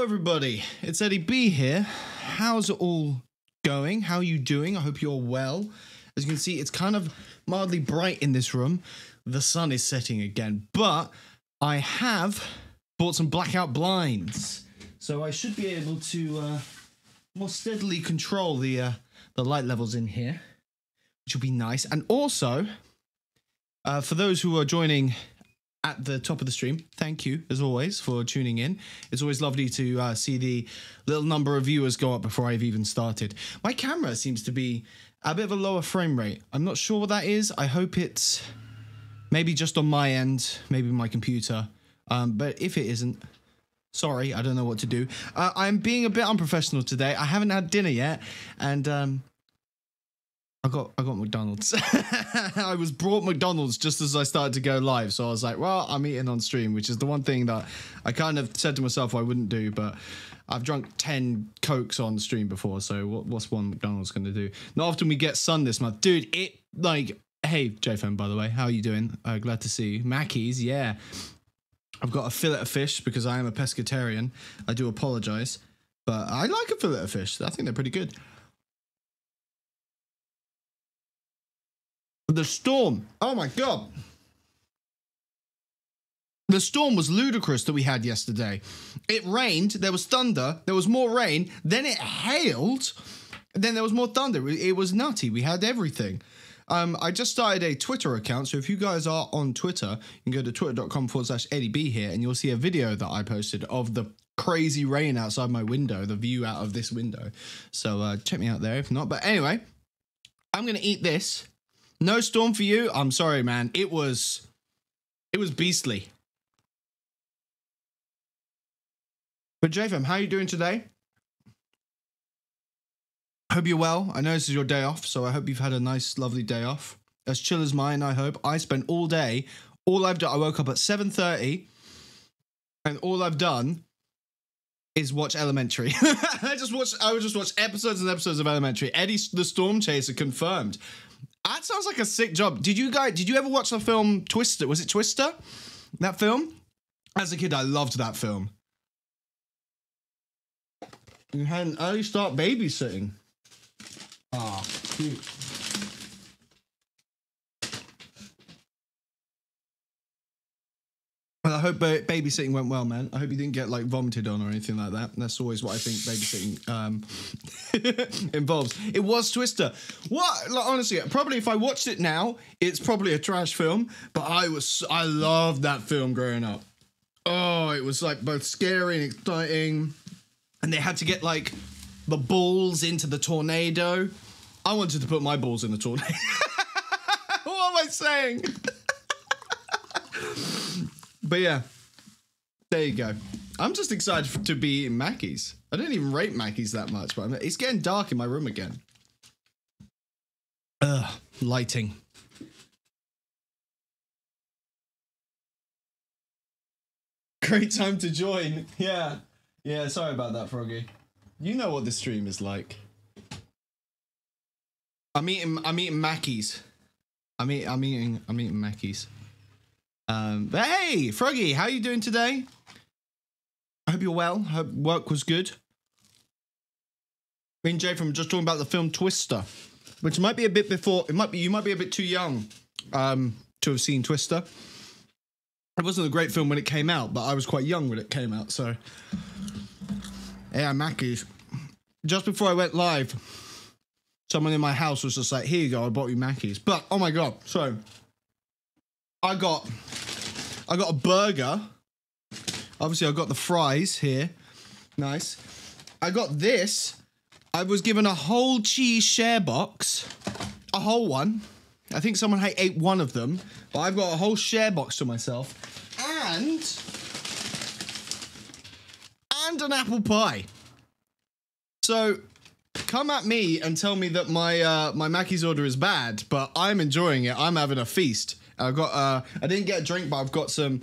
Hello everybody, it's Eddie B here. How's it all going? How are you doing? I hope you're well. As you can see, it's kind of mildly bright in this room. The sun is setting again, but I have bought some blackout blinds. So I should be able to more steadily control the light levels in here, which will be nice. And also, for those who are joining at the top of the stream, thank you, as always, for tuning in. It's always lovely to see the little number of viewers go up before I've even started. My camera seems to be a bit of a lower frame rate. I'm not sure what that is. I hope it's maybe just on my end, maybe my computer. But if it isn't, sorry, I don't know what to do. I'm being a bit unprofessional today. I haven't had dinner yet, and I got McDonald's. I was brought McDonald's just as I started to go live, so I was like, well, I'm eating on stream, which is the one thing that I kind of said to myself I wouldn't do, but I've drunk 10 Cokes on stream before, so what's one McDonald's going to do? Not often we get sun this month. Dude, hey, JFM, by the way, how are you doing? Glad to see you. Mackey's, yeah. I've got a fillet of fish because I am a pescatarian. I do apologize, but I like a fillet of fish. I think they're pretty good. The storm. Oh my God. The storm was ludicrous that we had yesterday. It rained, there was thunder, there was more rain, then it hailed, then there was more thunder. It was nutty. We had everything. I just started a Twitter account, so if you guys are on Twitter, you can go to twitter.com/eddybhere here and you'll see a video that I posted of the crazy rain outside my window, the view out of this window. So check me out there if not. But anyway, I'm going to eat this. No storm for you? I'm sorry, man. It was beastly. But JFM, how are you doing today? Hope you're well. I know this is your day off, so I hope you've had a nice, lovely day off. As chill as mine, I hope. I spent all day, all I've done, I woke up at 7:30, and all I've done is watch Elementary. I would just watch episodes and episodes of Elementary. Eddie the Storm Chaser confirmed. That sounds like a sick job. Did you ever watch the film Twister? Was it Twister? That film? As a kid, I loved that film. You had an early start babysitting. Ah, cute. Well, I hope babysitting went well, man. I hope you didn't get like vomited on or anything like that. That's always what I think babysitting involves. It was Twister. What? Like, honestly, probably if I watched it now, it's probably a trash film. But I loved that film growing up. Oh, it was like both scary and exciting. And they had to get like the balls into the tornado. I wanted to put my balls in the tornado. What am I saying? But yeah, there you go. I'm just excited to be in Mackey's. I don't even rate Mackey's that much, but it's getting dark in my room again. Lighting. Great time to join. Yeah, sorry about that, Froggy. You know what the stream is like. I'm eating Mackey's. I'm eating Mackey's. But hey, Froggy, how you doing today? I hope you're well. Hope work was good. Me and Jay from just talking about the film Twister, which might be a bit before. You might be a bit too young to have seen Twister. It wasn't a great film when it came out, but I was quite young when it came out. So yeah, Mackey's. Just before I went live, someone in my house was just like, "Here you go, I bought you Mackey's." But oh my God, so I got a burger. Obviously, I got the fries here. Nice. I got this. I was given a whole cheese share box. A whole one. I think someone ate one of them. But I've got a whole share box to myself. And an apple pie. So come at me and tell me that my Mackey's order is bad, but I'm enjoying it. I'm having a feast. I've got I didn't get a drink, but I got some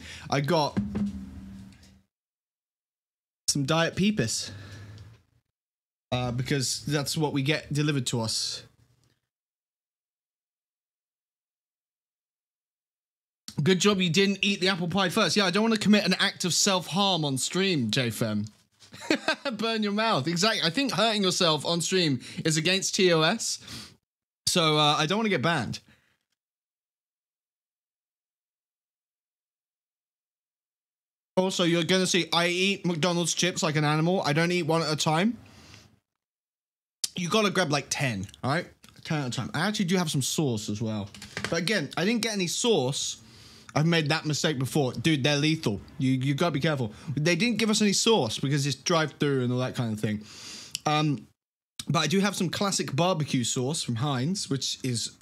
Diet Peepus. Because that's what we get delivered to us. Good job you didn't eat the apple pie first. Yeah, I don't want to commit an act of self-harm on stream, JFM. Burn your mouth. Exactly. I think hurting yourself on stream is against TOS. So I don't want to get banned. Also, you're going to see I eat McDonald's chips like an animal. I don't eat one at a time. You got to grab like 10, all right? 10 at a time. I actually do have some sauce as well. But again, I didn't get any sauce. I've made that mistake before. Dude, they're lethal. You got to be careful. They didn't give us any sauce because it's drive-through and all that kind of thing. But I do have some classic barbecue sauce from Heinz, which is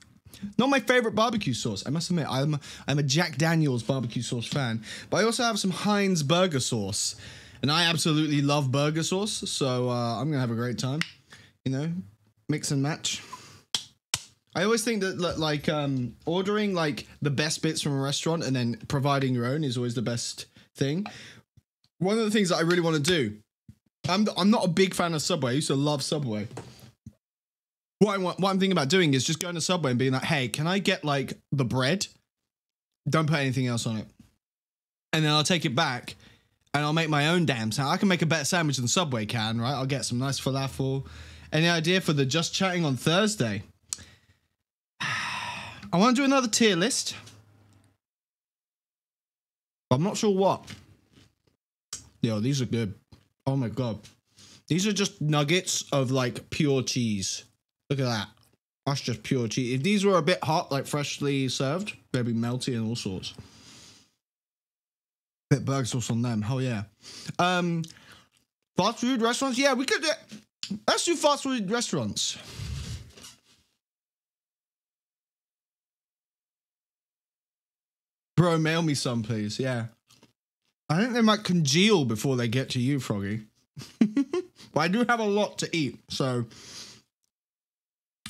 not my favorite barbecue sauce. I must admit, I'm a Jack Daniel's barbecue sauce fan. But I also have some Heinz burger sauce. And I absolutely love burger sauce. So I'm going to have a great time. You know, mix and match. I always think that like ordering like the best bits from a restaurant and then providing your own is always the best thing. One of the things that I really want to do, I'm not a big fan of Subway. I used to love Subway. What I'm thinking about doing is just going to Subway and being like, hey, can I get like the bread? Don't put anything else on it. And then I'll take it back and I'll make my own damn sandwich. I can make a better sandwich than Subway can, right? I'll get some nice falafel. Any idea for the Just Chatting on Thursday? I want to do another tier list. But I'm not sure what. Yo, these are good. Oh my God. These are just nuggets of like pure cheese. Look at that. That's just pure cheese. If these were a bit hot, like freshly served, they'd be melty and all sorts. Bit burger sauce on them. Hell yeah. Fast food restaurants? Yeah, we could do. Let's do fast food restaurants. Bro, mail me some, please. Yeah. I think they might congeal before they get to you, Froggy. But I do have a lot to eat, so.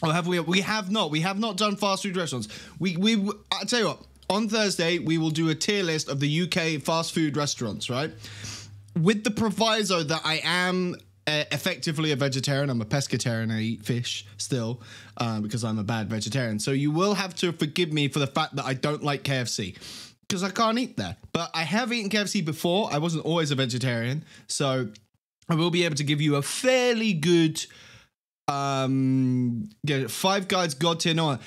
Oh, have we? We have not. We have not done fast food restaurants. I'll tell you what. On Thursday, we will do a tier list of the UK fast food restaurants, right? With the proviso that I am effectively a vegetarian. I'm a pescatarian. I eat fish still because I'm a bad vegetarian. So you will have to forgive me for the fact that I don't like KFC because I can't eat there. But I have eaten KFC before. I wasn't always a vegetarian. So I will be able to give you a fairly good Five Guys God tier. No,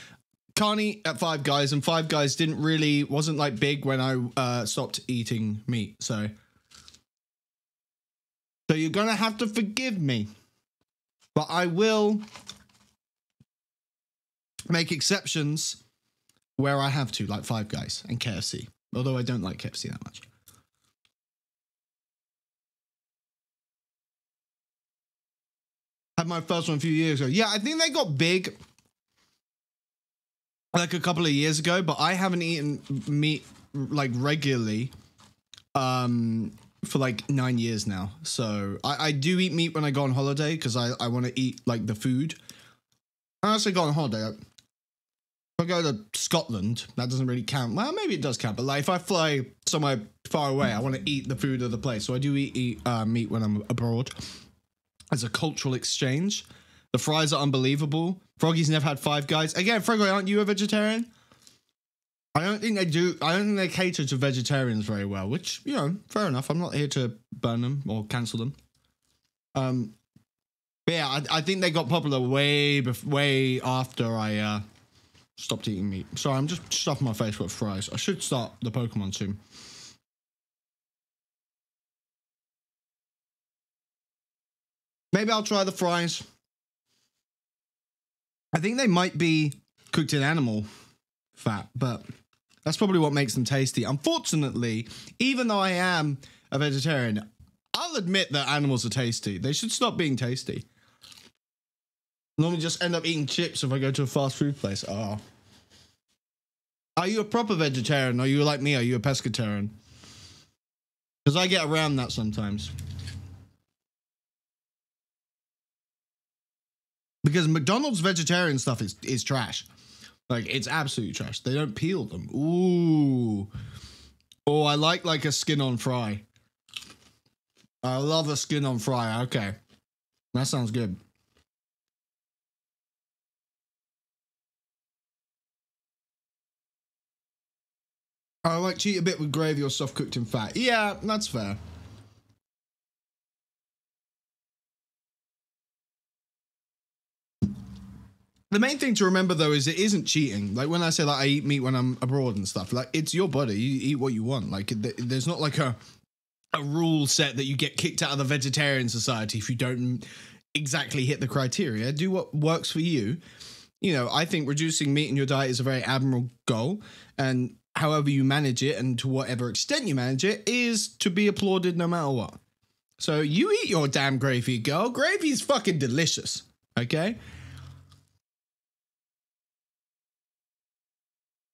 can't eat at Five Guys, and Five Guys wasn't like big when I stopped eating meat. So you're gonna have to forgive me, but I will make exceptions where I have to, like Five Guys and KFC. Although I don't like KFC that much. Had my first one a few years ago. Yeah, I think they got big like a couple of years ago, but I haven't eaten meat like regularly for like 9 years now. So I do eat meat when I go on holiday because I want to eat like the food. I also go on holiday. If I go to Scotland, that doesn't really count. Well, maybe it does count, but like if I fly somewhere far away, I want to eat the food of the place. So I do eat meat when I'm abroad as a cultural exchange. The fries are unbelievable. Froggy's never had Five Guys. Again, Froggy, aren't you a vegetarian? I don't think they do. I don't think they cater to vegetarians very well, which, you know, fair enough. I'm not here to burn them or cancel them. But yeah, I think they got popular way after I stopped eating meat. Sorry, I'm just stuffing my face with fries. I should start the Pokemon soon. Maybe I'll try the fries. I think they might be cooked in animal fat, but that's probably what makes them tasty. Unfortunately, even though I am a vegetarian, I'll admit that animals are tasty. They should stop being tasty. Normally just end up eating chips if I go to a fast food place. Oh. Are you a proper vegetarian? Are you like me? Are you a pescatarian? Because I get around that sometimes. Because McDonald's vegetarian stuff is trash. Like, it's absolute trash. They don't peel them. Ooh. Oh, I like a skin-on fry. I love a skin-on fry. Okay. That sounds good. I like cheat a bit with gravy or soft cooked in fat. Yeah, that's fair. The main thing to remember, though, is it isn't cheating. Like, when I say, like, I eat meat when I'm abroad and stuff, like, it's your body. You eat what you want. Like, there's not, like, a rule set that you get kicked out of the vegetarian society if you don't exactly hit the criteria. Do what works for you. You know, I think reducing meat in your diet is a very admirable goal. And however you manage it and to whatever extent you manage it is to be applauded no matter what. So you eat your damn gravy, girl. Gravy's fucking delicious. Okay?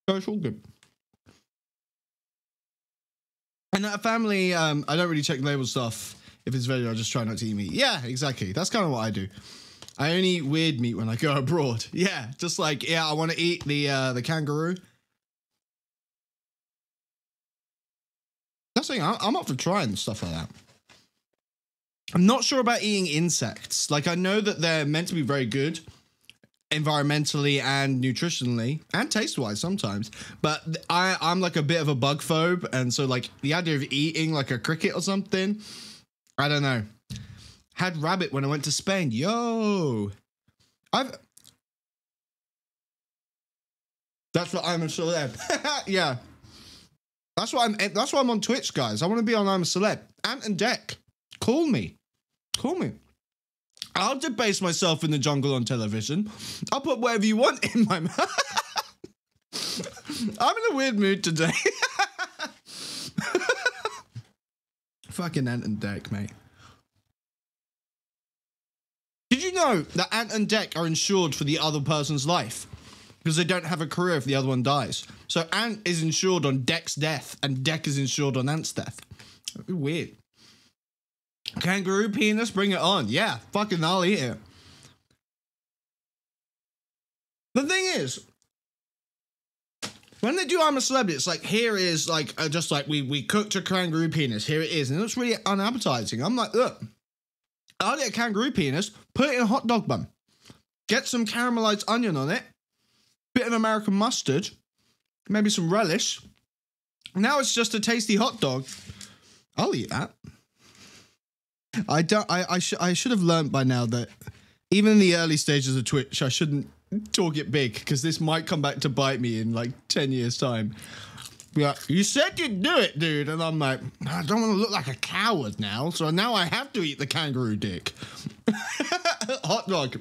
So it's all good. And that family, I don't really check label stuff. If it's veggie, I just try not to eat meat. Yeah, exactly. That's kind of what I do. I only eat weird meat when I go abroad. Yeah, just like, yeah, I want to eat the kangaroo. That's the thing, I'm up for trying stuff like that. I'm not sure about eating insects. Like, I know that they're meant to be very good environmentally and nutritionally and taste-wise sometimes, but I'm like a bit of a bug phobe, and so like the idea of eating like a cricket or something, I don't know. Had rabbit when I went to Spain. Yo, that's what I'm a celeb. Yeah, that's why I'm on Twitch, guys. I want to be on I'm a Celeb. Ant and Dec, call me. I'll debase myself in the jungle on television. I'll put whatever you want in my mouth. I'm in a weird mood today. Fucking Ant and Dec, mate. Did you know that Ant and Dec are insured for the other person's life? Because they don't have a career if the other one dies. So Ant is insured on Dec's death, and Dec is insured on Ant's death. Weird. Kangaroo penis, bring it on. Yeah, fucking I'll eat it. The thing is, when they do I'm a Celebrity, it's like, here is like, just like we cooked a kangaroo penis. Here it is. And it's really unappetizing. I'm like, look, I'll get a kangaroo penis, put it in a hot dog bun, get some caramelized onion on it, bit of American mustard, maybe some relish. Now it's just a tasty hot dog. I'll eat that. I should have learned by now that even in the early stages of Twitch, I shouldn't talk it big, because this might come back to bite me in like 10 years time. Be like, you said you'd do it, dude. And I'm like, I don't want to look like a coward now. So now I have to eat the kangaroo dick. Hot dog.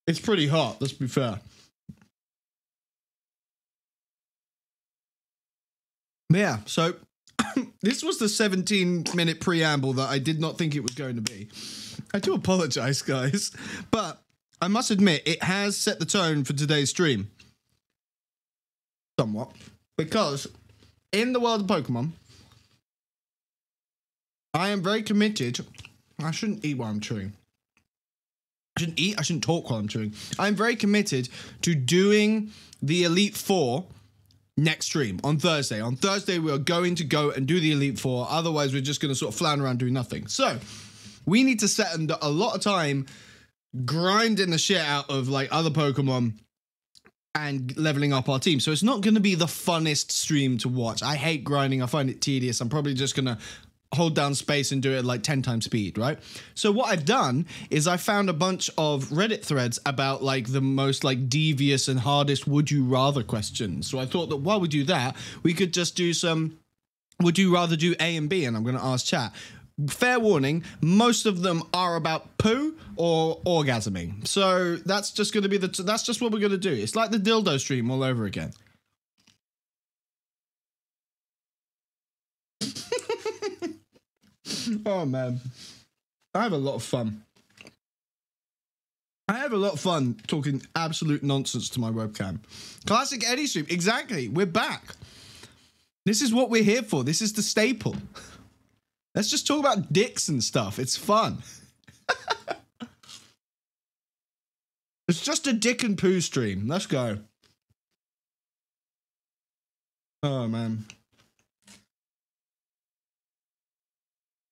It's pretty hot, let's be fair. Yeah, so this was the 17-minute preamble that I did not think it was going to be. I do apologize, guys, but I must admit it has set the tone for today's stream. Somewhat. Because in the world of Pokemon, I am very committed. I shouldn't eat while I'm chewing. I shouldn't talk while I'm chewing. I'm very committed to doing the Elite Four next stream on Thursday. On Thursday, we are going to go and do the Elite Four. Otherwise, we're just going to sort of flounder around doing nothing. So we need to set a lot of time grinding the shit out of like other Pokemon and leveling up our team. So it's not going to be the funnest stream to watch. I hate grinding. I find it tedious. I'm probably just going to hold down space and do it at like 10 times speed, right? So what I've done is I found a bunch of Reddit threads about like the most like devious and hardest would you rather questions. So I thought that while we do that, we could just do some would you rather do A and B, and I'm going to ask chat. Fair warning, most of them are about poo or orgasming. So that's just going to be that's just what we're going to do. It's like the dildo stream all over again. Oh man, I have a lot of fun. I have a lot of fun talking absolute nonsense to my webcam. Classic Eddie stream, exactly. We're back. This is what we're here for. This is the staple. Let's just talk about dicks and stuff. It's fun. It's just a dick and poo stream. Let's go. Oh man.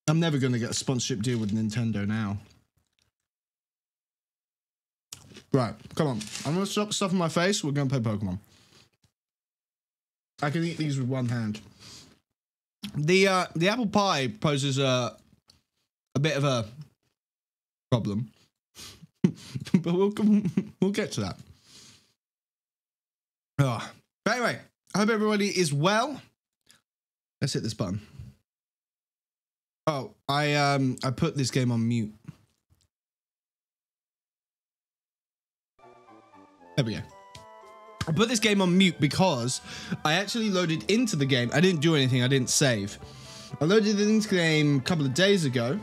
I'm never going to get a sponsorship deal with Nintendo now. Right, come on. I'm going to stop stuffing my face. We're going to play Pokemon. I can eat these with one hand. The apple pie poses a bit of a problem. But we'll get to that. Oh. But anyway, I hope everybody is well. Let's hit this button. Oh, I put this game on mute. There we go. I put this game on mute because I actually loaded into the game. I didn't do anything. I didn't save. I loaded into the game a couple of days ago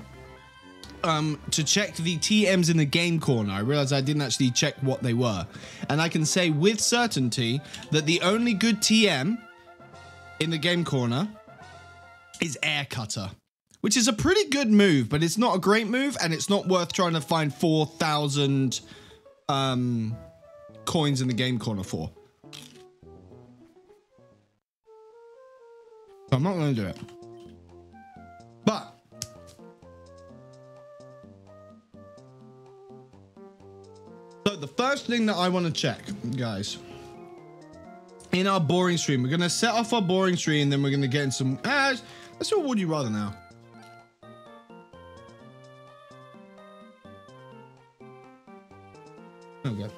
to check the TMs in the game corner. I realized I didn't actually check what they were. And I can say with certainty that the only good TM in the game corner is Air Cutter, which is a pretty good move, but it's not a great move, and it's not worth trying to find 4,000 coins in the game corner for. So I'm not going to do it. But so the first thing that I want to check, guys, in our boring stream, we're going to set off our boring stream, and then we're going to get in some... let's do a Would You Rather now. Okay.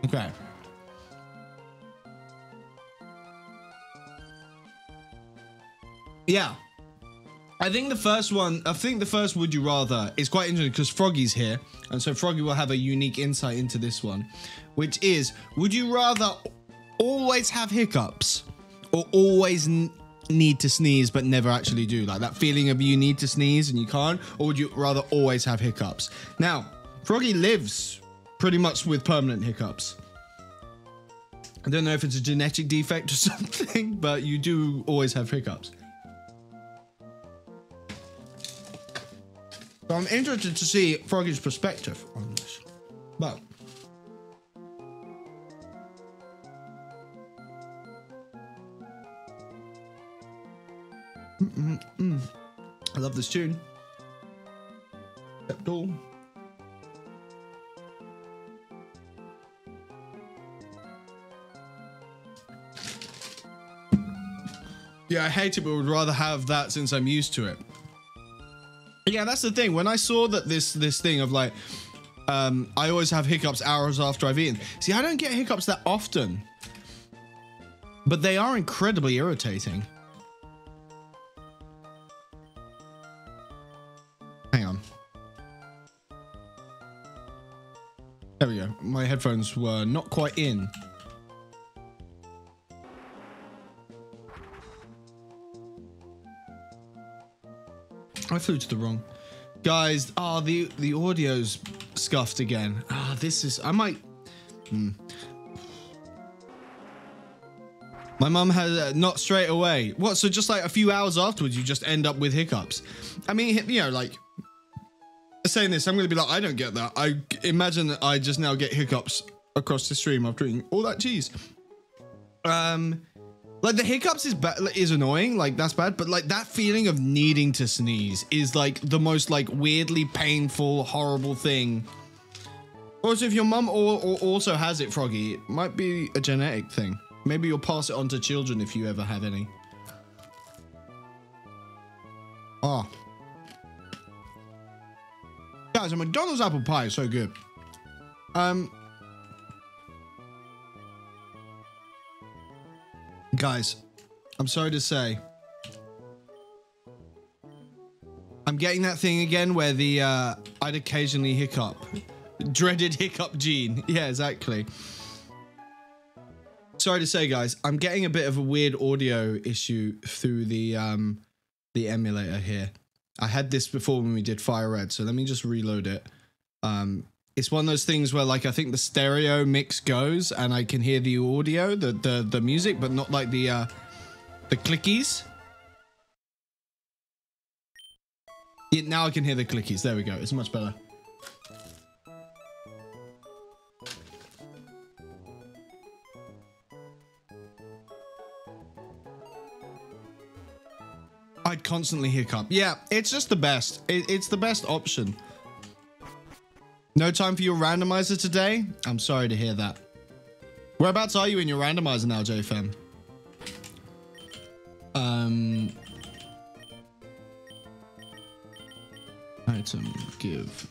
Okay. Yeah. I think the first Would You Rather is quite interesting because Froggy's here. And so Froggy will have a unique insight into this one, which is, would you rather always have hiccups or always need to sneeze but never actually do? Like that feeling of you need to sneeze and you can't, or would you rather always have hiccups? Now, Froggy lives pretty much with permanent hiccups. I don't know if it's a genetic defect or something, but you do always have hiccups. So I'm interested to see Froggy's perspective on this. But I love this tune. Except all. Yeah, I hate it, but would rather have that since I'm used to it. Yeah, that's the thing. When I saw that this thing of like, I always have hiccups hours after I've eaten. See, I don't get hiccups that often, but they are incredibly irritating. Hang on. There we go. My headphones were not quite in. I flew to the wrong. Guys, the audio's scuffed again. This is... I might... My mum had... not straight away. What, so just like a few hours afterwards, you just end up with hiccups? I mean, you know, like... Saying this, I'm going to be like, I don't get that. I imagine that I just now get hiccups across the stream after eating all that cheese. Like the hiccups is annoying, like that's bad, but like that feeling of needing to sneeze is like the most like weirdly painful, horrible thing. Also, if your mum also has it, Froggy, it might be a genetic thing. Maybe you'll pass it on to children if you ever have any. Oh. Guys, a McDonald's apple pie is so good. Guys, I'm sorry to say, I'm getting that thing again where the I'd occasionally hiccup. Dreaded hiccup gene. Yeah, exactly. Sorry to say, guys, I'm getting a bit of a weird audio issue through the emulator here. I had this before when we did Fire Red, so let me just reload it. It's one of those things where, like, I think the stereo mix goes and I can hear the audio, the music, but not like the clickies. Yeah, now I can hear the clickies. There we go. It's much better. I'd constantly hiccup. Yeah, it's just the best. It's the best option. No time for your randomizer today? I'm sorry to hear that. Whereabouts are you in your randomizer now, JFM? Item, give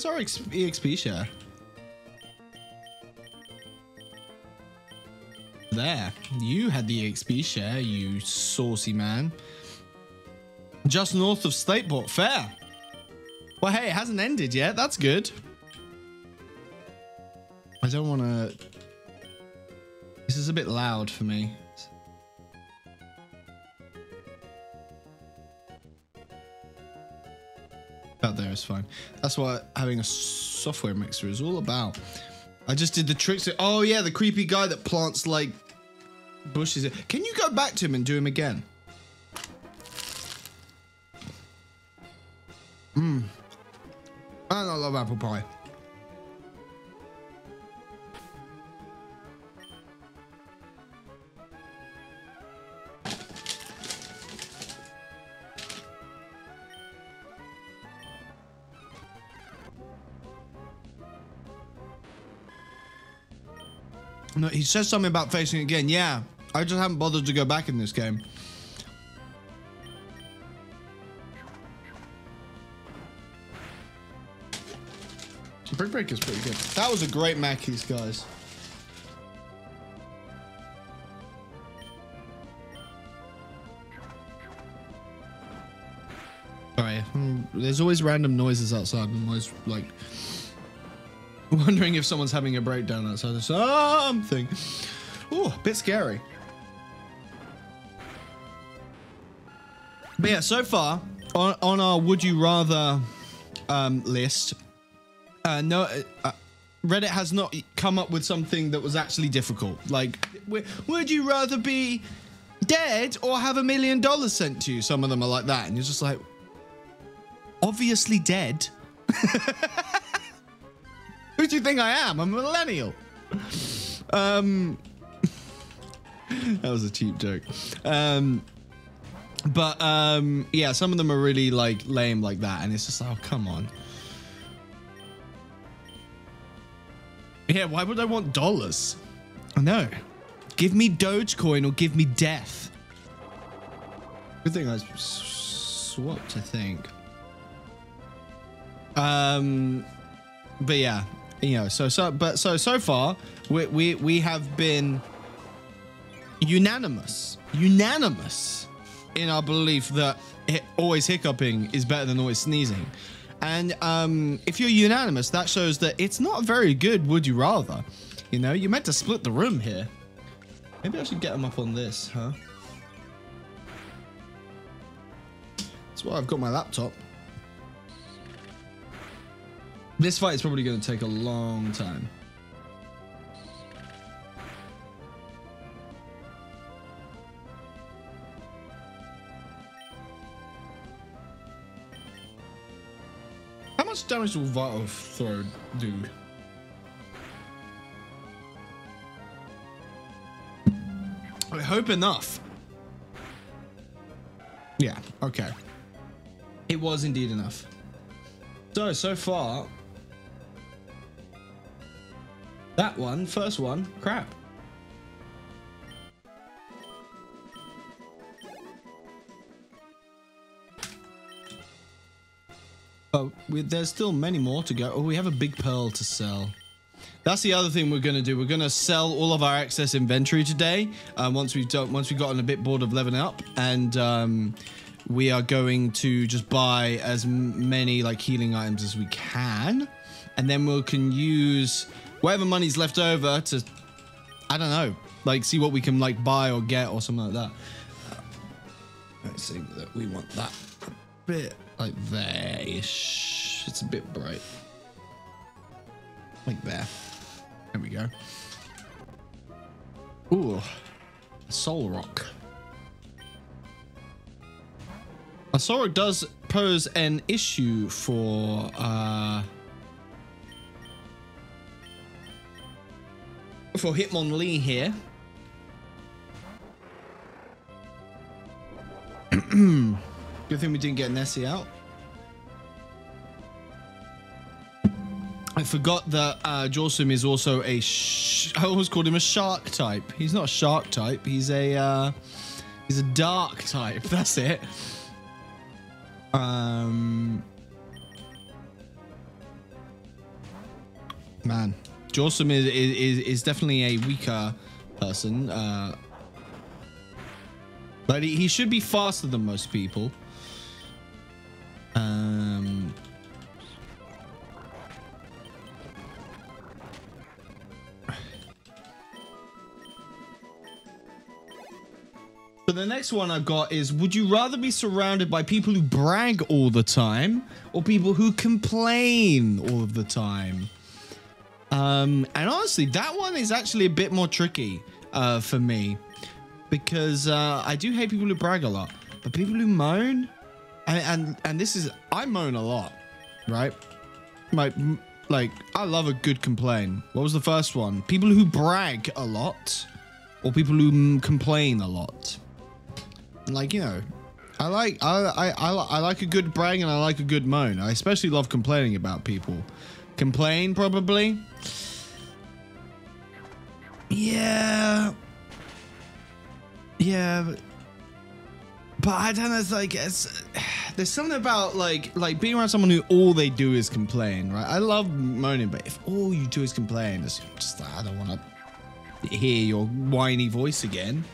Where's our EXP share? There. You had the EXP share, you saucy man. Just north of Stateport. Fair. Well, hey, it hasn't ended yet. That's good. I don't want to... This is a bit loud for me. Out there is fine. That's what having a software mixer is all about. I just did the tricks. Oh yeah, the creepy guy that plants like bushes. Can you go back to him and do him again? And I love apple pie. No, he says something about facing it again. Yeah, I just haven't bothered to go back in this game. Brick Break is pretty good. That was a great Mackey's, guys. Sorry, there's always random noises outside. I'm always like wondering if someone's having a breakdown outside or something. Oh, a bit scary. But yeah, so far on our would you rather list, Reddit has not come up with something that was actually difficult. Like, would you rather be dead or have $1 million sent to you? Some of them are like that, and you're just like, obviously dead. Who do you think I am? I'm a millennial. That was a cheap joke. Yeah, some of them are really like lame like that, and it's just like, oh, come on. Yeah, why would I want dollars? I know. Give me Dogecoin or give me death. Good thing I swapped, I think. But yeah, you know, so far we have been unanimous in our belief that always hiccuping is better than always sneezing. And if you're unanimous, that shows that it's not very good would you rather. You know, you're meant to split the room here. Maybe I should get them up on this, huh? That's why I've got my laptop. This fight is probably going to take a long time. How much damage will Vital Throw do? I hope enough. Yeah, okay. It was indeed enough. So far, that one, first one, crap. Oh, there's still many more to go. Oh, we have a big pearl to sell. That's the other thing we're gonna do. We're gonna sell all of our excess inventory today. Once we've gotten a bit bored of leveling up, and we are going to just buy as many like healing items as we can, and then we can use whatever money's left over to, I don't know, like see what we can like buy or get or something like that. Let's see that we want that a bit like there-ish. It's a bit bright. Like there. There we go. Ooh, a soul rock. A soul rock does pose an issue for Hitmonlee here. Good thing we didn't get Nessie out. I forgot that Jorsum is also a I always called him a shark type. He's not a shark type. He's a dark type. That's it. Man, Jawsome is definitely a weaker person. But he should be faster than most people. So the next one I've got is, would you rather be surrounded by people who brag all the time or people who complain all of the time? And honestly, that one is actually a bit more tricky for me, because I do hate people who brag a lot, but people who moan, and this is, I moan a lot, right? Like I love a good complain. What was the first one? People who brag a lot or people who complain a lot? Like, you know, I like a good brag and I like a good moan. I especially love complaining about people. Complain, probably. Yeah, but I don't know. It's like there's something about like being around someone who all they do is complain, right? I love moaning, but if all you do is complain, it's just like, I don't want to hear your whiny voice again.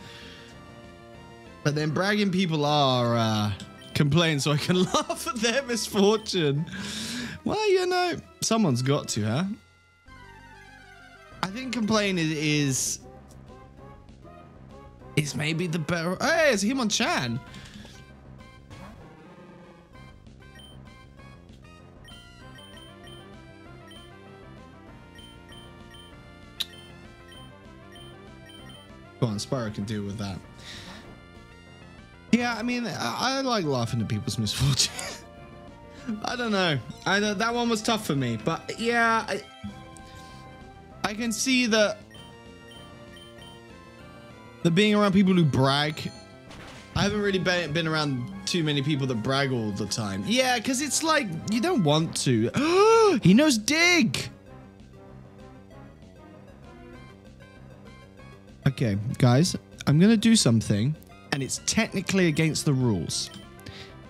But then bragging people are complain so I can laugh at their misfortune. Well, you know, someone's got to, huh? I think complain is maybe the better. Hey, it's Hitmonchan. Go on, Spyro can deal with that. Yeah, I mean, I like laughing at people's misfortune. I don't know. I know that one was tough for me, but yeah, I can see that the being around people who brag. I haven't really been around too many people that brag all the time. Yeah, because it's like you don't want to. He knows dig. Okay, guys, I'm gonna do something. And it's technically against the rules.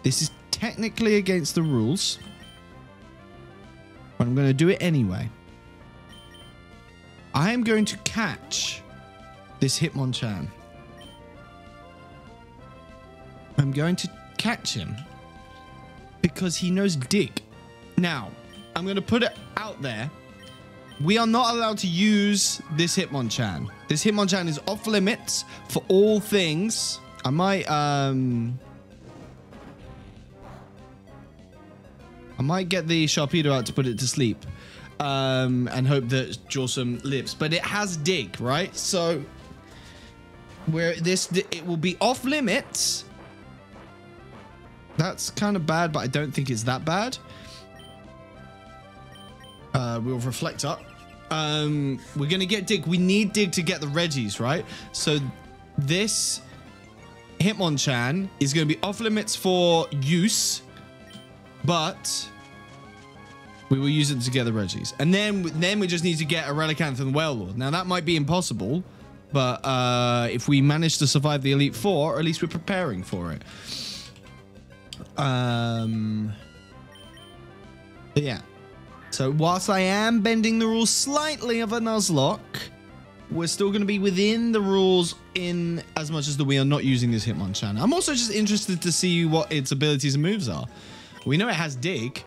This is technically against the rules. But I'm going to do it anyway. I am going to catch this Hitmonchan. I'm going to catch him because he knows dig. Now, I'm going to put it out there. We are not allowed to use this Hitmonchan. This Hitmonchan is off limits for all things. I might get the Sharpedo out to put it to sleep, and hope that Jawsome lives. But it has dig, right? So it will be off limits. That's kind of bad, but I don't think it's that bad. We'll reflect up. We're gonna get dig. We need dig to get the Reggies, right? So this Hitmonchan is going to be off limits for use, but we will use it to get the Reggies. And then we just need to get a Relicanth and Wailord. Now, that might be impossible, but if we manage to survive the Elite Four, at least we're preparing for it. But yeah. So whilst I am bending the rules slightly of a Nuzlocke, we're still going to be within the rules in as much as that we are not using this Hitmonchan. I'm also just interested to see what its abilities and moves are. We know it has dig.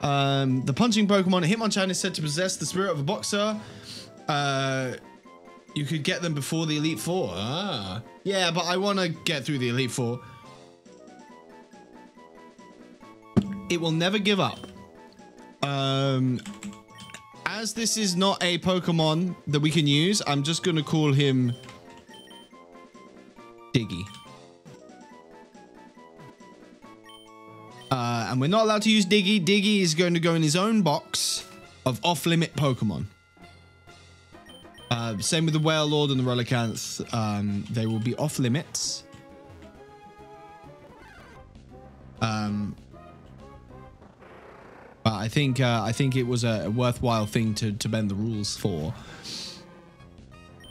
The punching Pokemon, Hitmonchan is said to possess the spirit of a boxer. You could get them before the Elite Four. Ah. Yeah, but I want to get through the Elite Four. It will never give up. As this is not a Pokemon that we can use, I'm just going to call him Diggy. And we're not allowed to use Diggy. Diggy is going to go in his own box of off-limit Pokemon. Same with the Wailord and the Relicanth. They will be off-limits. But I think it was a worthwhile thing to bend the rules for.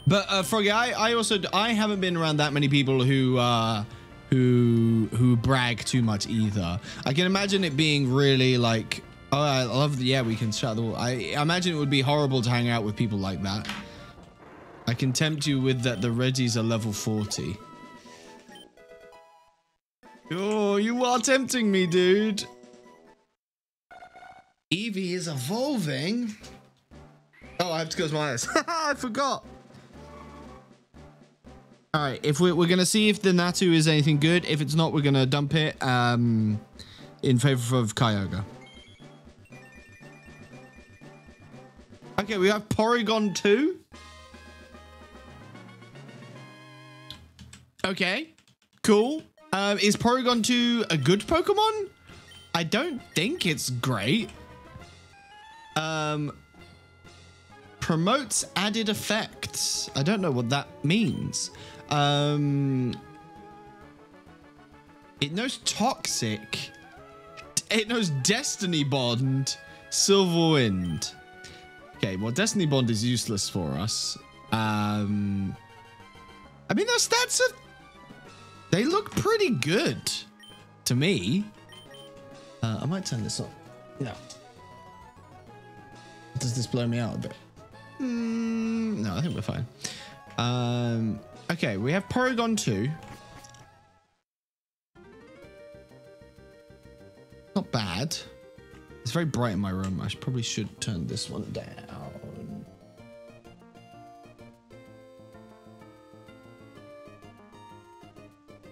But Froggy, I haven't been around that many people who brag too much either. I can imagine it being really like Oh, I love the, yeah, we can shut the wall. I imagine it would be horrible to hang out with people like that. I can tempt you with that the Reggies are level 40. Oh, you are tempting me, dude. Eevee is evolving. Oh, I have to close my eyes. I forgot. All right, if we're going to see if the Natu is anything good. If it's not, we're going to dump it in favor of Kyogre. Okay, we have Porygon 2. Okay, cool. Is Porygon 2 a good Pokemon? I don't think it's great. Promotes added effects. I don't know what that means. It knows Toxic. It knows Destiny Bond. Silverwind. Okay, well, Destiny Bond is useless for us. I mean, those stats are... They look pretty good to me. I might turn this on. No. Does this blow me out a bit? No, I think we're fine. Okay, we have Porygon 2. Not bad. It's very bright in my room. I probably should turn this one down.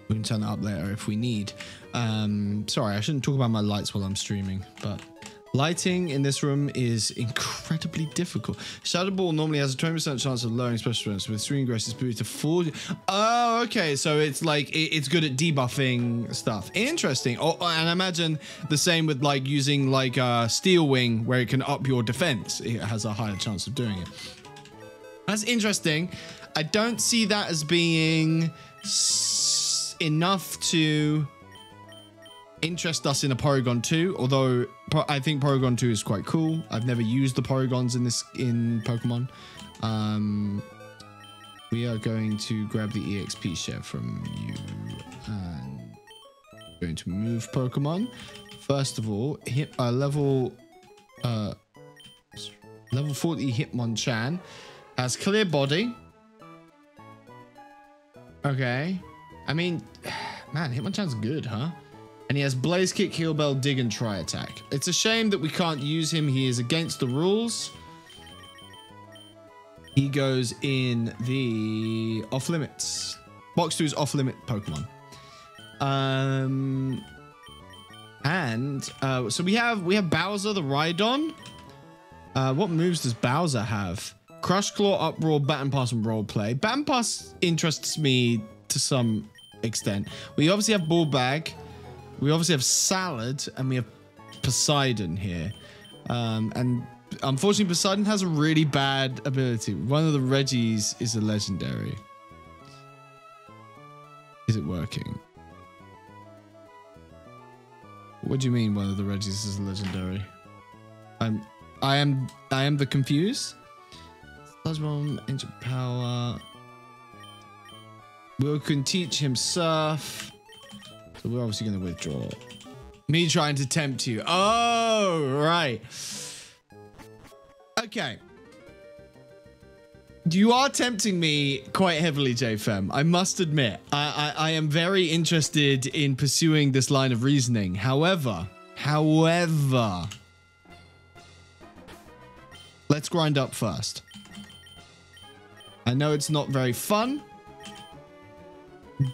We can turn that up later if we need. Sorry, I shouldn't talk about my lights while I'm streaming, but lighting in this room is incredibly difficult. Shadow Ball normally has a 20% chance of lowering special strength with Stream Grace is boosted to 40. Oh, okay. So it's like it's good at debuffing stuff. Interesting. Oh, and I imagine the same with like using like Steel Wing, where it can up your defense. It has a higher chance of doing it. That's interesting. I don't see that as being enough to interest us in a Porygon 2, although I think Porygon 2 is quite cool. I've never used the Porygons in Pokemon. We are going to grab the EXP share from you and going to move Pokemon. First of all, hit level 40 Hitmonchan has clear body. Okay. I mean, man, Hitmonchan's good, huh? And he has Blaze Kick, Heal Bell, Dig, and Tri Attack. It's a shame that we can't use him. He is against the rules. He goes in the off limits. Box 2 is off limit Pokemon. So we have Bowser the Rhydon. What moves does Bowser have? Crush Claw, Uproar, Baton Pass, and Role Play. Baton Pass interests me to some extent. We obviously have Ball Bag. We obviously have Salad, and we have Poseidon here. And unfortunately, Poseidon has a really bad ability. One of the Reggies is a legendary. Is it working? What do you mean one of the Reggies is a legendary? I am the confused. Sludge Bomb, Ancient Power. We can teach him Surf. So we're obviously going to withdraw. Me trying to tempt you. Oh, right. Okay. You are tempting me quite heavily, JFM. I must admit. I am very interested in pursuing this line of reasoning. However, let's grind up first. I know it's not very fun,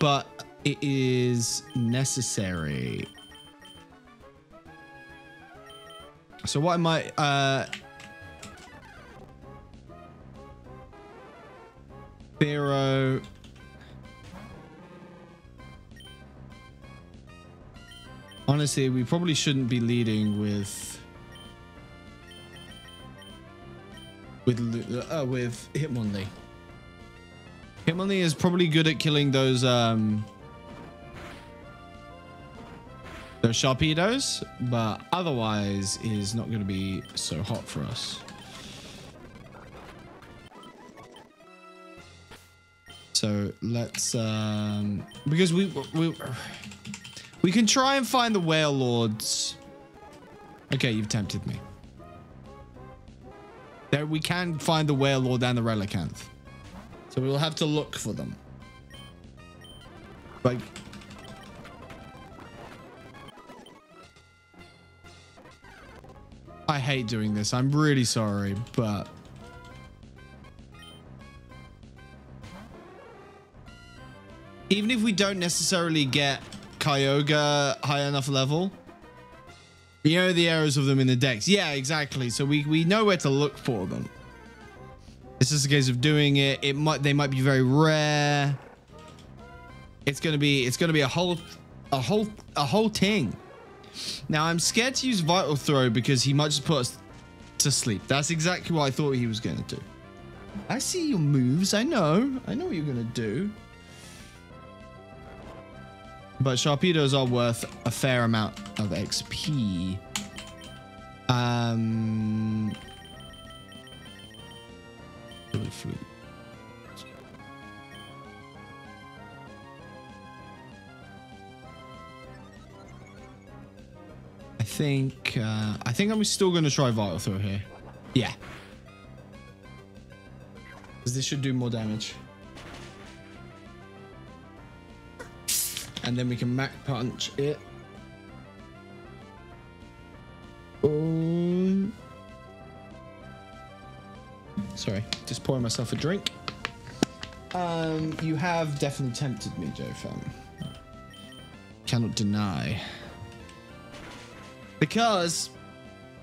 but it is necessary. So what I might Pharaoh. Honestly, we probably shouldn't be leading with Hitmonlee. Hitmonlee is probably good at killing those Sharpedos, but otherwise is not going to be so hot for us. So let's because we can try and find the Whale Lords Okay, you've tempted me. There, we can find the Wailord and the Relicanth. So we'll have to look for them. Like... I hate doing this. I'm really sorry, but... even if we don't necessarily get Kyogre high enough level, you know the errors of them in the decks. Yeah, exactly. So we know where to look for them. It's just a case of doing it. They might be very rare. It's gonna be a whole thing. Now I'm scared to use Vital Throw because he might just put us to sleep. That's exactly what I thought he was gonna do. I see your moves. I know what you're gonna do. But Sharpedos are worth a fair amount of XP. I think I'm still going to try Vital Throw here. Yeah. Because this should do more damage. And then we can Mach Punch it. Sorry, just pouring myself a drink. You have definitely tempted me, JFM. Cannot deny. Because,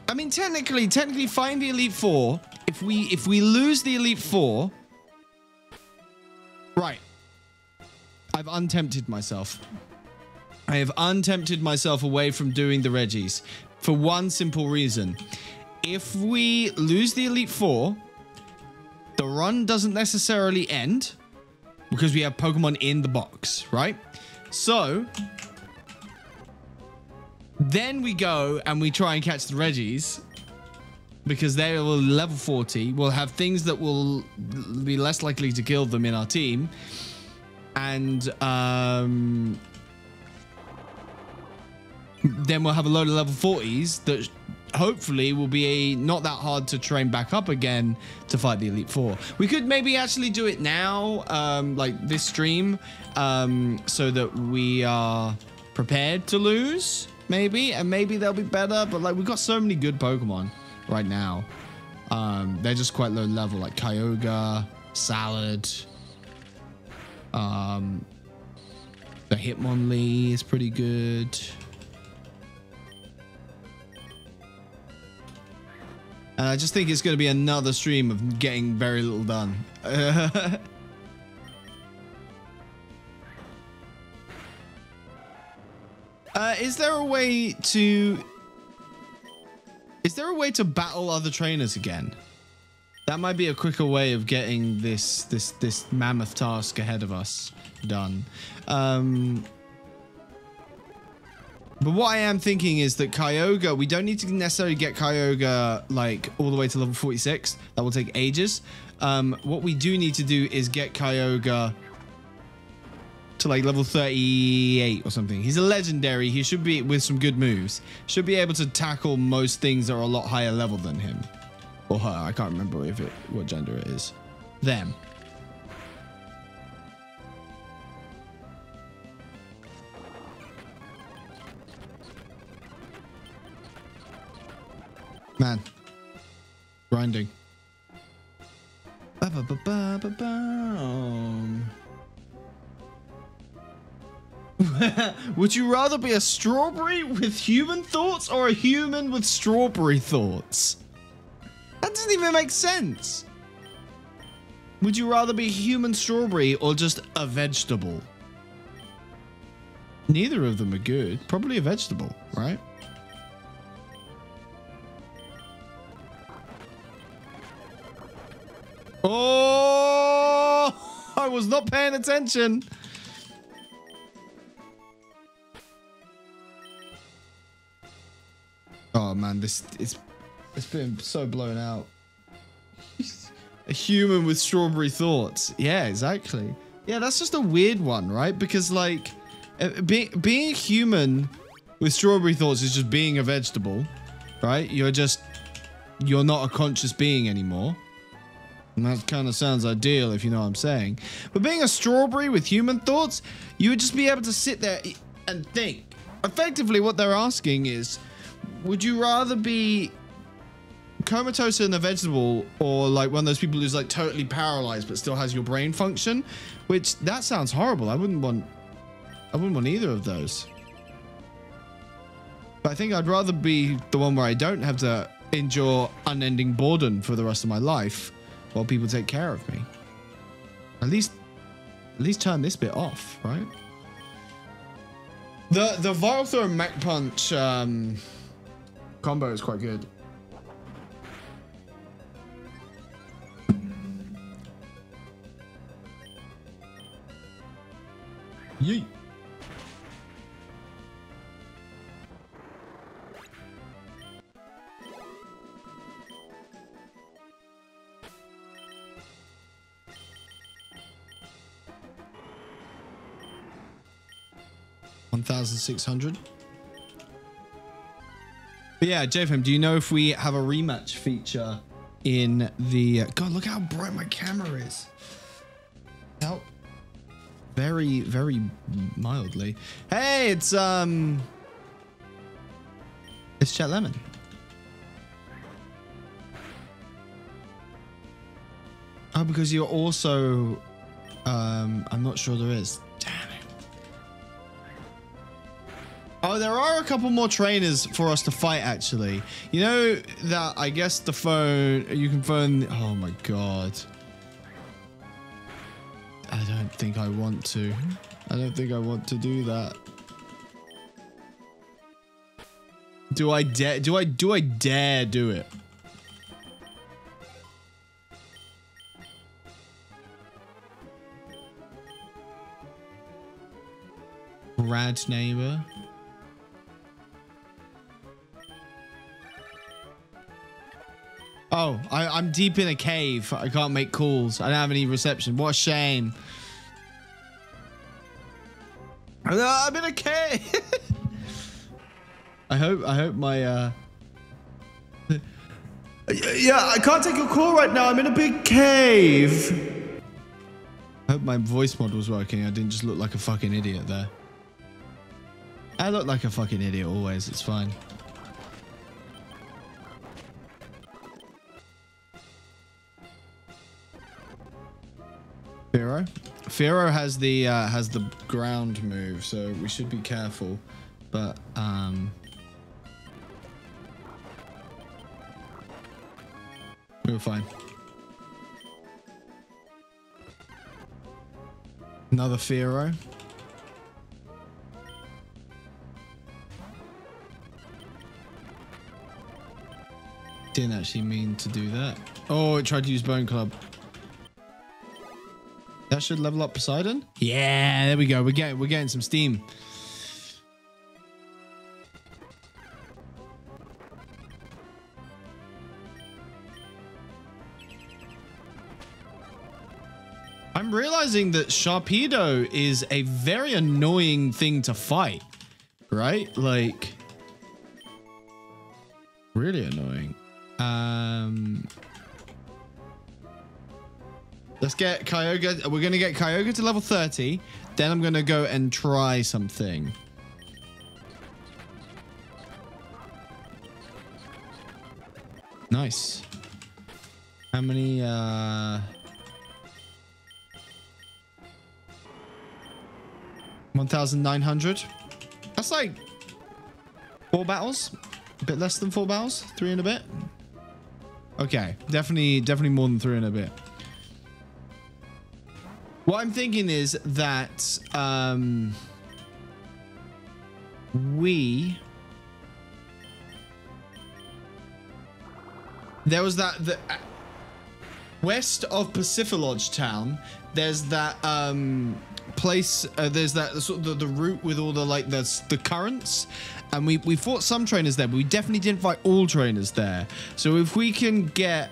I mean, technically, find the Elite Four. If we lose the Elite Four, right? I've untempted myself. I have untempted myself away from doing the Reggies for one simple reason. If we lose the Elite Four, the run doesn't necessarily end because we have Pokemon in the box, right? So then we go and we try and catch the Reggies because they will level 40. We'll have things that will be less likely to kill them in our team. And then we'll have a load of level 40s that hopefully will be not that hard to train back up again to fight the Elite Four. We could maybe actually do it now, like this stream, so that we are prepared to lose, maybe, and maybe they'll be better. But like, we've got so many good Pokemon right now. They're just quite low level, like Kyogre, Salad. The Hitmonlee is pretty good. And I just think it's going to be another stream of getting very little done. Is there a way to battle other trainers again? That might be a quicker way of getting this mammoth task ahead of us done. But what I am thinking is that Kyogre, we don't need to necessarily get Kyogre like all the way to level 46. That will take ages. What we do need to do is get Kyogre to like level 38 or something. He's a legendary. He should be, with some good moves, should be able to tackle most things that are a lot higher level than him. Or her. I can't remember what gender it is. Them. Man. Grinding. Would you rather be a strawberry with human thoughts or a human with strawberry thoughts? That doesn't even make sense. Would you rather be a human strawberry or just a vegetable? Neither of them are good. Probably a vegetable, right? Oh, I was not paying attention. Oh man, it's been so blown out. A human with strawberry thoughts. Yeah, exactly. Yeah, that's just a weird one, right? Because like being a human with strawberry thoughts is just being a vegetable, right? You're not a conscious being anymore. And that kind of sounds ideal, if you know what I'm saying. But being a strawberry with human thoughts, you would just be able to sit there and think. Effectively, what they're asking is, would you rather be comatose in a vegetable, or like one of those people who's like totally paralyzed but still has your brain function? Which, that sounds horrible. I wouldn't want either of those. But I think I'd rather be the one where I don't have to endure unending boredom for the rest of my life while people take care of me. At least turn this bit off, right? The Viral Throw and Mach Punch combo is quite good. Yeet. $1,600. But yeah, JFM, do you know if we have a rematch feature in the... God, look how bright my camera is. How... Very, very mildly. Hey, it's Chat Lemon. Oh, because you're also... I'm not sure there is. Damn it. Oh, there are a couple more trainers for us to fight, actually. You know that I guess the phone... You can phone... Oh, my God. I don't think I want to. I don't think I want to do that. Do I dare? Do I dare do it? Rad neighbor. Oh, I'm deep in a cave. I can't make calls. I don't have any reception. What a shame. I'm in a cave. I hope my yeah, I can't take your call right now. I'm in a big cave. I hope my voice mod was working. I didn't just look like a fucking idiot there. I look like a fucking idiot always. It's fine. Firo has the ground move, so we should be careful. But we were fine. Another Firo. Didn't actually mean to do that. Oh, it tried to use Bone Club. That should level up Poseidon. Yeah, there we go. We're getting some steam. I'm realizing that Sharpedo is a very annoying thing to fight, right? Like, really annoying. Let's get Kyogre. We're going to get Kyogre to level 30. Then I'm going to go and try something. Nice. How many... 1,900. That's like 4 battles. A bit less than 4 battles. 3 and a bit. Okay. Definitely more than 3 and a bit. What I'm thinking is that there was the west of Pacificlodge Town. There's that place. There's that sort of the route with all the like the currents, and we fought some trainers there, but we definitely didn't fight all trainers there. So if we can get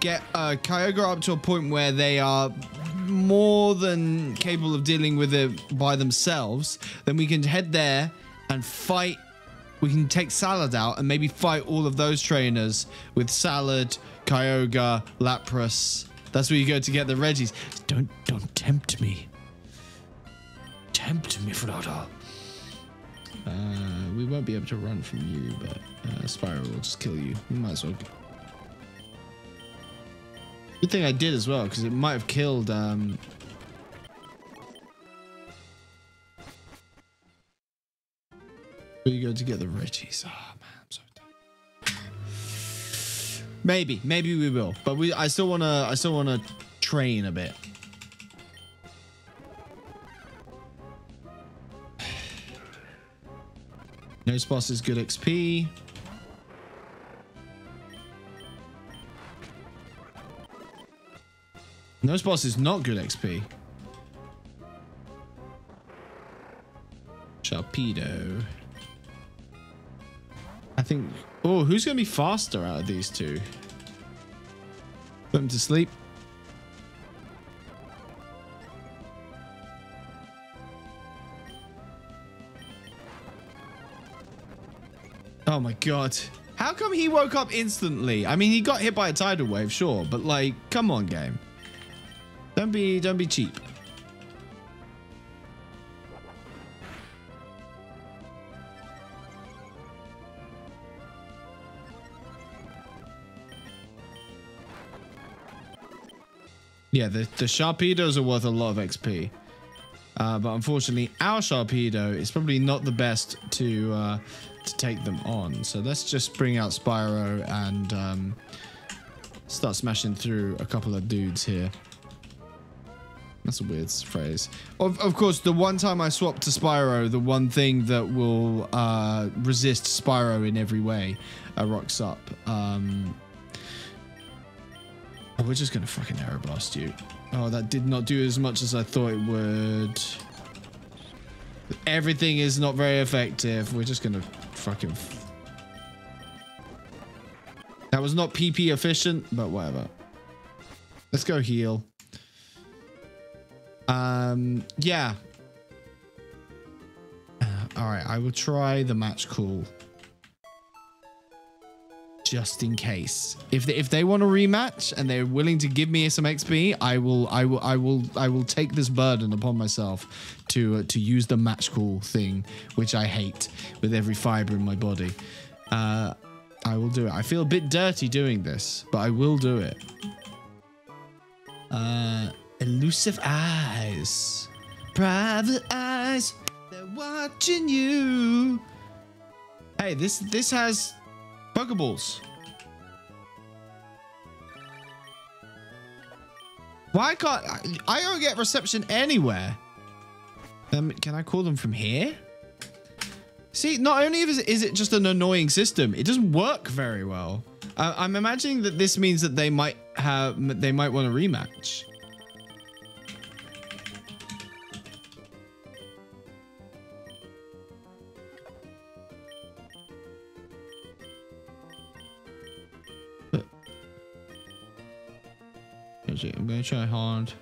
Kyogre up to a point where they are more than capable of dealing with it by themselves, then we can head there and fight. We can take Salad out and maybe fight all of those trainers with Salad, Kyogre, Lapras. That's where you go to get the Reggies. Don't tempt me. Tempt me, Frodo. We won't be able to run from you, but Spyro will just kill you. We might as well. Good thing I did as well, because it might have killed. Where you go to get the Reggies? Oh man, I'm so dumb. Maybe we will, but I still wanna train a bit. Nose Boss is good XP. Nose Boss is not good XP. Sharpedo. I think. Oh, who's gonna be faster out of these two? Put him to sleep. Oh my god. How come he woke up instantly? I mean, he got hit by a tidal wave, sure, but like, come on, game. Don't be cheap. Yeah, the Sharpedos are worth a lot of XP. But unfortunately, our Sharpedo is probably not the best to take them on. So let's just bring out Spyro and start smashing through a couple of dudes here. That's a weird phrase. Of course, the one time I swap to Spyro, the one thing that will resist Spyro in every way rocks up. Oh, we're just going to fucking Aeroblast you. Oh, that did not do as much as I thought it would. Everything is not very effective. We're just going to fucking... That was not PP efficient, but whatever. Let's go heal. Yeah. All right, I will try the match call. Just in case. If they want a rematch and they're willing to give me some XP, I will take this burden upon myself to use the match call thing, which I hate with every fiber in my body. I will do it. I feel a bit dirty doing this, but I will do it. Elusive eyes, private eyes, they're watching you. Hey, this has Pokeballs. Why can't I don't get reception anywhere? Can I call them from here? See, not only is it just an annoying system, it doesn't work very well. I'm imagining that this means that they might want a rematch. I'm gonna try hard.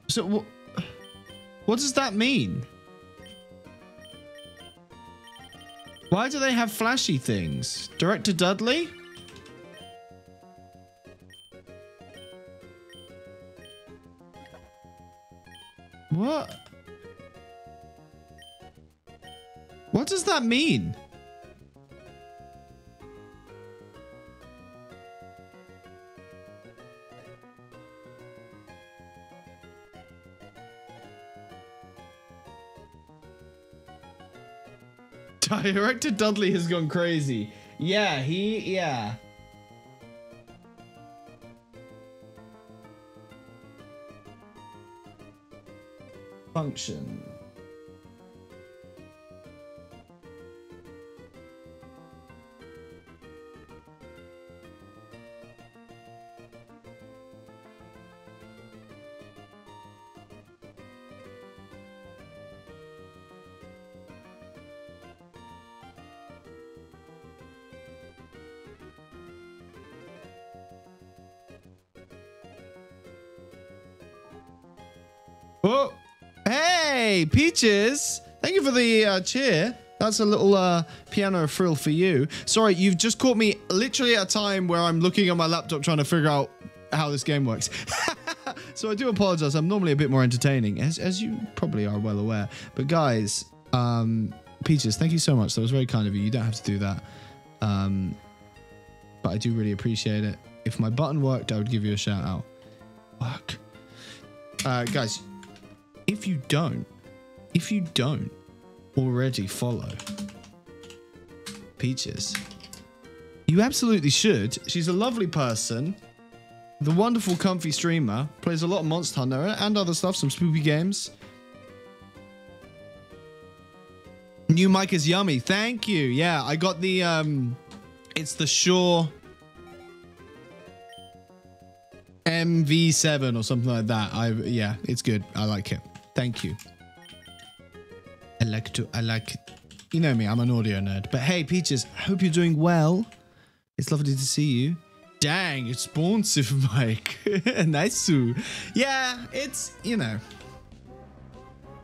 So what does that mean? Why do they have flashy things? Director Dudley? What? What does that mean? Director Dudley has gone crazy. Yeah, yeah. Function. Oh, hey, Peaches. Thank you for the cheer. That's a little piano frill for you. Sorry, you've just caught me literally at a time where I'm looking at my laptop trying to figure out how this game works. So I do apologize. I'm normally a bit more entertaining, as you probably are well aware. But guys, Peaches, thank you so much. That was very kind of you. You don't have to do that. But I do really appreciate it. If my button worked, I would give you a shout out. Fuck. Guys, if you don't already follow Peaches, you absolutely should. She's a lovely person. The wonderful, comfy streamer. Plays a lot of Monster Hunter and other stuff. Some spooky games. New mic is yummy. Thank you. Yeah, I got the, it's the Shure MV7 or something like that. Yeah, it's good. I like it. Thank you. I like, you know me, I'm an audio nerd. But hey, Peaches, I hope you're doing well. It's lovely to see you. Dang, it's responsive mic. Nice. Yeah, it's, you know,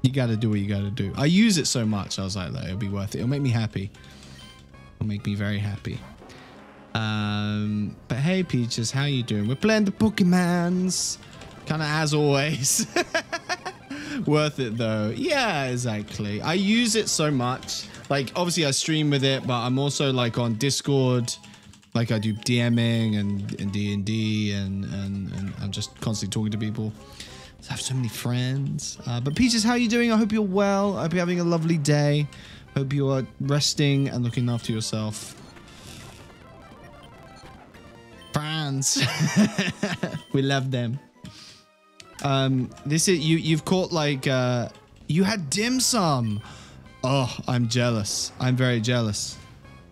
you gotta do what you gotta do. I use it so much, I was like, it'll be worth it. It'll make me happy. It'll make me very happy. But hey, Peaches, how you doing? We're playing the Pokemons. Kind of as always. Worth it though. Yeah, exactly. I use it so much. Like, obviously I stream with it, but I'm also like on Discord. Like I do DMing and D&D and I'm just constantly talking to people. I have so many friends. But Peaches, how are you doing? I hope you're well. I hope you're having a lovely day. Hope you are resting and looking after yourself. France. We love them. This is you've caught like you had dim sum. Oh, I'm jealous. I'm very jealous.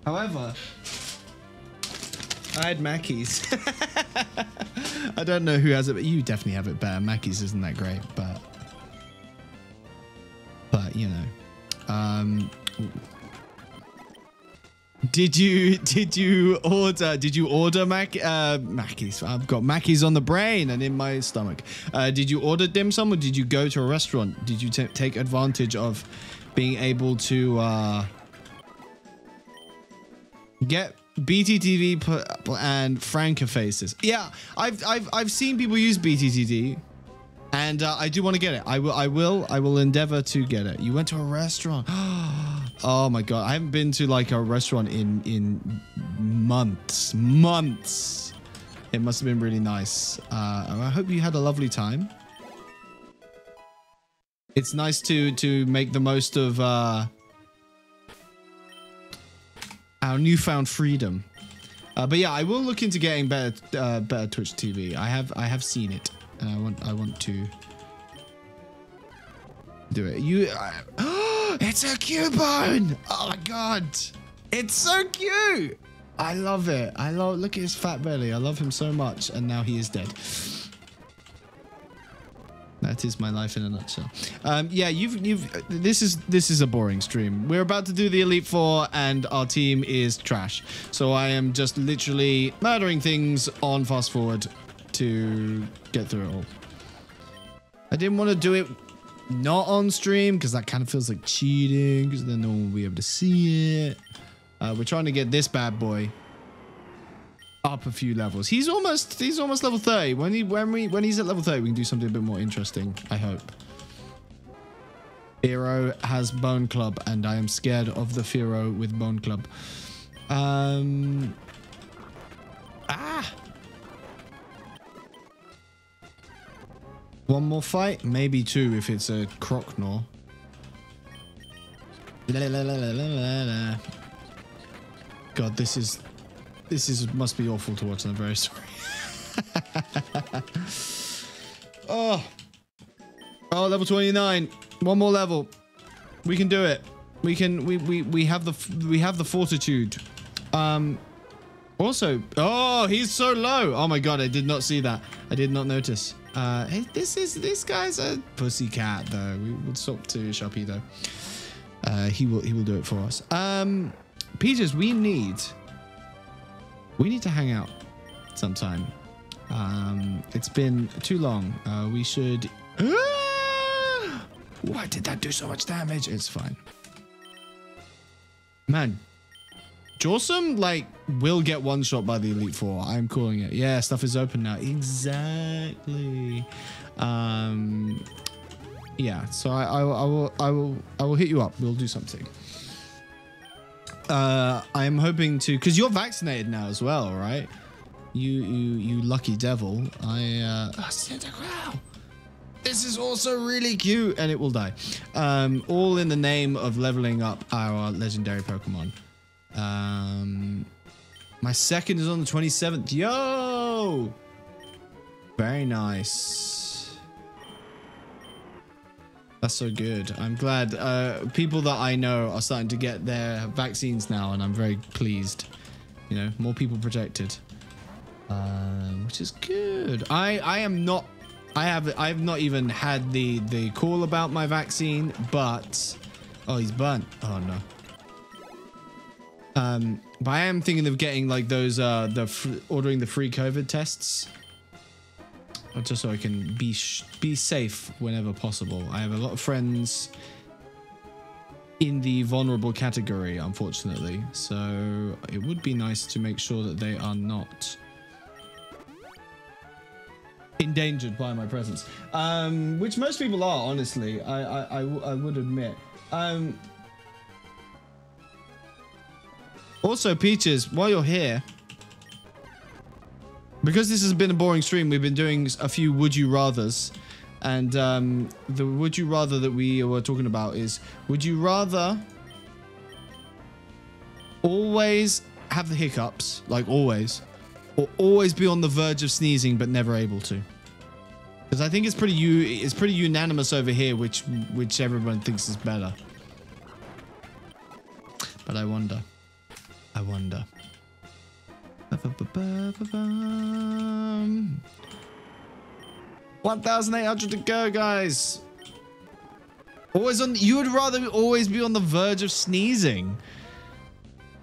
However, I had Mackey's. I don't know who has it, but you definitely have it better. Mackey's isn't that great, but you know. Did you order Mackey's? I've got Mackey's on the brain and in my stomach. Did you order dim sum or did you go to a restaurant? Did you take advantage of being able to get BTTV and Franca faces? Yeah, I've seen people use BTTV, and I do want to get it. I will endeavor to get it. You went to a restaurant. Oh my god, I haven't been to like a restaurant in months. It must have been really nice. I hope you had a lovely time. It's nice to make the most of our newfound freedom. But yeah, I will look into getting better Twitch TV. I have seen it, and I want to do it. It's a Cubone! Oh my god, it's so cute. I love it. Look at his fat belly. I love him so much, and now he is dead. That is my life in a nutshell. Yeah, this is a boring stream. We're about to do the Elite Four and our team is trash. So I am just literally murdering things on fast forward to get through it all. I didn't want to do it not on stream because that kind of feels like cheating, because then no one will be able to see it. We're trying to get this bad boy up a few levels. He's almost level 30. When he's at level 30, we can do something a bit more interesting, I hope. Firo has Bone Club, and I am scared of the Firo with Bone Club. One more fight, maybe two if it's a Crocnor. God, this must be awful to watch. I'm very sorry. Oh, level 29. One more level. We can do it. We can. We have the fortitude. Also, oh, he's so low. Oh my god, I did not see that. I did not notice. Hey, this guy's a pussycat though. We will stop to Sharpie though. He will do it for us. Peaches, we need to hang out sometime. It's been too long. We should. Why did that do so much damage? It's fine. Man, Jawsome, like, will get one shot by the Elite Four. I'm calling it. Yeah, stuff is open now. Exactly. Yeah, so I will hit you up. We'll do something. I'm hoping to, because you're vaccinated now as well, right? You lucky devil. This is also really cute, and it will die. All in the name of leveling up our legendary Pokemon. My second is on the 27th. Yo! Very nice. That's so good. I'm glad people that I know are starting to get their vaccines now, and I'm very pleased. You know, more people protected, which is good. I have not even had the call about my vaccine, but oh, he's burnt. Oh no. But I am thinking of getting like those ordering the free COVID tests, just so I can be safe whenever possible. I have a lot of friends in the vulnerable category, unfortunately, so it would be nice to make sure that they are not endangered by my presence, which most people are, honestly. I would admit. Also, Peaches, while you're here, because this has been a boring stream, we've been doing a few would you rathers, and the would you rather that we were talking about is, would you rather always have the hiccups, like always, or always be on the verge of sneezing but never able to? Because I think it's pretty unanimous over here which everyone thinks is better. But I wonder. 1,800 to go, guys. Always on. You would rather always be on the verge of sneezing.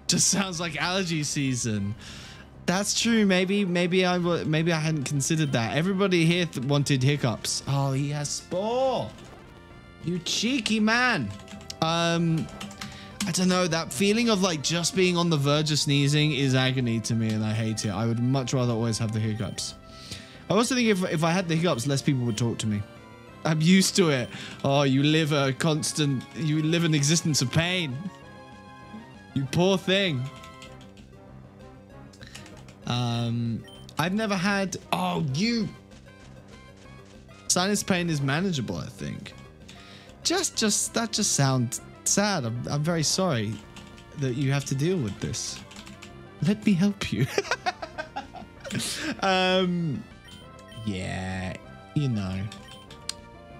Just sounds like allergy season. That's true. Maybe I hadn't considered that. Everybody here wanted hiccups. Oh, he has Spore. You cheeky man. I don't know. That feeling of like just being on the verge of sneezing is agony to me, and I hate it. I would much rather always have the hiccups. I also think if I had the hiccups, less people would talk to me. I'm used to it. Oh, you live an existence of pain. You poor thing. I've never had, sinus pain is manageable, I think. That just sounds sad. I'm very sorry that you have to deal with this. Let me help you. Yeah, you know.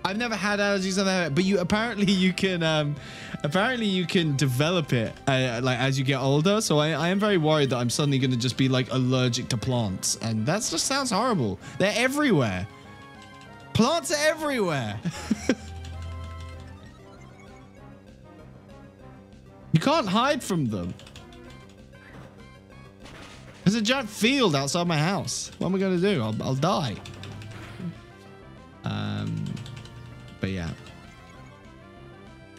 I've never had allergies, but apparently you can develop it like as you get older. So I am very worried that I'm suddenly going to just be like allergic to plants, and that just sounds horrible. They're everywhere. Plants are everywhere. You can't hide from them. There's a giant field outside my house. What am I going to do? I'll die.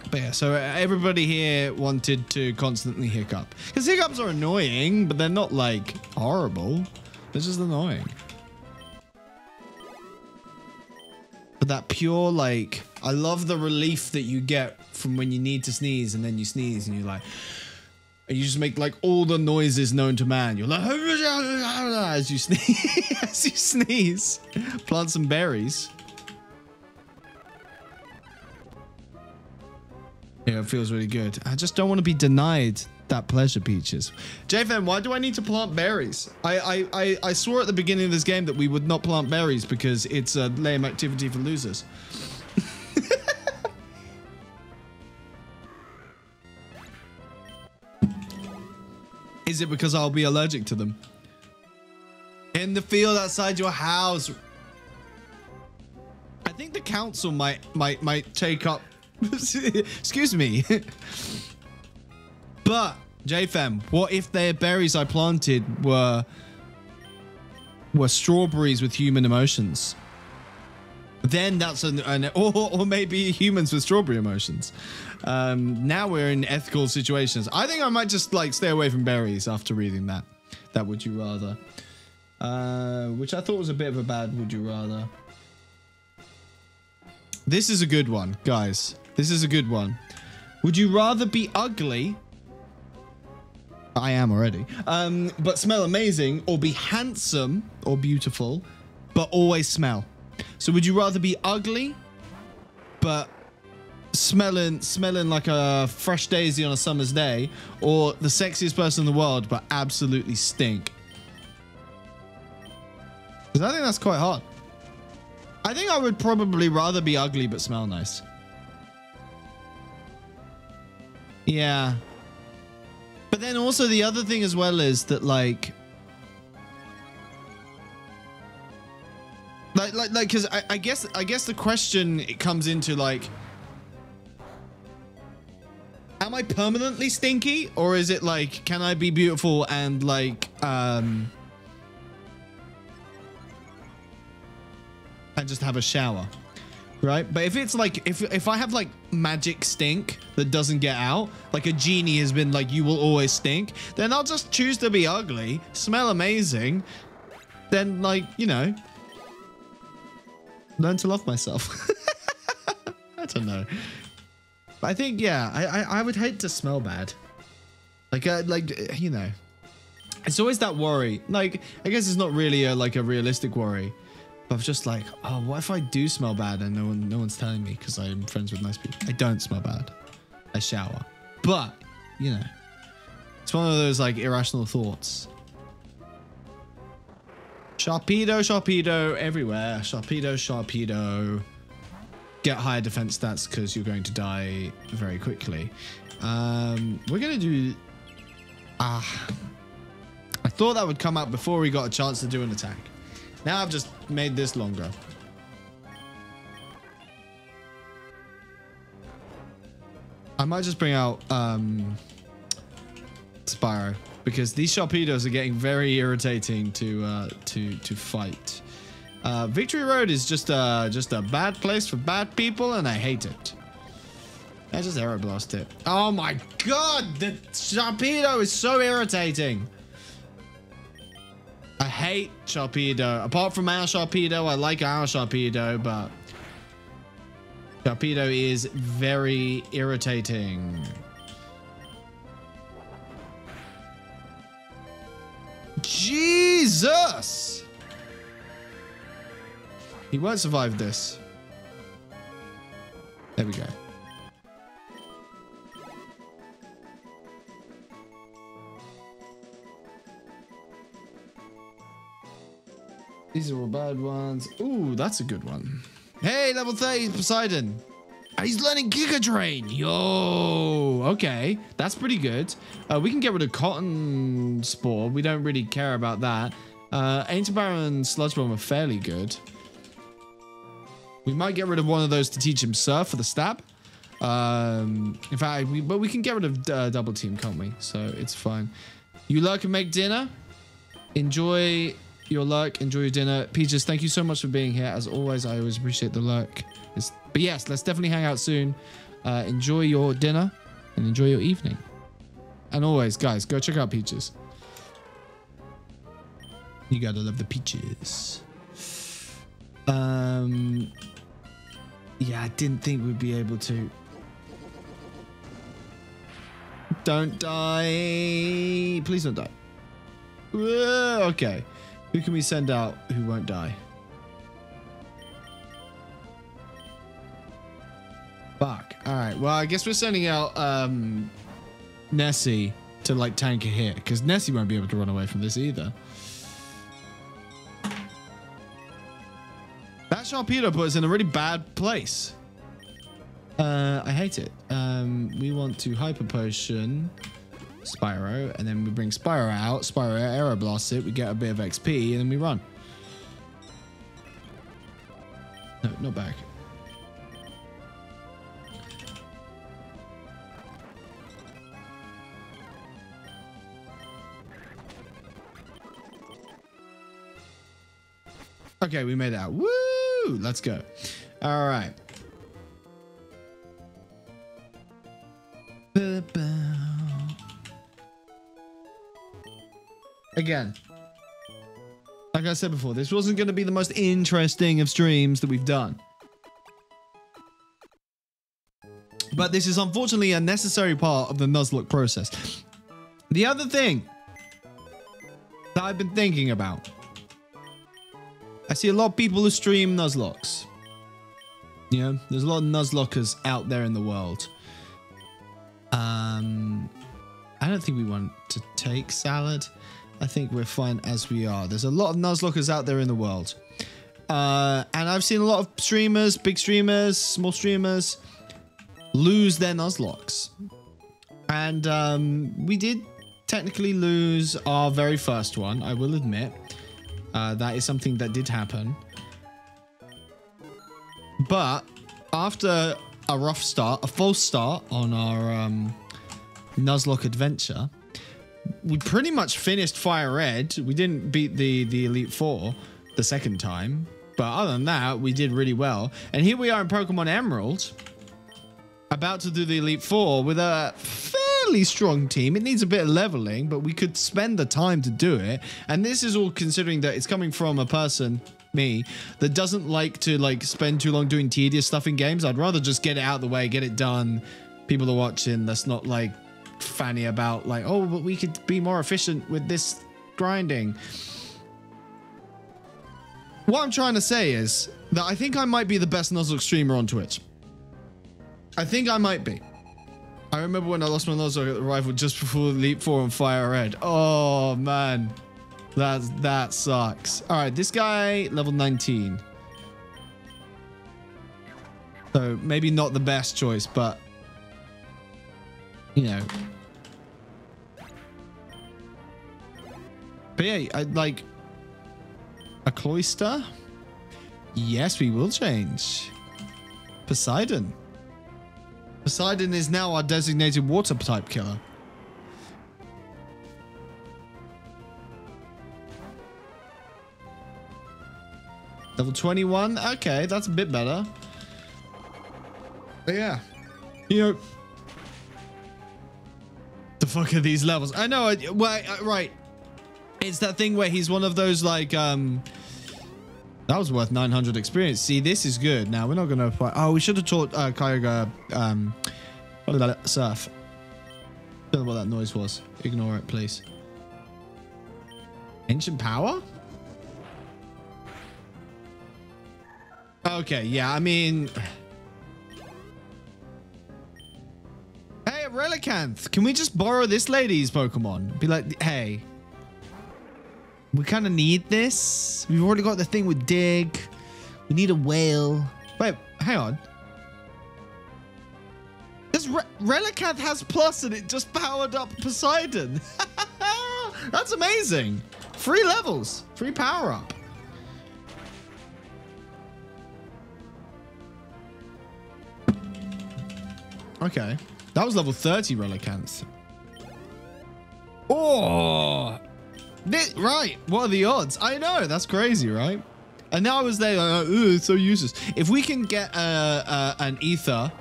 But yeah, so everybody here wanted to constantly hiccup. Because hiccups are annoying, but they're not like horrible. They're just annoying. But that pure, like, I love the relief that you get from when you need to sneeze and then you sneeze and you're like, and you just make like all the noises known to man. You're like, as you sneeze, as you sneeze, plant some berries. Yeah, it feels really good. I just don't want to be denied that pleasure, Peaches. JFM, why do I need to plant berries? I swore at the beginning of this game that we would not plant berries because it's a lame activity for losers. Is it because I'll be allergic to them? In the field outside your house. I think the council might take up. Excuse me. But JFM, what if the berries I planted were strawberries with human emotions? then that's or maybe humans with strawberry emotions. Now we're in ethical situations. I think I might just like stay away from berries after reading that. That would you rather, which I thought was a bit of a bad would you rather. This is a good one, guys. This is a good one. Would you rather be ugly? I am already. But smell amazing, or be handsome or beautiful, but always smell? So would you rather be ugly, but smelling like a fresh daisy on a summer's day, or the sexiest person in the world, but absolutely stink? Because I think that's quite hard. I think I would probably rather be ugly, but smell nice. Yeah. But then also the other thing as well is that like because I guess the question it comes into like, am I permanently stinky, or is it like, can I be beautiful and like and just have a shower, right? But if it's like if I have like magic stink that doesn't get out, like a genie has been like, you will always stink, then I'll just choose to be ugly, smell amazing, then like, you know, learn to love myself. I don't know. But I think, yeah, I would hate to smell bad. Like, you know, it's always that worry. Like, I guess it's not really a realistic worry. But I'm just like, oh, what if I do smell bad and no one's telling me because I'm friends with nice people? I don't smell bad. I shower. But, you know, it's one of those like irrational thoughts. Sharpedo everywhere. Sharpedo. Get higher defense stats because you're going to die very quickly. We're going to do... I thought that would come out before we got a chance to do an attack. Now I've just made this longer. I might just bring out Spyro, because these Sharpedos are getting very irritating to fight. Victory Road is just a bad place for bad people, and I hate it. I just arrow blast it. Oh my god, the Sharpedo is so irritating. I hate Sharpedo. Apart from our Sharpedo, I like our Sharpedo, but Sharpedo is very irritating. Jesus! He won't survive this. There we go. These are all bad ones. Ooh, that's a good one. Hey, level 30 Poseidon. He's learning Giga Drain. Yo, okay. That's pretty good. We can get rid of Cotton Spore. We don't really care about that. Ancient Barrow and Sludge Bomb are fairly good. We might get rid of one of those to teach him Surf for the stab. In fact, but we can get rid of Double Team, can't we? So it's fine. You lurk and make dinner. Enjoy your lurk. Enjoy your dinner. Peaches, thank you so much for being here. As always, I always appreciate the lurk. But yes, let's definitely hang out soon. Enjoy your dinner and enjoy your evening. And always, guys, go check out Peaches. You gotta love the peaches. Yeah, I didn't think we'd be able to. Don't die. Please don't die. Okay. Who can we send out who won't die? Fuck. All right. Well, I guess we're sending out Nessie to like tank a hit, because Nessie won't be able to run away from this either. That Sharpedo put us in a really bad place. I hate it. We want to Hyper Potion Spyro, and then we bring Spyro out. Spyro Aero Blast it. We get a bit of XP, and then we run. No, not back. Okay, we made it out. Woo! Woo! Let's go. All right. Again, like I said before, this wasn't going to be the most interesting of streams that we've done. But this is unfortunately a necessary part of the Nuzlocke process. The other thing that I've been thinking about, I see a lot of people who stream Nuzlockes. You know, there's a lot of Nuzlockers out there in the world. I don't think we want to take salad. I think we're fine as we are. There's a lot of Nuzlockers out there in the world. And I've seen a lot of streamers, big streamers, small streamers, lose their Nuzlocks. And we did technically lose our very first one, I will admit. That is something that did happen. But after a rough start, a false start on our Nuzlocke adventure, we pretty much finished Fire Red. We didn't beat the Elite Four the second time, but other than that, we did really well. And here we are in Pokemon Emerald, about to do the Elite Four with a fairly strong team. It needs a bit of leveling, but we could spend the time to do it. And this is all considering that it's coming from a person, me, that doesn't like to spend too long doing tedious stuff in games. I'd rather just get it out of the way, get it done. People are watching. That's not like fanny about like, oh, but we could be more efficient with this grinding. What I'm trying to say is that I think I might be the best Nuzlocke streamer on Twitch. I think I might be. I remember when I lost my Nuzlocke at the rival just before Elite Four on Fire Red. Oh man, that sucks. All right, this guy level 19. So maybe not the best choice, but you know. But yeah, I'd like a Cloyster. Yes, we will change. Poseidon. Poseidon is now our designated water type killer. Level 21. Okay, that's a bit better. But yeah. You know, the fuck are these levels? I know. Right. It's that thing where he's one of those like, that was worth 900 experience. See, this is good. Now, we're not going to apply. Oh, we should have taught Kyogre surf. Don't know what that noise was. Ignore it, please. Ancient power? Okay, yeah, I mean... Hey, Relicanth, can we just borrow this lady's Pokemon? Be like, hey... We kind of need this. We've already got the thing with Dig. We need a whale. Wait, hang on. This Relicanth has plus and it just powered up Poseidon. That's amazing. 3 levels. 3 power up. Okay. That was level 30 Relicanth. Oh! Right, what are the odds? I know, that's crazy, right? And now I was there like, it's so useless. If we can get an ether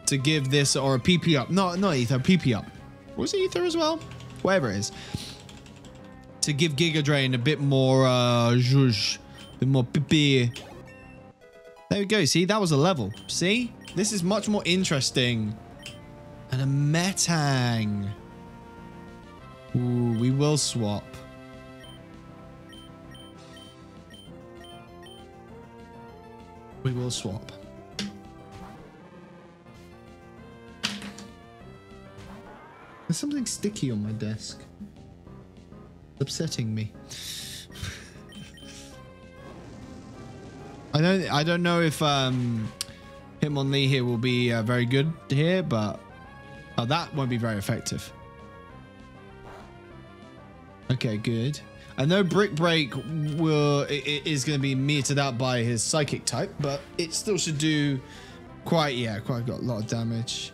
to give this, or a PP up. No, not ether, PP up. Was it ether as well? Whatever it is. To give Giga Drain a bit more zhuzh, a bit more PP. There we go, see, that was a level. See? This is much more interesting. And a Metang. Ooh, we will swap. We will swap. There's something sticky on my desk. It's upsetting me. I don't know if Hitmonlee here will be very good here, but that won't be very effective. Okay, good. I know Brick Break is going to be meted out by his psychic type, but it still should do quite got a lot of damage.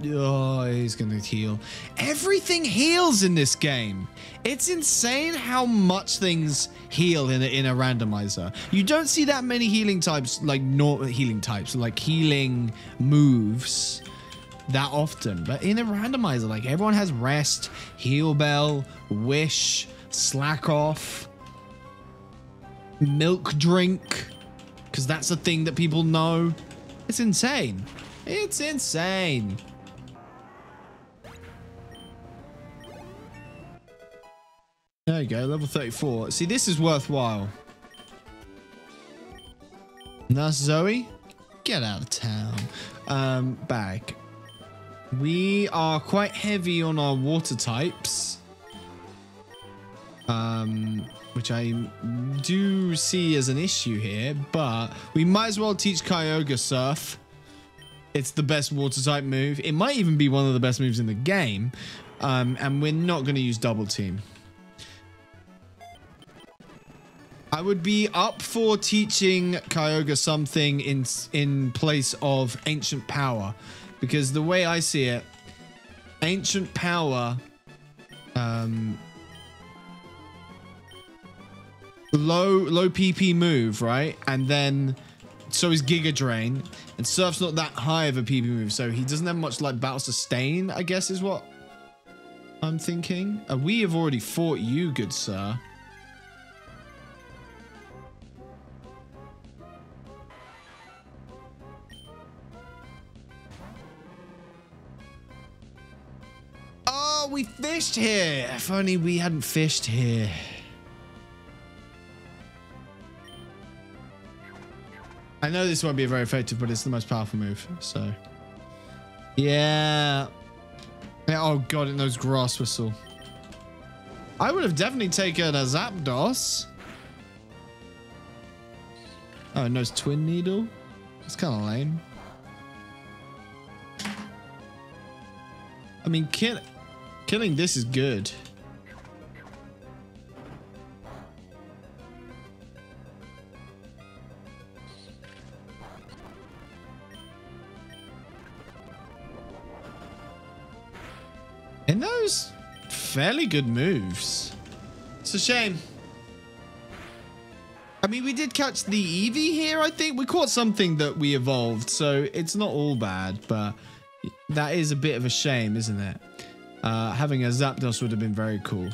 Oh, he's gonna heal. Everything heals in this game. It's insane how much things heal in a randomizer. You don't see that many healing types, like healing moves that often. But in a randomizer, like everyone has rest, heal bell, wish, slack off, milk drink, because that's a thing that people know. It's insane. It's insane. There you go, level 34. See, this is worthwhile. Nurse Zoe, get out of town. Bag. We are quite heavy on our water types. Which I do see as an issue here, but we might as well teach Kyogre Surf. It's the best water type move. It might even be one of the best moves in the game. And we're not going to use double team. I would be up for teaching Kyogre something in place of Ancient Power. Because the way I see it, Ancient Power... low PP move, right? And then so is Giga Drain, and Surf's not that high of a PP move, so he doesn't have much like battle sustain, I guess is what I'm thinking. We have already fought you, good sir. Oh, we fished here. If only we hadn't fished here. I know this won't be very effective, but it's the most powerful move, so. Yeah. Oh god, it knows Grass Whistle. I would have definitely taken a Zapdos. Oh, it knows Twin Needle. It's kind of lame. I mean, killing this is good. And those fairly good moves. It's a shame. I mean, we did catch the Eevee here, I think. We caught something that we evolved, so it's not all bad, but that is a bit of a shame, isn't it? Having a Zapdos would have been very cool.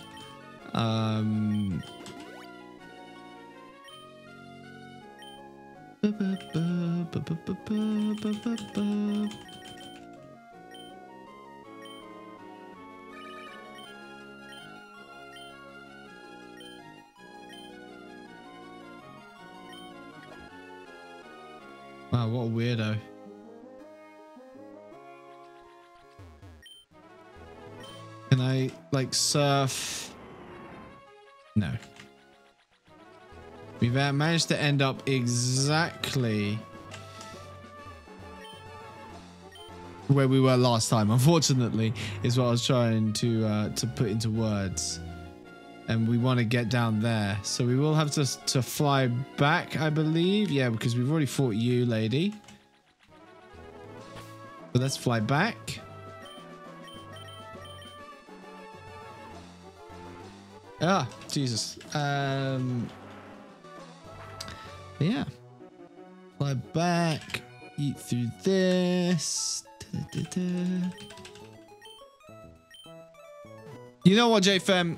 Wow, what a weirdo. Can I, like, surf? No. We've managed to end up exactly where we were last time, unfortunately, is what I was trying to put into words. And we want to get down there. So we will have to fly back, I believe. Yeah, because we've already fought you, lady. But let's fly back. Ah, Jesus. Yeah. Fly back. Eat through this. You know what, JFM?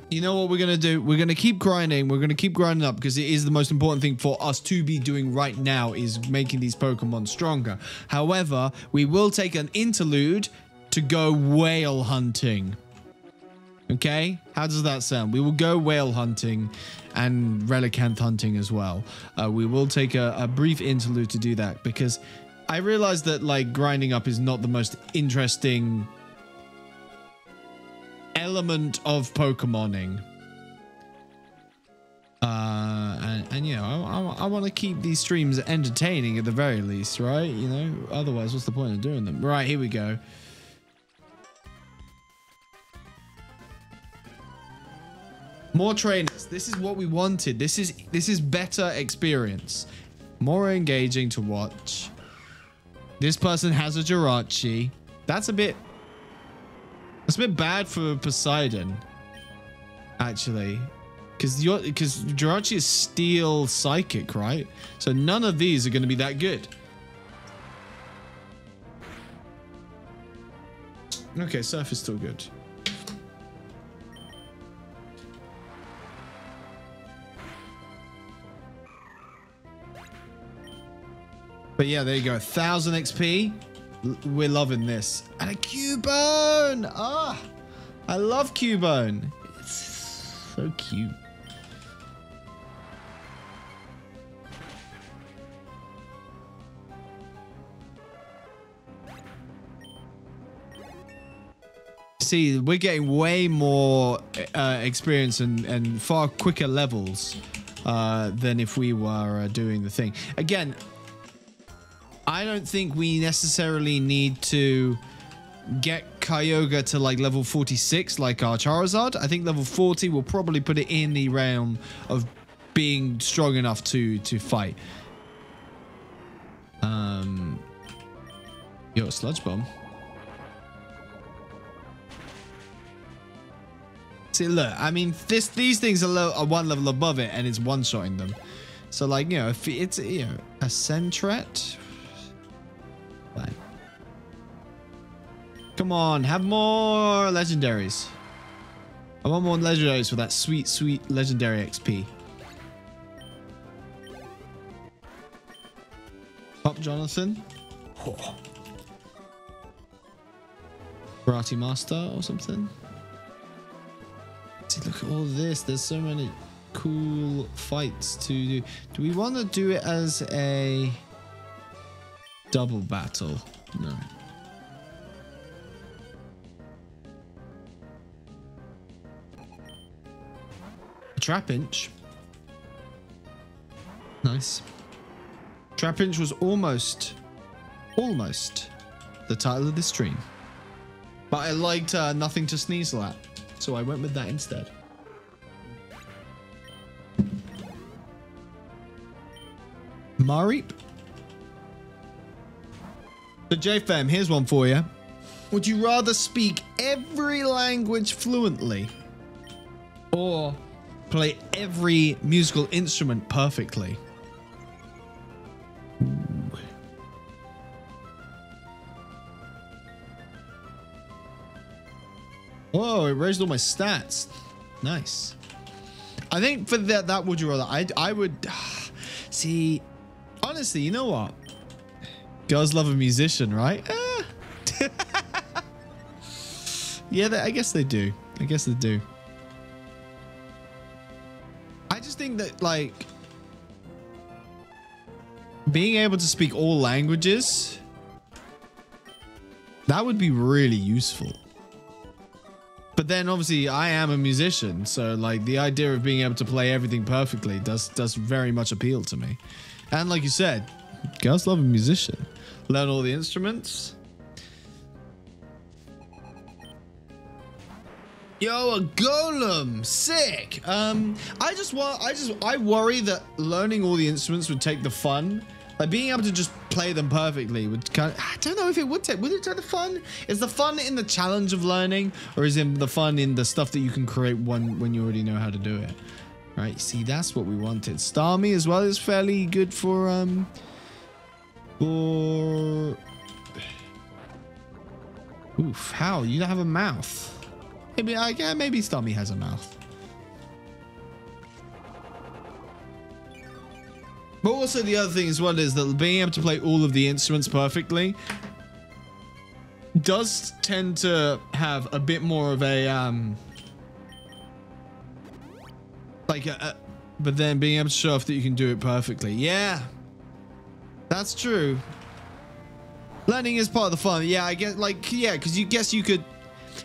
You know what we're going to do? We're going to keep grinding. We're going to keep grinding up because it is the most important thing for us to be doing right now is making these Pokemon stronger. However, we will take an interlude to go whale hunting. Okay? How does that sound? We will go whale hunting and Relicanth hunting as well. We will take a brief interlude to do that because I realize that like grinding up is not the most interesting element of Pokemoning. And you know, I want to keep these streams entertaining at the very least, right? You know, otherwise what's the point of doing them? Right, here we go. More trainers. This is what we wanted. This is better experience. More engaging to watch. This person has a Jirachi. That's a bit bad for Poseidon, actually, because Jirachi is Steel Psychic, right? So none of these are going to be that good. Okay, Surf is still good. But yeah, there you go. 1000 XP. We're loving this. And a Cubone! Ah! I love Cubone. It's so cute. See, we're getting way more experience and far quicker levels than if we were doing the thing. Again, I don't think we necessarily need to get Kyogre to like level 46 like our Charizard. I think level 40 will probably put it in the realm of being strong enough to fight. Yo, Sludge Bomb. See, look, I mean, these things are one level above it, and it's one-shotting them. So, like, you know, if it's, you know, a Sentret. Fine. Come on, have more legendaries. I want more legendaries for that sweet, sweet legendary XP. Pop Jonathan. Oh. Karate Master or something. See, look at all this. There's so many cool fights to do. Do we want to do it as a double battle? No. A Trapinch. Nice. Trapinch was almost the title of this stream. But I liked Nothing to Sneasel at, so I went with that instead. Mareep. So JFM, here's one for you. Would you rather speak every language fluently or play every musical instrument perfectly? Ooh. Whoa, it raised all my stats. Nice. I think for that would you rather, I would see, honestly, you know what? Girls love a musician, right? Yeah, I guess they do. I guess they do. I just think that, like, being able to speak all languages, that would be really useful. But then obviously I am a musician, so like the idea of being able to play everything perfectly does very much appeal to me. And like you said, girls love a musician. Learn all the instruments. Yo, a golem, sick. I worry that learning all the instruments would take the fun. Like being able to just play them perfectly would kind of, I don't know if it would take the fun? Is the fun in the challenge of learning, or is it the fun in the stuff that you can create when you already know how to do it? Right, see, that's what we wanted. Starmie as well is fairly good for oof, how? You don't have a mouth. Maybe maybe Starmie has a mouth. But also the other thing as well is that being able to play all of the instruments perfectly does tend to have a bit more of a but then being able to show off that you can do it perfectly. Yeah, that's true. Learning is part of the fun. Yeah, I get, like, yeah, because you could,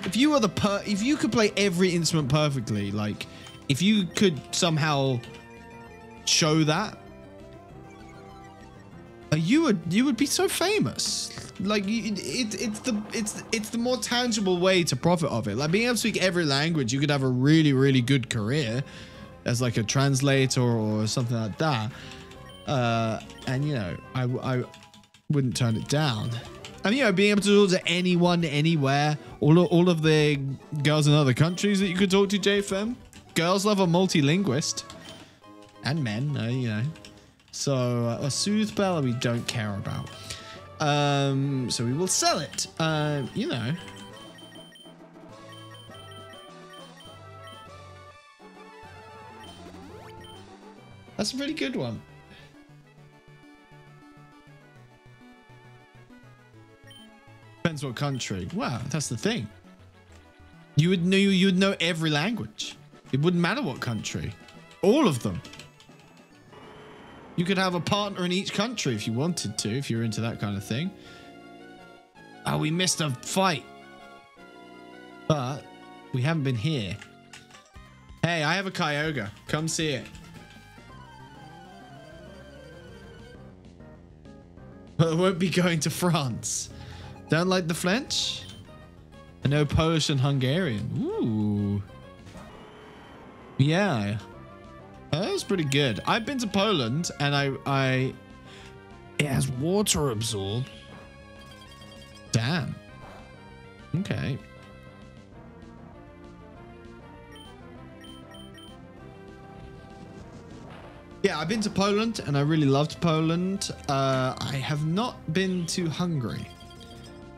if you were if you could play every instrument perfectly, like if you could somehow show that, you would be so famous. Like it's the more tangible way to profit of it. Like being able to speak every language, you could have a really good career as like a translator or something like that. And you know, I wouldn't turn it down. And, you know, being able to talk to anyone, anywhere, all of the girls in other countries that you could talk to, JFM. Girls love a multilinguist. And men, you know. So, a Soothe Bella we don't care about. So we will sell it. You know. That's a really good one. Depends what country. Wow, that's the thing. You would know every language. It wouldn't matter what country. All of them. You could have a partner in each country if you wanted to, if you're into that kind of thing. Oh, we missed a fight. But we haven't been here. Hey, I have a Kyogre. Come see it. But I won't be going to France. Don't like the French? I know Polish and Hungarian. Ooh. Yeah. That was pretty good. I've been to Poland and it has water absorb. Damn. Okay. Yeah, I've been to Poland and I really loved Poland. I have not been to Hungary.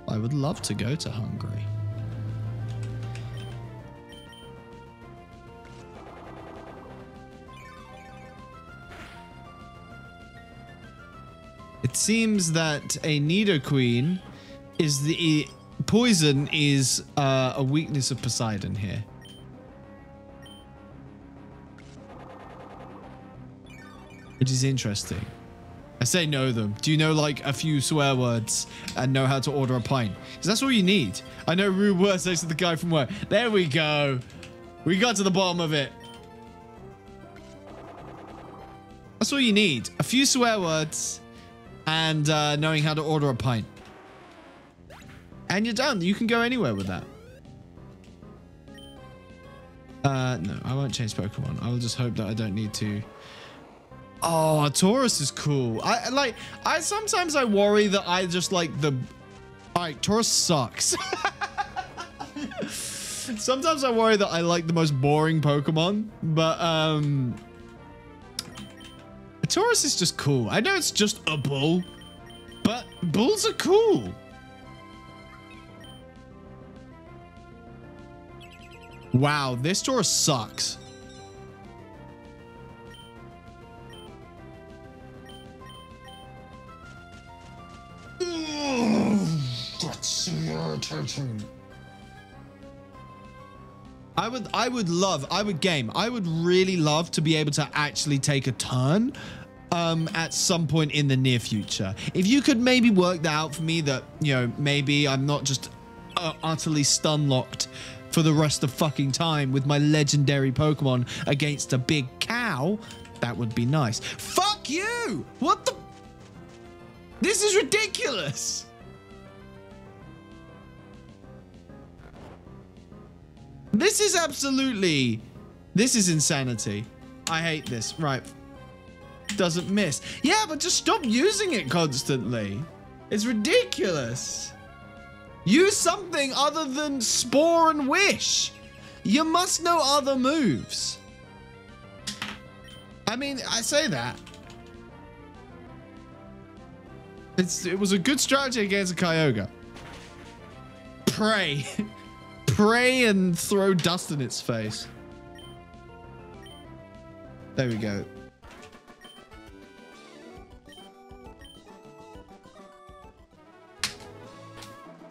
I would love to go to Hungary. It seems that a Nidoqueen is the poison is a weakness of Poseidon here. Which is interesting. I say know them. Do you know like a few swear words and know how to order a pint? Because that's all you need. I know rude words next to the guy from work. There we go. We got to the bottom of it. That's all you need. A few swear words and knowing how to order a pint. And you're done. You can go anywhere with that. No, I won't change Pokemon. I will just hope that I don't need to. Oh, Taurus is cool. I sometimes I worry that I just like the. All right, Taurus sucks. Sometimes I worry that I like the most boring Pokemon, but Taurus is just cool. I know it's just a bull, but bulls are cool. Wow, this Taurus sucks. That's irritating. I would really love to be able to actually take a turn at some point in the near future. If you could maybe work that out for me, that, you know, maybe I'm not just utterly stun locked for the rest of fucking time with my legendary Pokemon against a big cow, that would be nice. Fuck you! What the? This is ridiculous. This is absolutely, this is insanity. I hate this. Right. Doesn't miss. Yeah, but just stop using it constantly. It's ridiculous. Use something other than Spore and Wish. You must know other moves. I mean, I say that. It was a good strategy against a Kyogre. Pray. Pray and throw dust in its face. There we go.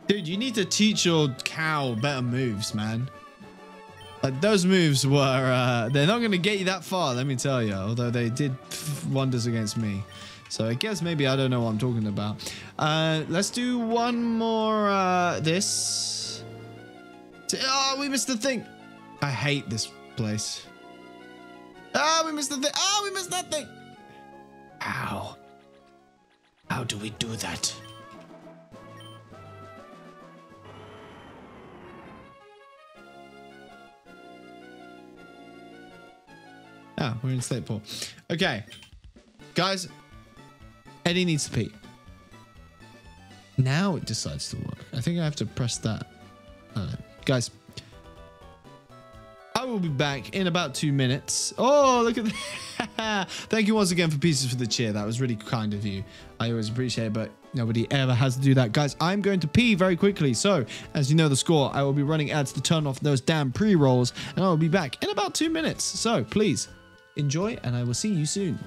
Dude, you need to teach your cow better moves, man. Like, those moves were, they're not going to get you that far, let me tell you. Although they did wonders against me. So I guess maybe I don't know what I'm talking about. Let's do one more, this. Oh, we missed the thing. I hate this place. Oh, we missed the thing. Oh, we missed that thing. How? How do we do that? Ah, we're in Slateport. Okay. Guys, Eddie needs to pee. Now it decides to work. I think I have to press that. Guys, I will be back in about 2 minutes. Oh, look at that. Thank you once again for Pieces for the cheer. That was really kind of you. I always appreciate it, but nobody ever has to do that. Guys, I'm going to pee very quickly. So, as you know the score, I will be running ads to turn off those damn pre-rolls, and I will be back in about 2 minutes. So, please enjoy, and I will see you soon.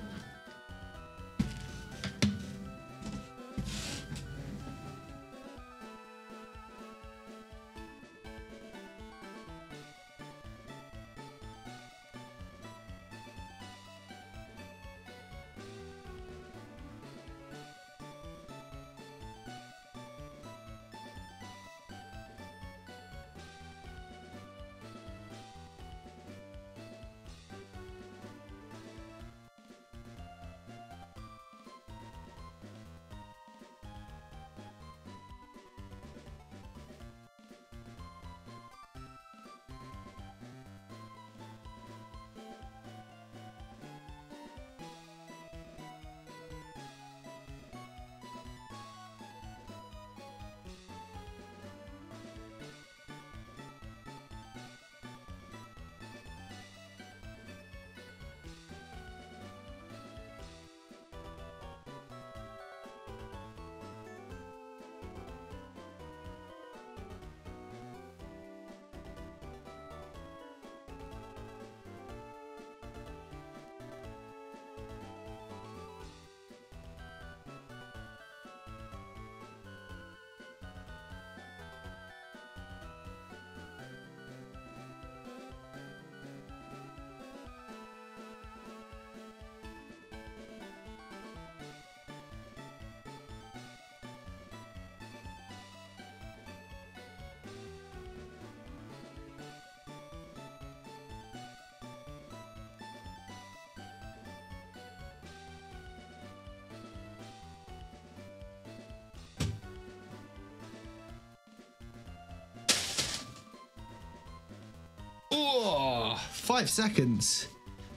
Oh, 5 seconds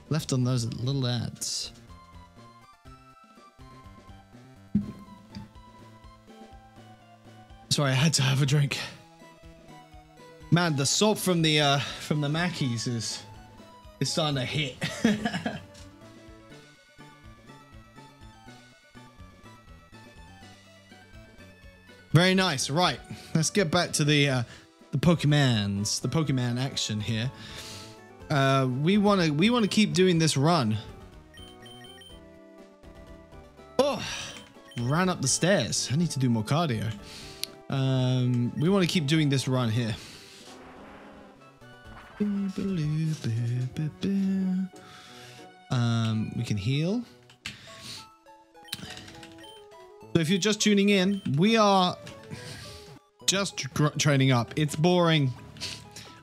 left on those little ads. Sorry, I had to have a drink. Man, the salt from the Mackies is starting to hit. Very nice. Right, let's get back to the Pokemon action here. We want to keep doing this run. Oh, ran up the stairs. I need to do more cardio. We want to keep doing this run here. We can heal. So if you're just tuning in, we are just training up. It's boring,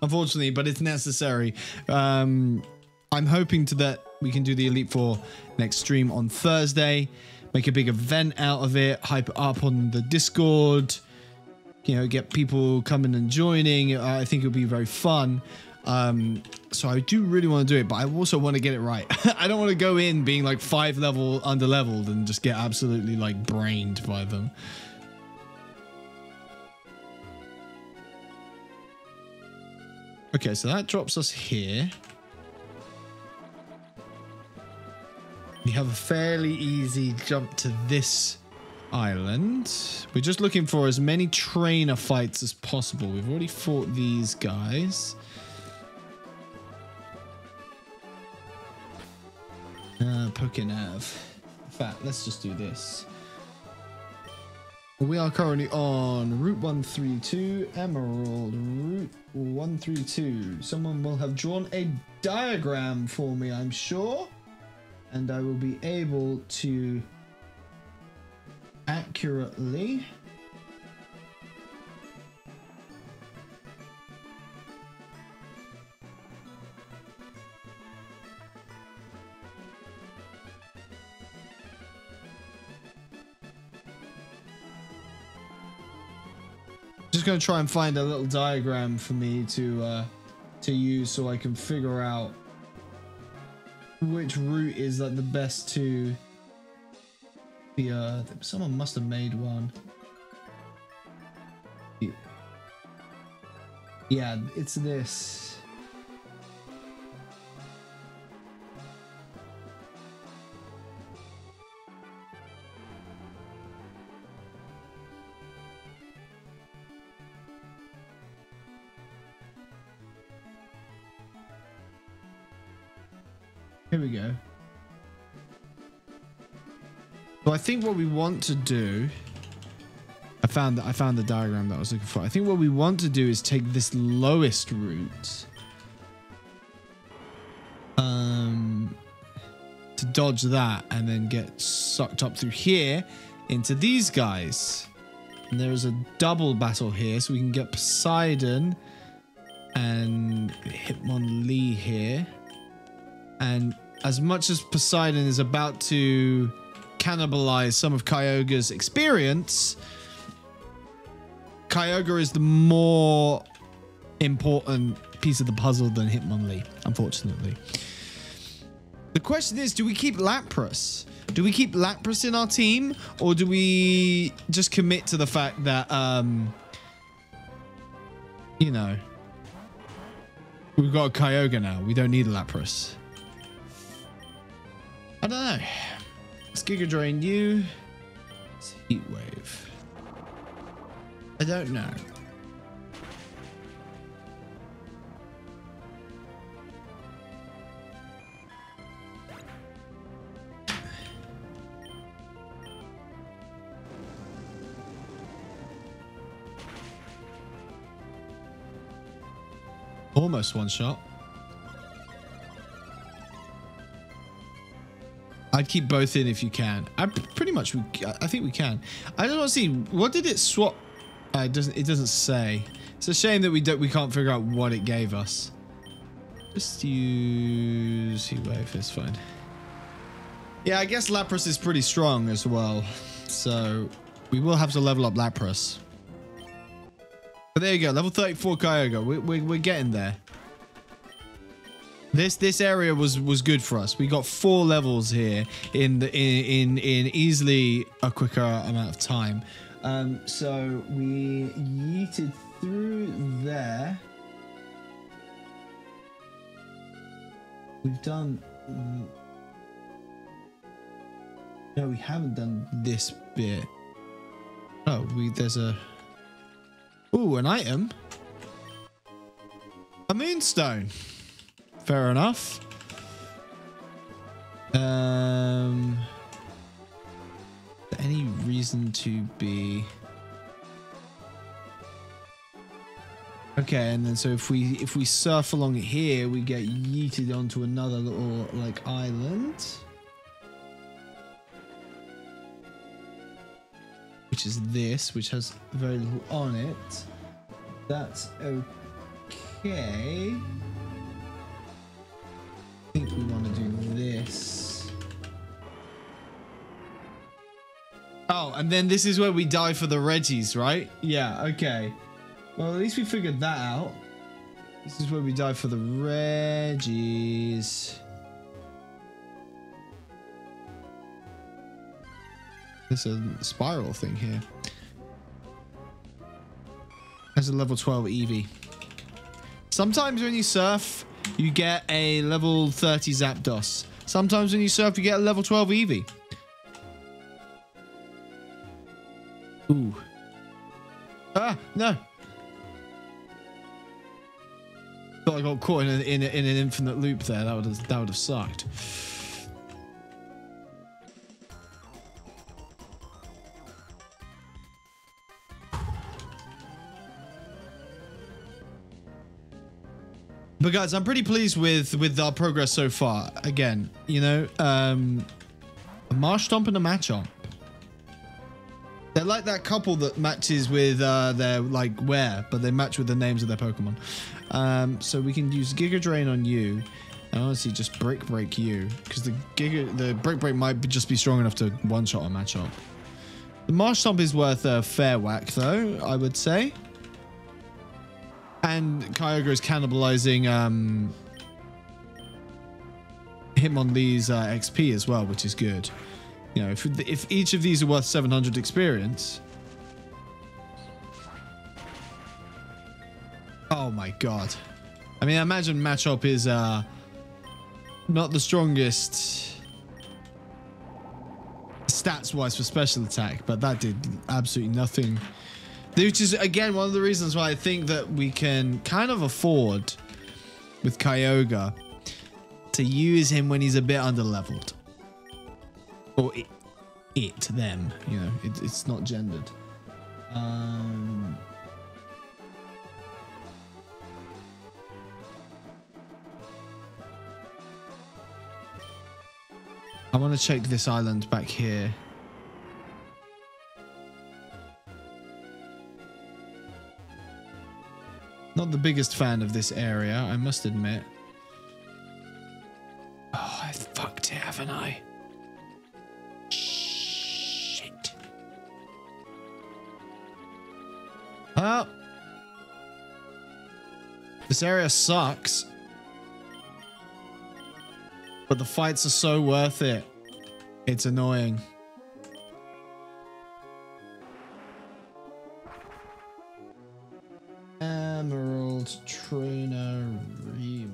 unfortunately, but it's necessary. I'm hoping that we can do the Elite Four next stream on Thursday, make a big event out of it, hype it up on the Discord, you know, get people coming and joining. I think it'll be very fun. So I do really want to do it, but I also want to get it right. I don't want to go in being like 5 level under leveled and just get absolutely like brained by them. Okay, so that drops us here. We have a fairly easy jump to this island. We're just looking for as many trainer fights as possible. We've already fought these guys. Pokenav. In fact, let's just do this. We are currently on Route 132, Emerald, Route 132. Someone will have drawn a diagram for me, I'm sure. And I will be able to accurately just going to try and find a little diagram for me to use so I can figure out which route is like the best to the someone must have made one. Yeah, it's this. Here we go. So I think what we want to do, I found the diagram that I was looking for. I think what we want to do is take this lowest route, to dodge that, and then get sucked up through here into these guys. And there is a double battle here, so we can get Poseidon and Hitmonlee here. And as much as Poseidon is about to cannibalize some of Kyogre's experience, Kyogre is the more important piece of the puzzle than Hitmonlee, unfortunately. The question is, do we keep Lapras? Do we keep Lapras in our team, or do we just commit to the fact that, you know, we've got a Kyogre now. We don't need a Lapras. I don't know. Let's Giga Drain you. It's Heat Wave. I don't know. Almost one shot. I'd keep both in if you can. I think we can. I just want to see, what did it swap? It doesn't say. It's a shame that we can't figure out what it gave us. Just use Heat Wave, it's fine. Yeah, I guess Lapras is pretty strong as well, so we will have to level up Lapras. But there you go, level 34 Kyogre. We're getting there. This area was good for us. We got 4 levels here in easily a quicker amount of time. So we yeeted through there. We've done. No, we haven't done this bit. Oh, there's a. Ooh, an item. A Moonstone. Fair enough. Any reason to be... Okay, and then so if we surf along here, we get yeeted onto another little like island, which is this, which has very little on it. That's okay. I think we want to do this. Oh, and then this is where we die for the Reggies, right? Yeah, okay. Well, at least we figured that out. This is where we die for the Reggies. There's a spiral thing here. There's a level 12 Eevee. Sometimes when you surf, you get a level 30 Zapdos. Sometimes when you surf, you get a level 12 Eevee. Ooh. Ah, no. Thought I got caught in an infinite loop there. That would have sucked. But guys, I'm pretty pleased with our progress so far. Again, you know, a Marsh Stomp and a Machamp. They're like that couple that matches with their like wear, but they match with the names of their Pokemon. So we can use Giga Drain on you, and honestly just Brick Break you, because the Brick Break might just be strong enough to one-shot a Machamp. The Marsh Stomp is worth a fair whack, though, I would say. And Kyogre is cannibalizing Hitmonlee's XP as well, which is good. You know, if each of these are worth 700 experience. Oh Oh my god. I mean, I imagine Machop is not the strongest stats-wise for special attack, but that did absolutely nothing. Which is, again, one of the reasons why I think that we can kind of afford, with Kyogre, to use him when he's a bit underleveled. Or them, you know, it's not gendered. I want to check this island back here. Not the biggest fan of this area, I must admit. Oh, I fucked it, haven't I? Shit. Well, this area sucks. But the fights are so worth it. It's annoying. Emerald Trainer Rematch.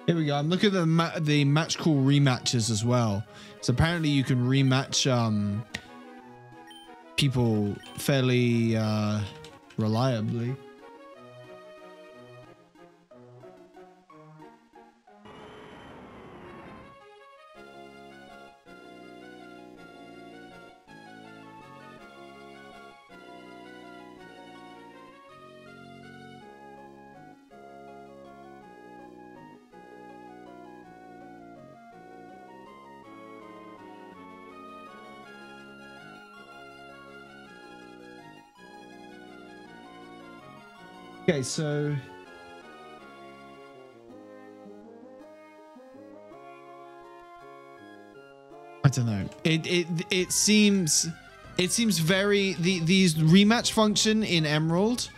Here we go. I'm looking at the match call rematches as well. So apparently you can rematch people fairly reliably. Okay, so I don't know. It seems very these rematch function in Emerald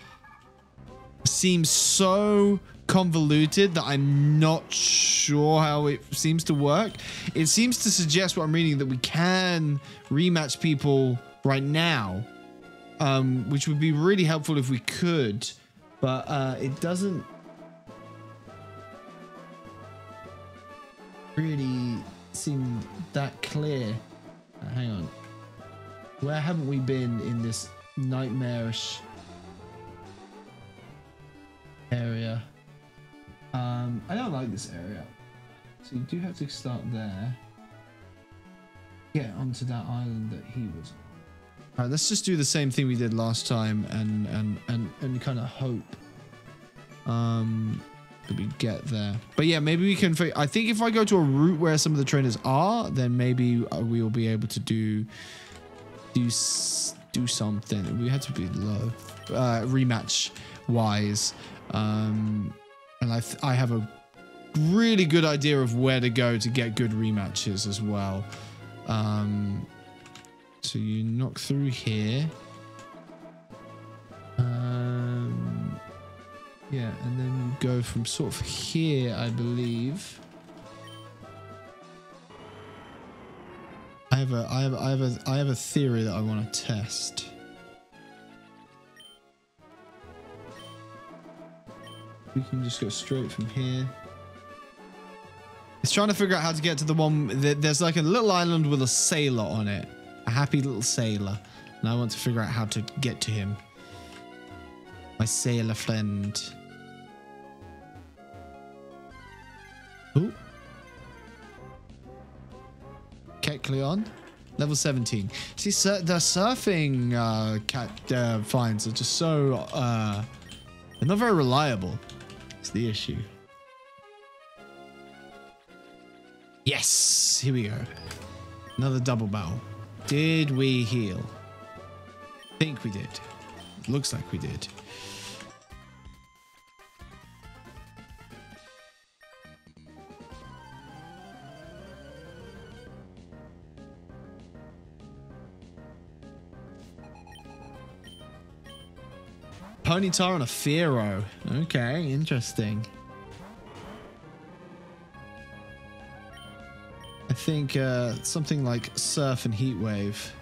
seems so convoluted that I'm not sure how it seems to work. It seems to suggest what I'm reading that we can rematch people right now, which would be really helpful if we could. But it doesn't really seem that clear. Hang on. Where haven't we been in this nightmarish area? I don't like this area. So you do have to start there. Get onto that island that he was on. All right, let's just do the same thing we did last time and kind of hope that we get there. But yeah, maybe we can. I think if I go to a route where some of the trainers are, then maybe we will be able to do something. We had to be low rematch wise, and I have a really good idea of where to go to get good rematches as well. So you knock through here. Yeah, and then you go from sort of here, I believe. I have a theory that I want to test. We can just go straight from here. It's trying to figure out how to get to the one. There's like a little island with a sailor on it. A happy little sailor. And I want to figure out how to get to him. My sailor friend. Ooh. Kecleon. Level 17. See, the surfing cat finds are just so... they're not very reliable. It's the issue. Yes! Here we go. Another double battle. Did we heal? Think we did. Looks like we did. Ponyta on a Fearow. Okay, interesting. I think something like Surf and Heat Wave.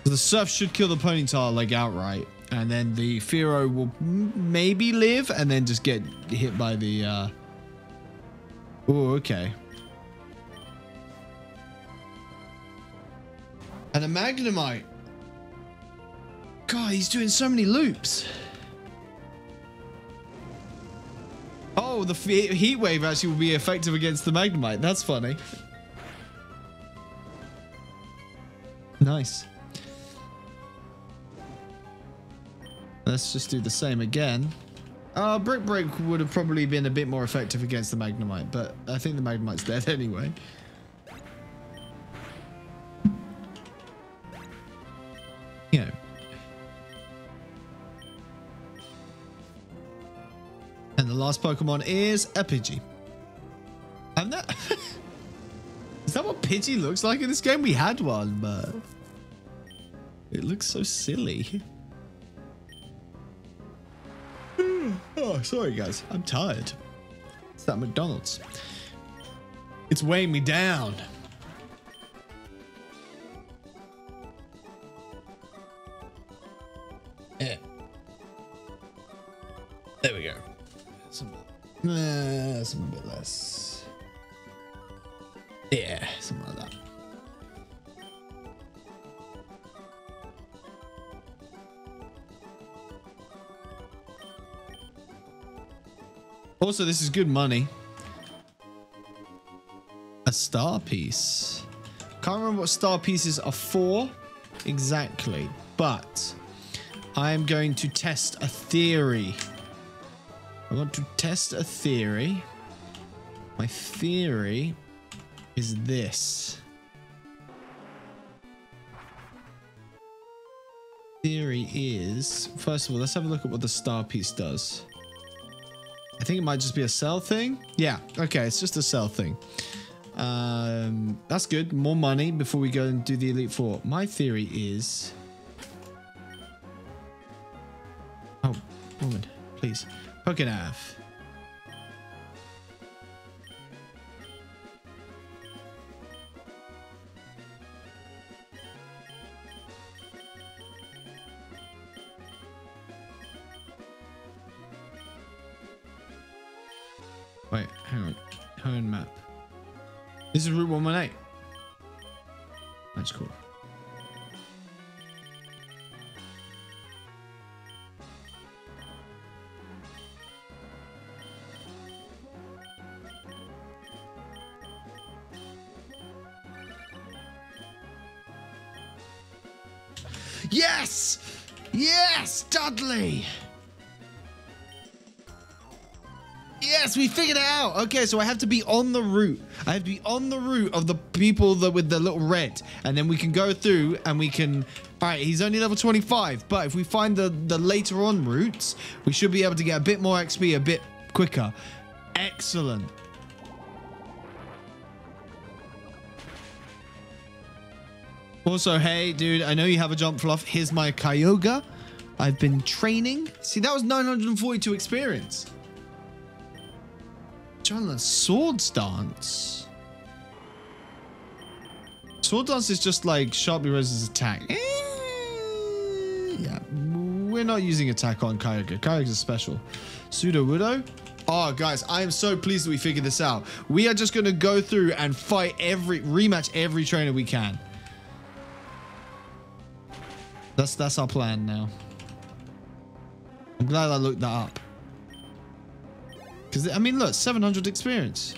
The Surf should kill the Ponyta like outright, and then the Fearow will maybe live and then just get hit by the oh, okay. And a Magnemite. God, he's doing so many loops. Oh, the Heat Wave actually will be effective against the Magnemite. That's funny. Nice. Let's just do the same again. Brick Break would have probably been a bit more effective against the Magnemite, but I think the Magnemite's dead anyway. You know. And the last Pokemon is Epigene. And that... Is that what Pidgey looks like in this game? We had one, but... It looks so silly. Oh, sorry guys. I'm tired. It's that McDonald's. It's weighing me down. Yeah. There we go. Some bit less. Yeah, something like that. Also, this is good money. A star piece. Can't remember what star pieces are for exactly, but I am going to test a theory. I want to test a theory. My theory is this. Theory is, first of all, let's have a look at what the star piece does. I think it might just be a sell thing. Yeah, okay, it's just a sell thing. That's good. More money before we go and do the Elite Four. My theory is... Oh, woman, please. Pokénav. Wait, hang on. Home map. This is Route 118. That's cool. Yes! Yes, Dudley! Yes, we figured it out. Okay, so I have to be on the route. I have to be on the route of the people that with the little red. And then we can go through and we can... All right, he's only level 25. But if we find the later on routes, we should be able to get a bit more XP a bit quicker. Excellent. Also, hey, dude, I know you have a jump fluff. Here's my Kyogre. I've been training. See, that was 942 experience. Trying to learn Swords Dance. Sword Dance is just like Sharply Rose's attack. Yeah, we're not using attack on Kyogre. Kyogre's special. Sudowoodo. Oh, guys, I am so pleased that we figured this out. We are just going to go through and fight rematch every trainer we can. That's our plan now. I'm glad I looked that up. Because, I mean, look, 700 experience.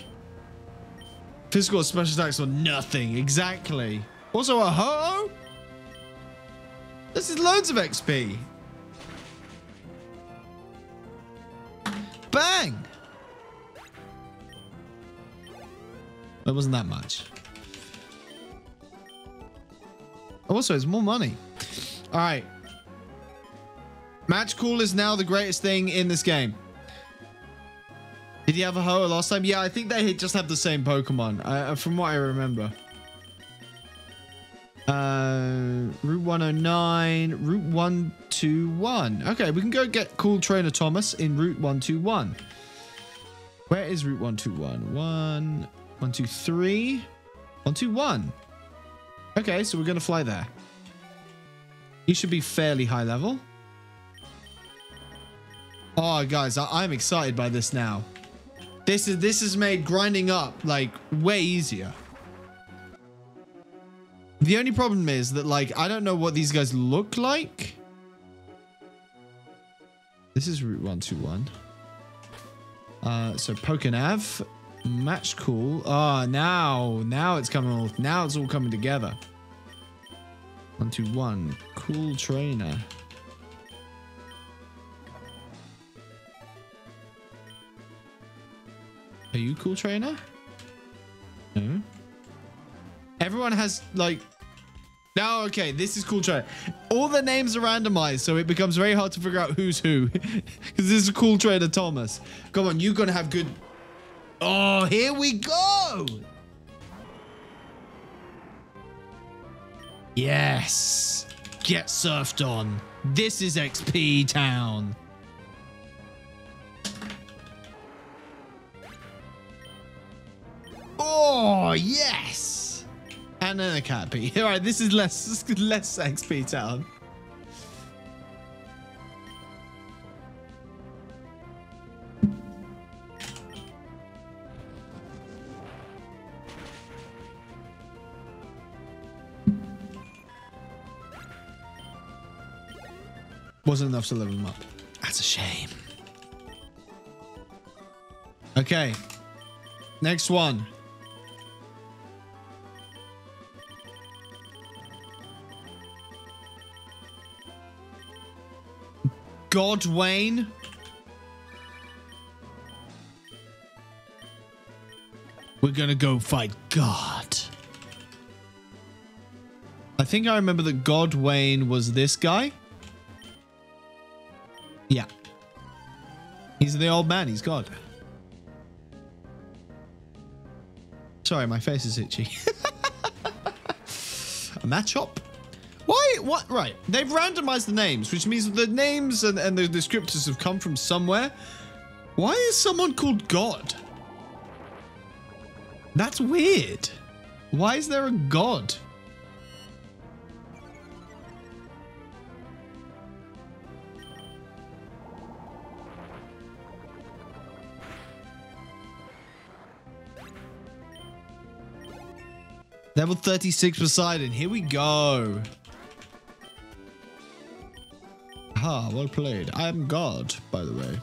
Physical or special attacks or nothing. Exactly. Also, a ho-oh? This is loads of XP. Bang! It wasn't that much. Also, it's more money. All right. Match Call is now the greatest thing in this game. Did he have a Ho last time? Yeah, I think they just have the same Pokemon, from what I remember. Route 109, Route 121. Okay, we can go get Cool Trainer Thomas in Route 121. Where is Route 121? 123, 121. Okay, so we're going to fly there. He should be fairly high level. Oh, guys, I'm excited by this now. This has made grinding up, like, way easier. The only problem is that, like, I don't know what these guys look like. This is Route 121. So Pokenav, Match Call. Ah, now it's coming all. Now it's all coming together. 121. Cool Trainer. Are you Cool Trainer? No. Everyone has like. No, okay, this is Cool Trainer. All the names are randomized, so it becomes very hard to figure out who's who. Because this is Cool Trainer Thomas. Come on, you're gonna have good. Oh, here we go. Yes. Get surfed on. This is XP Town. Oh, yes. And then a Cappy. All right, this is less XP Town. Wasn't enough to level him up. That's a shame. Okay. Next one. Godwayne. We're gonna go fight God. I think I remember that Godwayne was this guy. Yeah. He's the old man. He's God. Sorry, my face is itchy. A matchup? Why? What? Right. They've randomized the names, which means the names and the descriptors have come from somewhere. Why is someone called God? That's weird. Why is there a God? Level 36 Poseidon. Here we go. Ah, well played. I am God, by the way.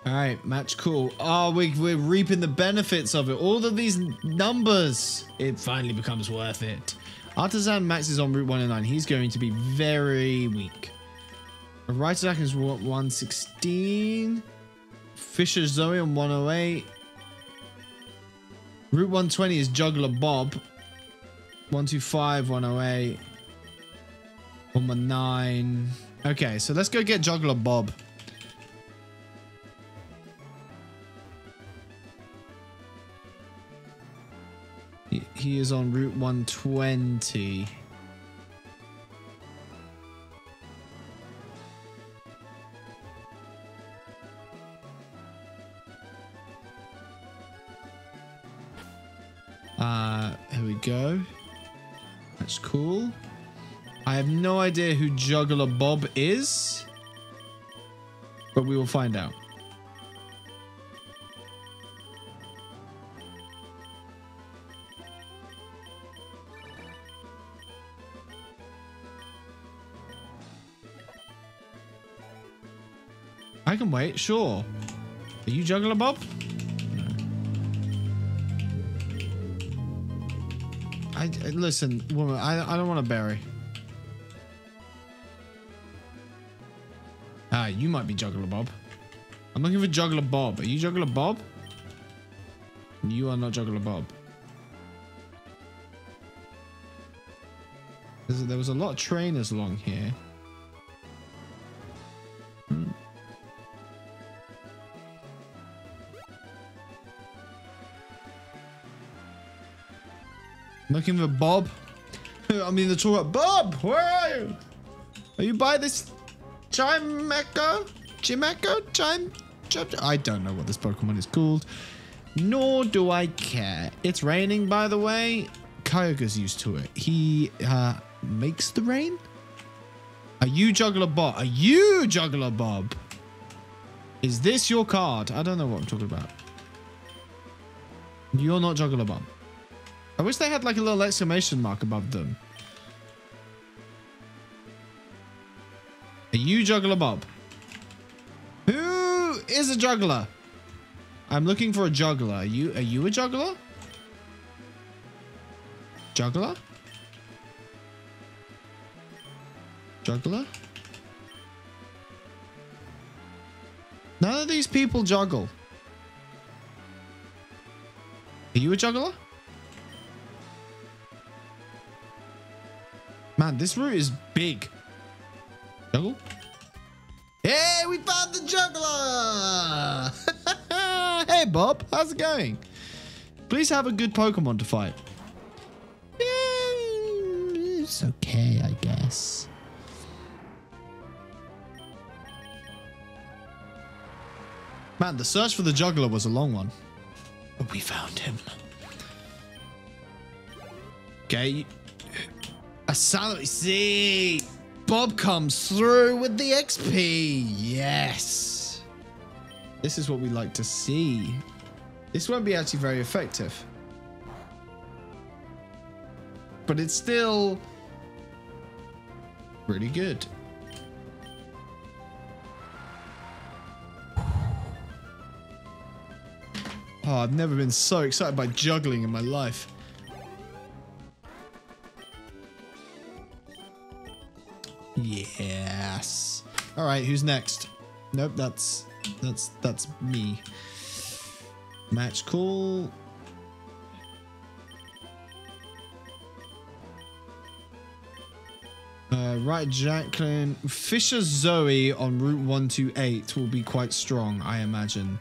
All right, match cool. Oh, we're reaping the benefits of it. All of these numbers. It finally becomes worth it. Artisan Max is on Route 109. He's going to be very weak. Right attack is 116. Fisher Zoe on 108. Route 120 is Juggler Bob. 125, 108, 119. Okay, so let's go get Juggler Bob. He is on Route 120. Here we go. That's cool. I have no idea who Juggler Bob is, but we will find out. I can wait, sure. Are you Juggler Bob? Listen, woman, I don't want a berry. Ah, you might be Juggler Bob. I'm looking for Juggler Bob. Are you Juggler Bob? You are not Juggler Bob. There was a lot of trainers along here. Looking for Bob. I mean, the tour. Bob, where are you? Are you by this Chimecho? I don't know what this Pokemon is called. Nor do I care. It's raining, by the way. Kyogre's used to it. He makes the rain. Are you Juggler Bob? Are you Juggler Bob? Is this your card? I don't know what I'm talking about. You're not Juggler Bob. I wish they had like a little exclamation mark above them. Are you Juggler Bob? Who is a juggler? I'm looking for a juggler. Are you a juggler? Juggler? Juggler? None of these people juggle. Are you a juggler? Man, this route is big. Juggle? Hey, we found the juggler! Hey, Bob. How's it going? Please have a good Pokemon to fight. It's okay, I guess. Man, the search for the juggler was a long one. But we found him. Okay. A salary. See, Bob comes through with the XP. Yes. This is what we like to see. This won't be actually very effective. But it's still pretty good. Oh, I've never been so excited by juggling in my life. Yes. All right, who's next? Nope, that's me. Match call. Right, Jacqueline. Fisher Zoe on Route 128 will be quite strong, I imagine.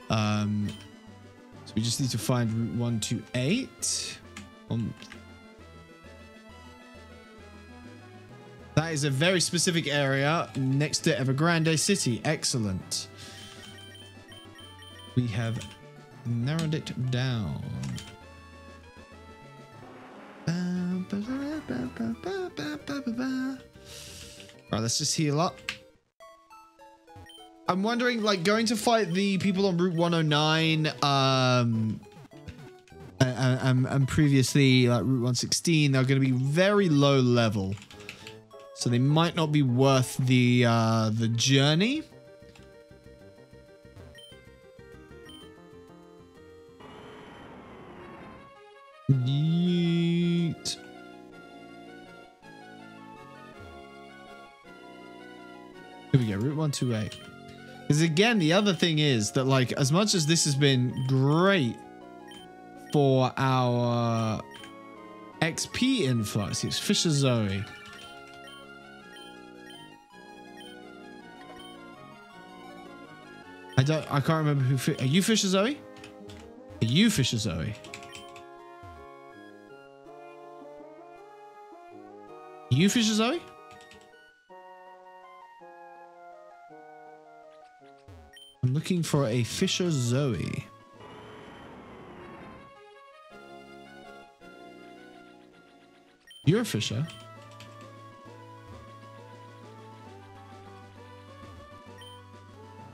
So we just need to find Route 128. That is a very specific area next to Evergrande City. Excellent. We have narrowed it down. Alright, let's just heal up. I'm wondering, like, going to fight the people on Route 109, and previously, like, Route 116, they're going to be very low level. So they might not be worth the journey. Yeet. Here we go, Route 128. Because again, the other thing is that, like, as much as this has been great for our XP influx, it's Fisher Zoe. I can't remember who. Are you Fisher Zoe? Are you Fisher Zoe? Are you Fisher Zoe? I'm looking for a Fisher Zoe. You're a Fisher.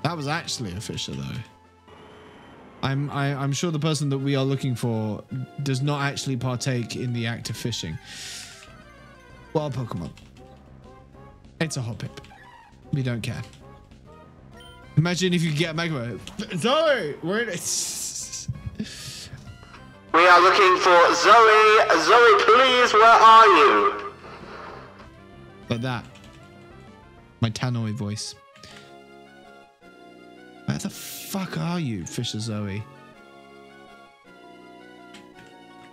That was actually a Fisher, though. I'm sure the person that we are looking for does not actually partake in the act of fishing. Wild Pokemon. It's a Hoppip. We don't care. Imagine if you get a Mega. Zoe, we're in it. We are looking for Zoe. Zoe, please, where are you? Like that. My Tannoy voice. Where the fuck are you, Fisher Zoe?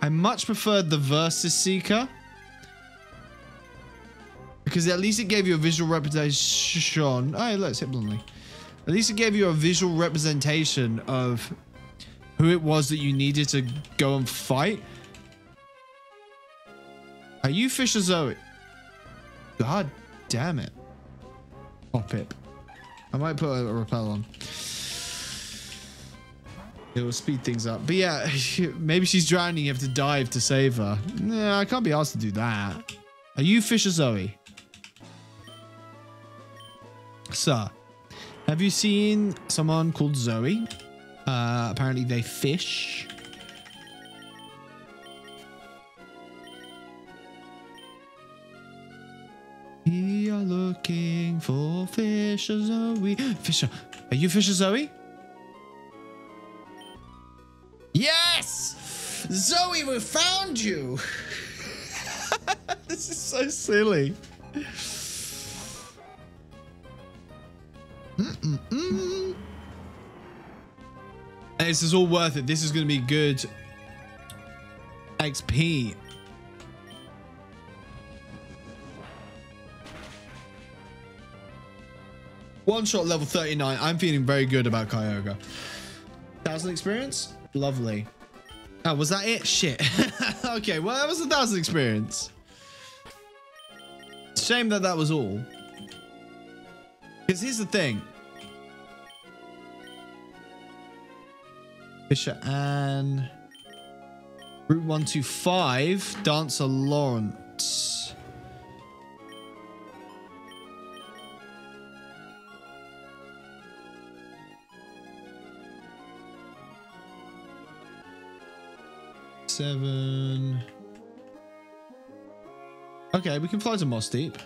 I much preferred the Versus Seeker. Because at least it gave you a visual representation. Oh, look, it's hit bluntly. At least it gave you a visual representation of who it was that you needed to go and fight. Are you Fisher Zoe? God damn it. Pop it. I might put a repel on. It will speed things up. But yeah, maybe she's drowning. You have to dive to save her. Nah, I can't be asked to do that. Are you Fisher Zoe? Sir, have you seen someone called Zoe? Apparently they fish. We are looking for Fisher Zoe. Fisher, are you Fisher Zoe? Yes! Zoe, we found you! This is so silly. This is all worth it. This is going to be good XP. One shot level 39. I'm feeling very good about Kyogre. 1,000 experience? Lovely. Oh, was that it? Shit. Okay, well, that was 1,000 experience. Shame that that was all. Because here's the thing. Fisher Ann. Route 125. Dancer Lawrence. Seven. Okay, we can fly to Moss Deep.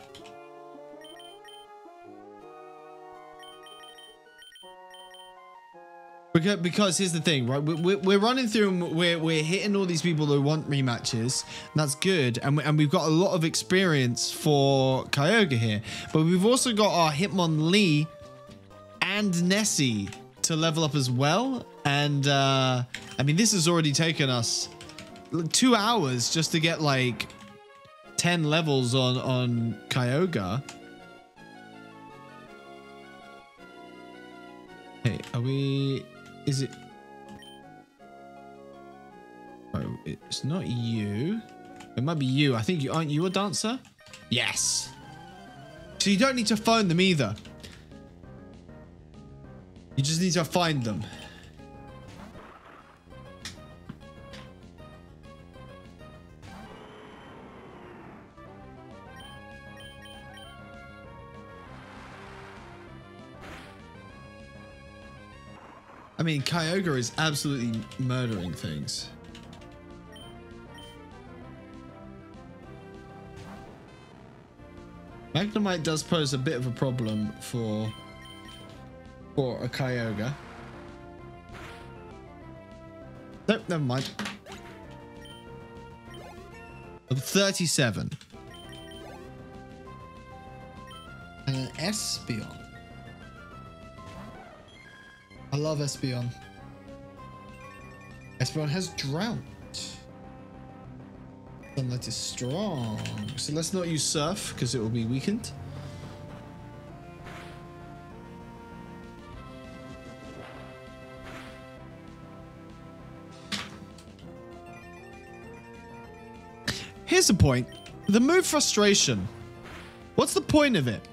Because here's the thing, right? We're running through and we're hitting all these people who want rematches. And that's good. And we've got a lot of experience for Kyogre here. But we've also got our Hitmonlee and Nessie to level up as well. And I mean, this has already taken us 2 hours just to get like 10 levels on Kyogre. Hey, are we... Is it... Oh, it's not you. It might be you. I think you... Aren't you a dancer? Yes. So you don't need to phone them either. You just need to find them. I mean, Kyogre is absolutely murdering things. Magnemite does pose a bit of a problem for a Kyogre. Nope, never mind. 37. And an Espeon. I love Espeon. Espeon has Drought. Sunlight is strong. So let's not use Surf because it will be weakened. Here's the point. The move Frustration. What's the point of it?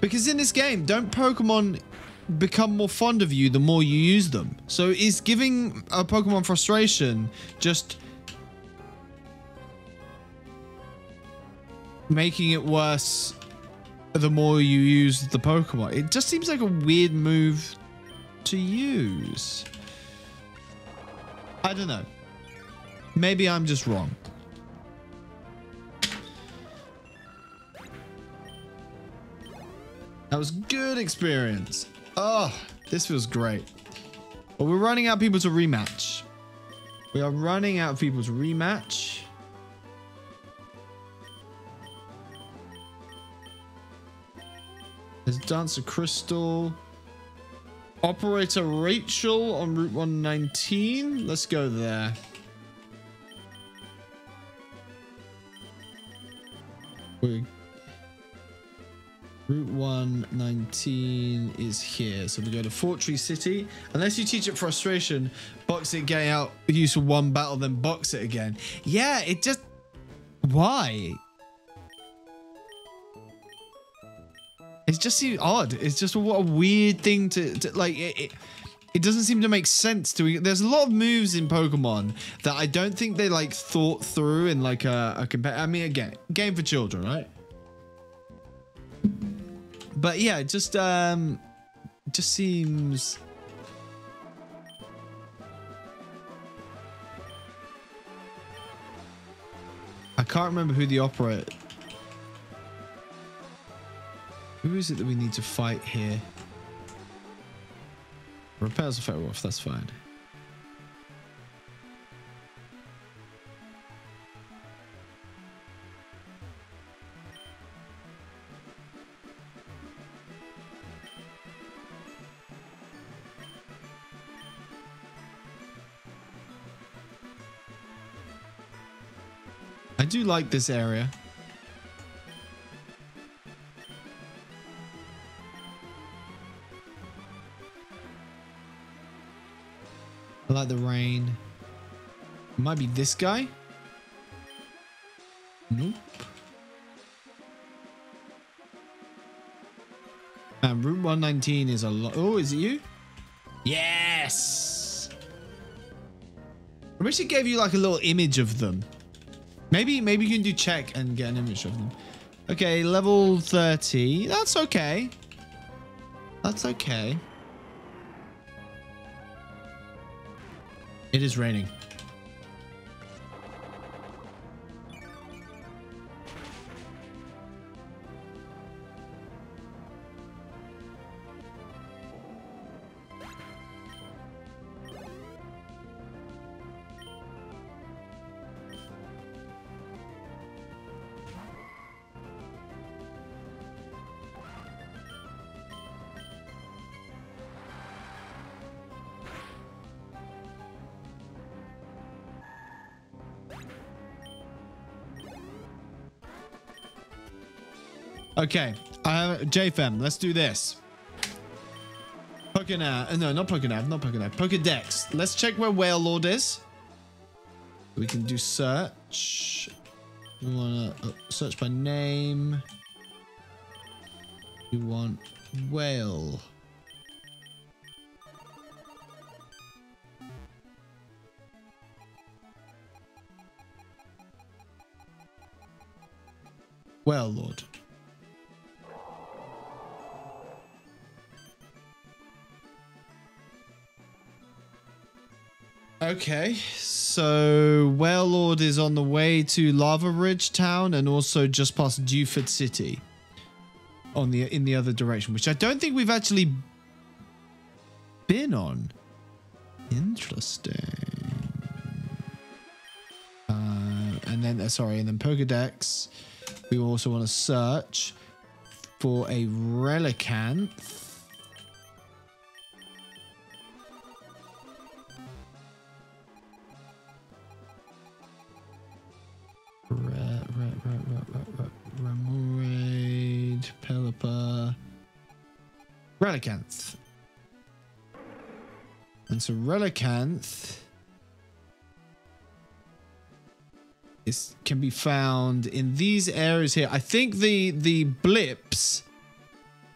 Because in this game, don't Pokemon become more fond of you the more you use them? So is giving a Pokemon Frustration just making it worse the more you use the Pokemon? It just seems like a weird move to use. I don't know. Maybe I'm just wrong. That was good experience. Oh, this feels great. But we're running out of people to rematch. We are running out of people to rematch. There's Dancer Crystal. Operator Rachel on Route 119. Let's go there. Route 119 is here. So we go to Fortree City. Unless you teach it frustration, box it, get out, use for one battle, then box it again. Yeah, it just... Why? It just seems odd. It's just what a weird thing to like. It doesn't seem to make sense to. There's a lot of moves in Pokemon that I don't think they like thought through in like a compare. I mean, again, game for children, right? But yeah, it just seems. I can't remember who the operator. Who is it that we need to fight here? Repairs the Fetterwolf, that's fine. I do like this area. I like the rain. It might be this guy. Nope. And Route 119 is a lot. Oh, is it you? Yes. I wish it gave you like a little image of them. Maybe you can do check and get an image of them. Okay, level 30. That's okay. That's okay. It is raining. Okay, JFM, let's do this. Pokénav, no, not Pokénav, not Pokénav. Pokédex. Let's check where Wailord is. We can do search. We want to search by name. We want whale. Wailord. Okay, so Wailord is on the way to Lava Ridge Town and also just past Dewford City on in the other direction, which I don't think we've actually been on. Interesting. And then Pokédex. We also want to search for a Relicanth. Remoraid, Pelipper, Relicanth. And so Relicanth can be found in these areas here. I think the blips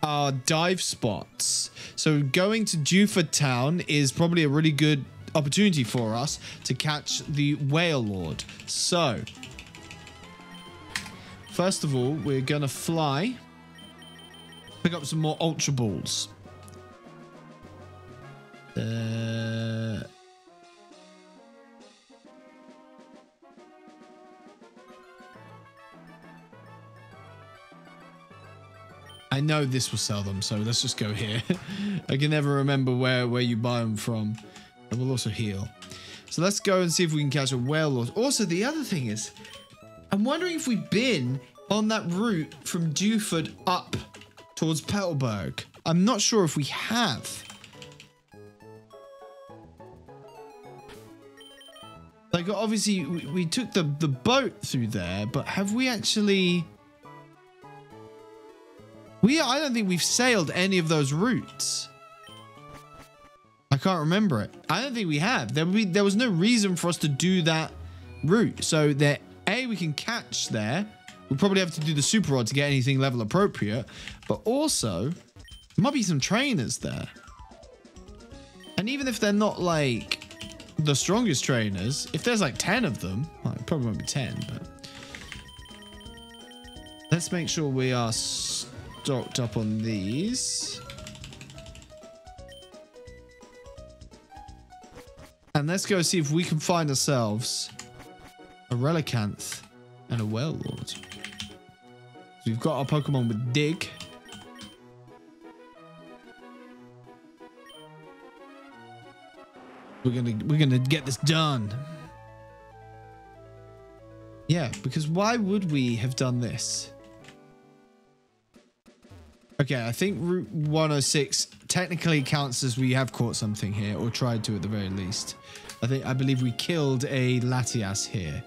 are dive spots. So going to Dewford Town is probably a really good opportunity for us to catch the Wailord. So first of all, we're gonna fly, pick up some more Ultra Balls. I know this will sell them, so let's just go here. I can never remember where you buy them from. And we'll also heal. So let's go and see if we can catch a Wailord. Also, the other thing is, I'm wondering if we've been on that route from Dewford up towards Petalburg. I'm not sure if we have. Like, obviously, we took the boat through there, but have we actually... I don't think we've sailed any of those routes. I can't remember it. I don't think we have. There was no reason for us to do that route. So there, we can catch there. We'll probably have to do the super rod to get anything level appropriate. But also, there might be some trainers there. And even if they're not like the strongest trainers, if there's like 10 of them, well, it probably won't be 10, but let's make sure we are stocked up on these. And let's go see if we can find ourselves a Relicanth and a Warlord. So we've got our Pokemon with Dig. We're gonna get this done. Yeah, because why would we have done this? Okay, I think Route 106 technically counts as we have caught something here, or tried to at the very least. I believe we killed a Latias here.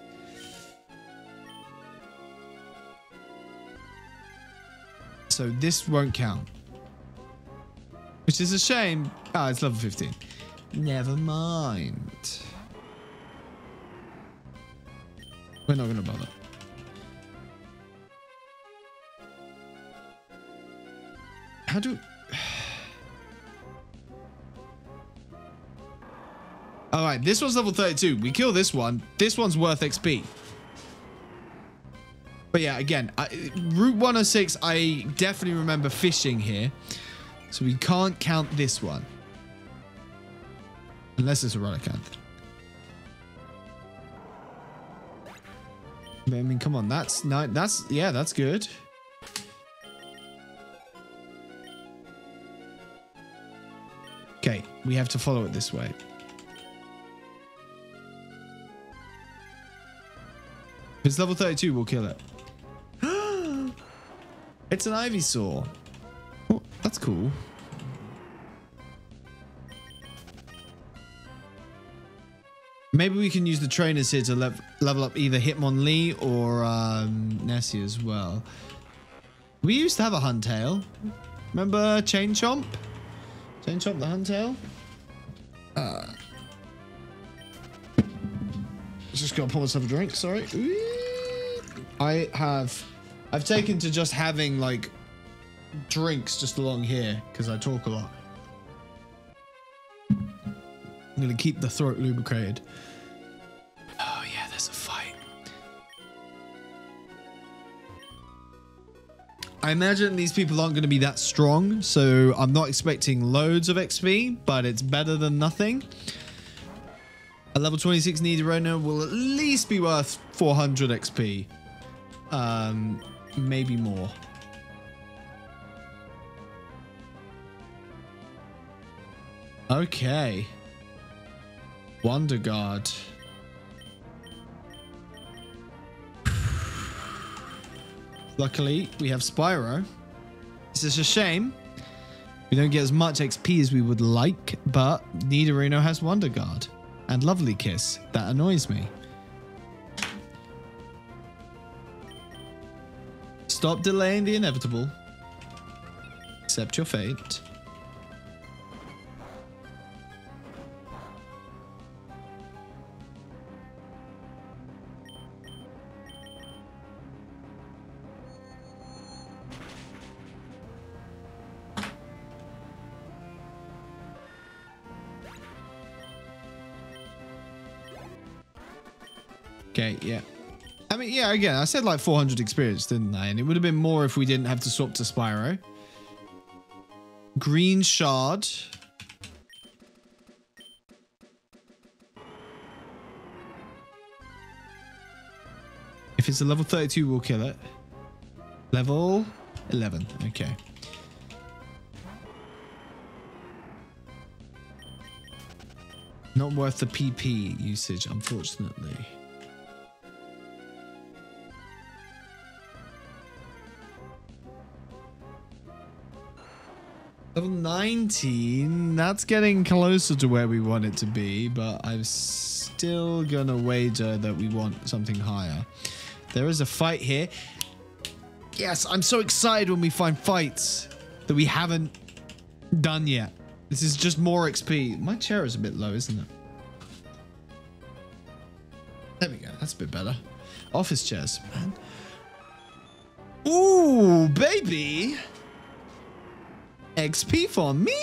So this won't count. Which is a shame. Ah, it's level 15. Never mind. We're not going to bother. How do... Alright, this one's level 32. We kill this one. This one's worth XP. But yeah, again, Route 106, I definitely remember fishing here. So we can't count this one. Unless it's a Relicanth. But I mean, come on, that's good. Okay, we have to follow it this way. If it's level 32, we'll kill it. It's an Ivysaur. Oh, that's cool. Maybe we can use the trainers here to level up either Hitmonlee or Nessie as well. We used to have a Huntail. Remember Chain Chomp? Chain Chomp the Huntail? Just gotta pour myself a drink, sorry. I've taken to just having like drinks just along here because I talk a lot. I'm gonna keep the throat lubricated. Oh yeah, there's a fight. I imagine these people aren't gonna be that strong, so I'm not expecting loads of XP, but it's better than nothing. A level 26 Nidorino will at least be worth 400 XP. Maybe more. Okay. Wonder Guard. Luckily, we have Spyro. This is a shame. We don't get as much XP as we would like, but Nidorino has Wonder Guard. And Lovely Kiss. That annoys me. Stop delaying the inevitable. Accept your fate. Okay, yeah. I mean, yeah, again, I said like 400 experience, didn't I? And it would have been more if we didn't have to swap to Spyro. Green Shard. If it's a level 32, we'll kill it. Level 11. Okay. Not worth the PP usage, unfortunately. Level 19, that's getting closer to where we want it to be, but I'm still gonna wager that we want something higher. There is a fight here. Yes, I'm so excited when we find fights that we haven't done yet. This is just more XP. My chair is a bit low, isn't it? There we go. That's a bit better. Office chairs, man. Ooh, baby. XP for me?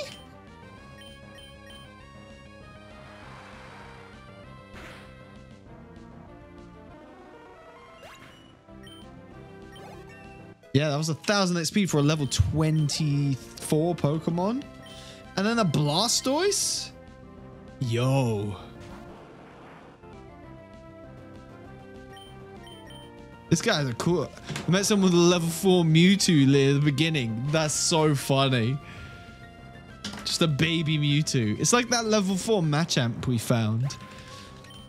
Yeah, that was 1,000 XP for a level 24 Pokemon. And then a Blastoise? Yo. This guy's a cool. I met someone with a level 4 Mewtwo at the beginning. That's so funny. Just a baby Mewtwo. It's like that level 4 Machamp we found.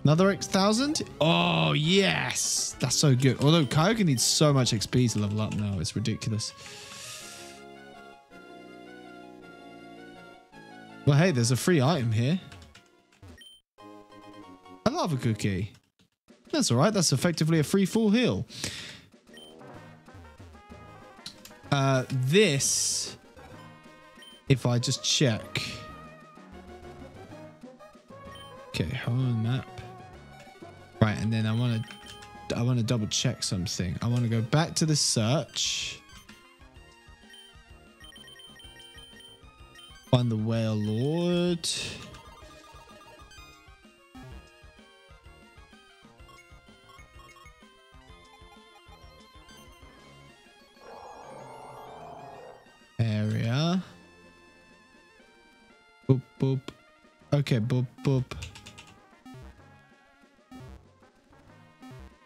Another X1000? Oh, yes. That's so good. Although Kyogre needs so much XP to level up now. It's ridiculous. Well, hey, there's a free item here. A lava cookie. That's all right. That's effectively a free full heal. This, if I just check. Okay, home map. Right, and then I want to double check something. I want to go back to the search. Find the Whale Lord. Area. Boop, boop. Okay, boop, boop.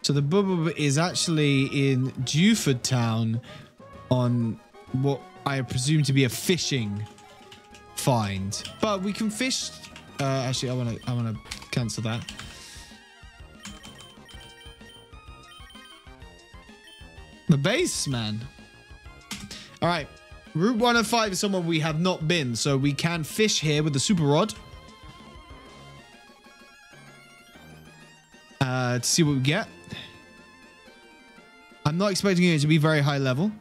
So the Boop is actually in Dewford Town on what I presume to be a fishing find. But we can fish. Actually, I wanna cancel that. The base, man. All right. Route 105 is somewhere we have not been, so we can fish here with the super rod. To see what we get. I'm not expecting it to be very high level.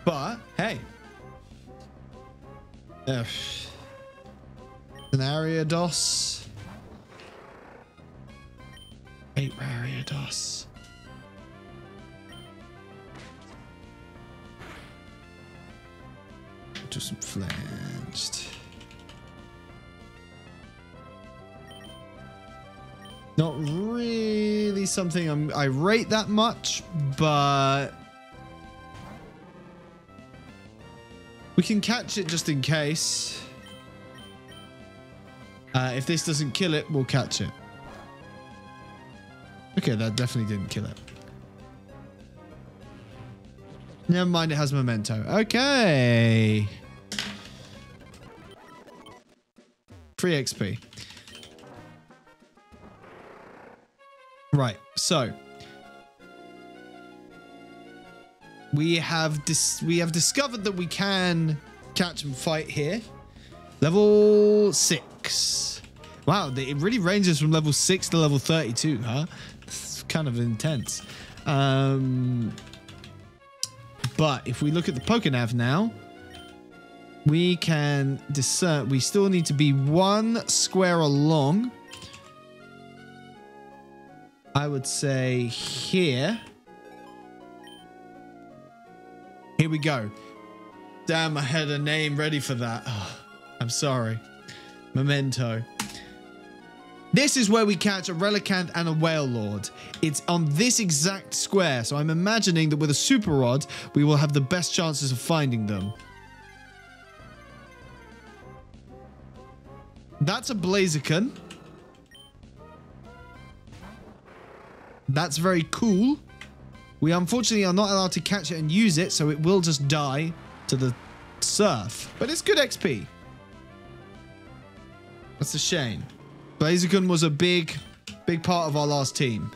But, hey. An Ariados. 8 Ariados. Do some flanged. Not really something I rate that much, but we can catch it just in case. If this doesn't kill it, we'll catch it. Okay, that definitely didn't kill it. Never mind, it has memento. Okay. Free XP. Right, so we have discovered that we can catch and fight here. Level 6. Wow, it really ranges from level 6 to level 32, huh? It's kind of intense. But if we look at the Pokénav now, we can discern. We still need to be 1 square along. I would say here. Here we go. Damn, I had a name ready for that. Oh, I'm sorry. Memento. This is where we catch a Relicanth and a Whale Lord. It's on this exact square, so I'm imagining that with a Super Rod, we will have the best chances of finding them. That's a Blaziken. That's very cool. We unfortunately are not allowed to catch it and use it, so it will just die to the surf. But it's good XP. That's a shame. Blaziken was a big part of our last team.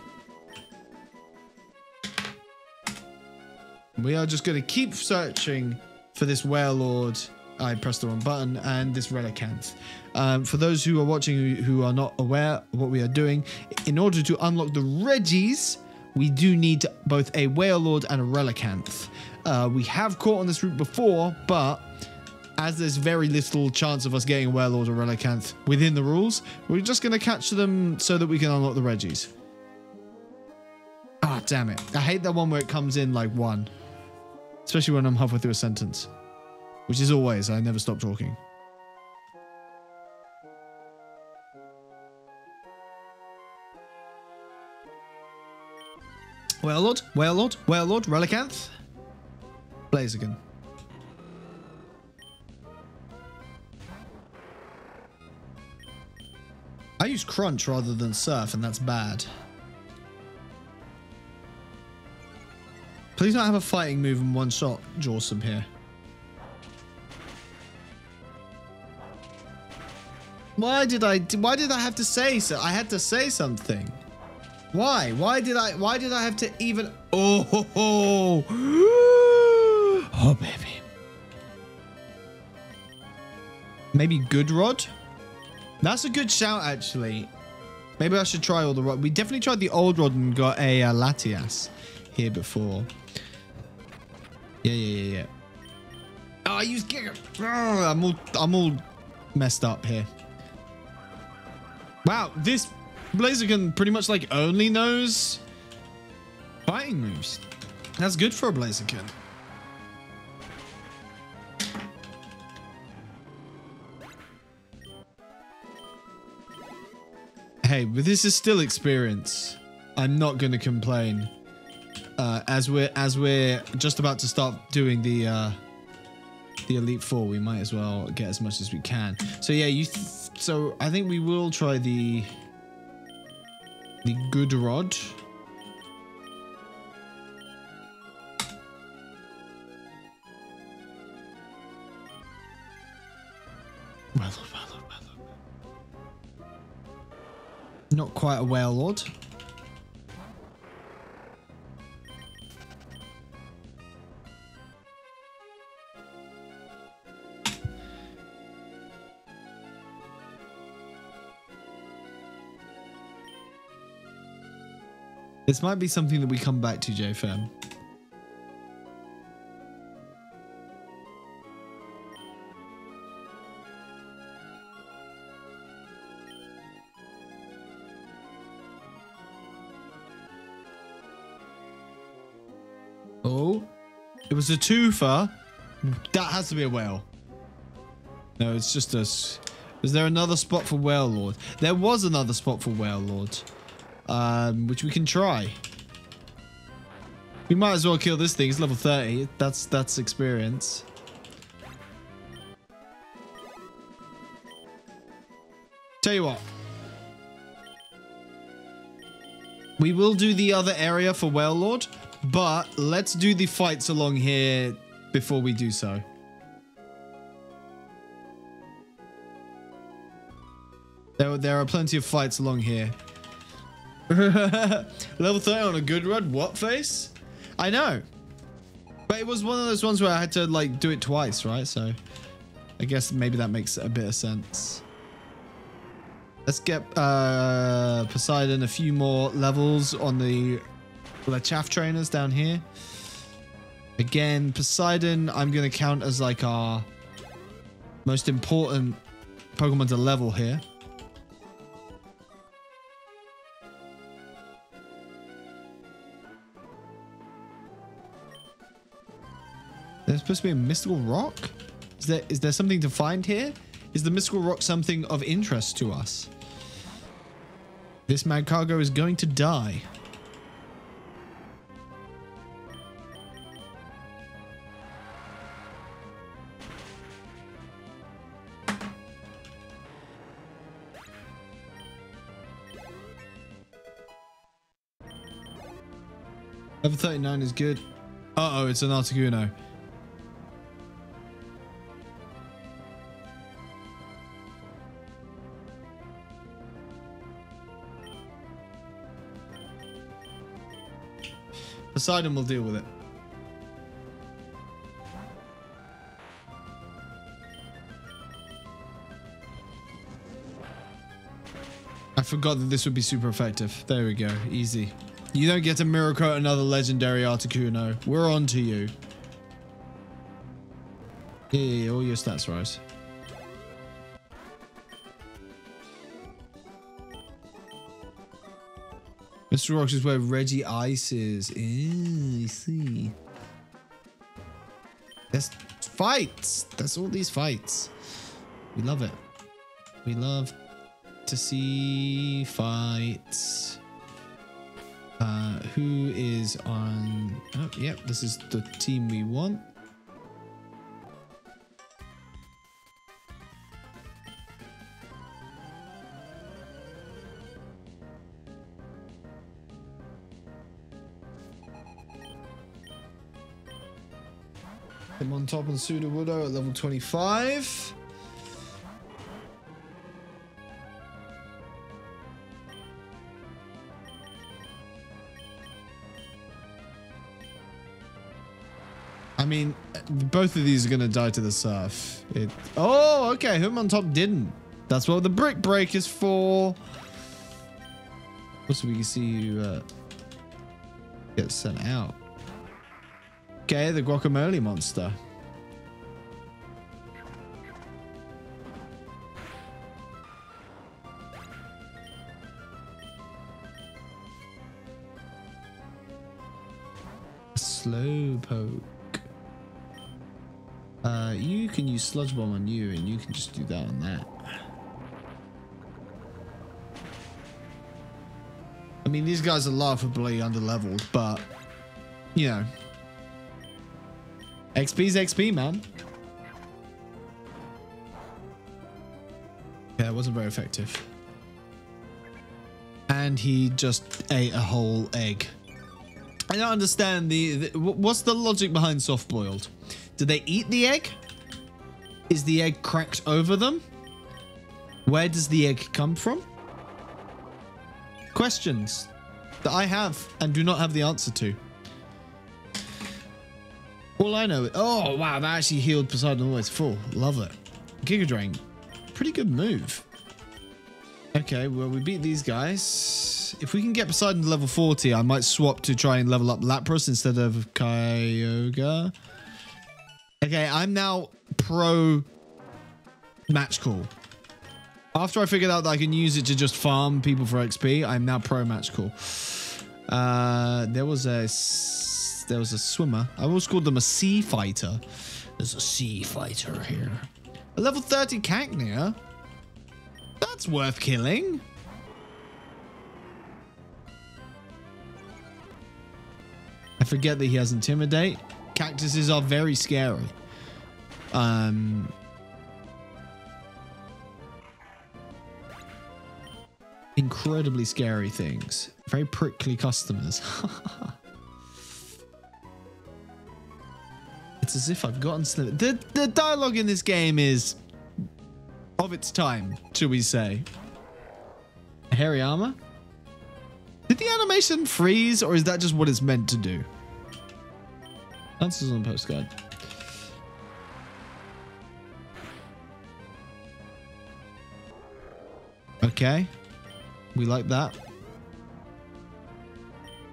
We are just going to keep searching for this Whale Lord I pressed the wrong button, and this Relicanth. For those who are watching who are not aware of what we are doing, in order to unlock the Reggies, we do need both a Wailord and a Relicanth. We have caught on this route before, but as there's very little chance of us getting a Wailord or Relicanth within the rules, we're just going to catch them so that we can unlock the Reggies. Ah, damn it. I hate that one where it comes in like one. Especially when I'm halfway through a sentence. Which is always, I never stop talking. Wailord, Relicanth, Blaziken. I use Crunch rather than Surf, and that's bad. Please not have a fighting move in one shot, Jawsome here. Why did I have to say so? I had to say something. Why? Why did I have to even? Oh, ho, ho. Oh, baby. Maybe Good Rod? That's a good shout, actually. Maybe I should try all the rod. We definitely tried the old rod and got a Latias here before. Yeah. Oh, I used Giga. Oh, I'm all messed up here. Wow, this Blaziken pretty much like only knows fighting moves. That's good for a Blaziken. Hey, but this is still experience. I'm not going to complain. As we're just about to start doing the Elite Four, we might as well get as much as we can. So yeah, so I think we will try the Good Rod. Well. Not quite a Wailord. This might be something that we come back to, JFM. Oh, it was a twofer. That has to be a whale. No, it's just us. Was there another spot for Wailord? There was another spot for Wailord. Which we can try. We might as well kill this thing. It's level 30. That's experience. Tell you what. We will do the other area for Wailord, but let's do the fights along here before we do so. There are plenty of fights along here. Level 30 on a Good Rod? What face? I know. But it was one of those ones where I had to like do it twice, right? So I guess maybe that makes a bit of sense. Let's get Poseidon a few more levels on the chaff trainers down here. Again, Poseidon I'm going to count as like our most important Pokemon to level here. There's supposed to be a mystical rock? Is there something to find here? Is the mystical rock something of interest to us? This Magcargo is going to die. Level 39 is good. Uh-oh, it's an Articuno. Poseidon will deal with it. forgot that this would be super effective. There we go. Easy. You don't get to mirror coat another legendary Articuno. We're on to you. Yeah, all your stats rise. Mr. Rocks is where Reggie Ice is. I see. There's fights. That's all these fights. We love it. We love to see fights. Who is on? Oh, yep. This is the team we want. I'm on top of Sudowoodo at level 25. I mean, both of these are going to die to the surf. Oh, okay. Whom on top didn't. That's what the brick break is for. Also, we can see you get sent out. Okay, the guacamole monster. Slowpoke. You can use Sludge Bomb on you, and you can just do that on that. I mean, these guys are laughably underleveled, but you know, XP's XP, man. Yeah, it wasn't very effective. And he just ate a whole egg. I don't understand what's the logic behind soft boiled? Do they eat the egg? Is the egg cracked over them? Where does the egg come from? Questions that I have and do not have the answer to. All I know is, oh wow, that actually healed Poseidon all the way to full. Love it. Giga Drain, pretty good move. Okay, well, we beat these guys. If we can get Poseidon to level 40, I might swap to try and level up Lapras instead of Kyogre. Okay, I'm now pro match call. After I figured out that I can use it to just farm people for XP, I'm now pro match call. There was a swimmer. I always called them a sea fighter. There's a sea fighter here. A level 30 Cacnea. That's worth killing. I forget that he has Intimidate. Cactuses are very scary. Incredibly scary things. Very prickly customers. It's as if I've gotten the dialogue in this game is of its time, shall we say. Hairy armor? Did the animation freeze, or is that just what it's meant to do? Answers on the postcard. Okay. We like that.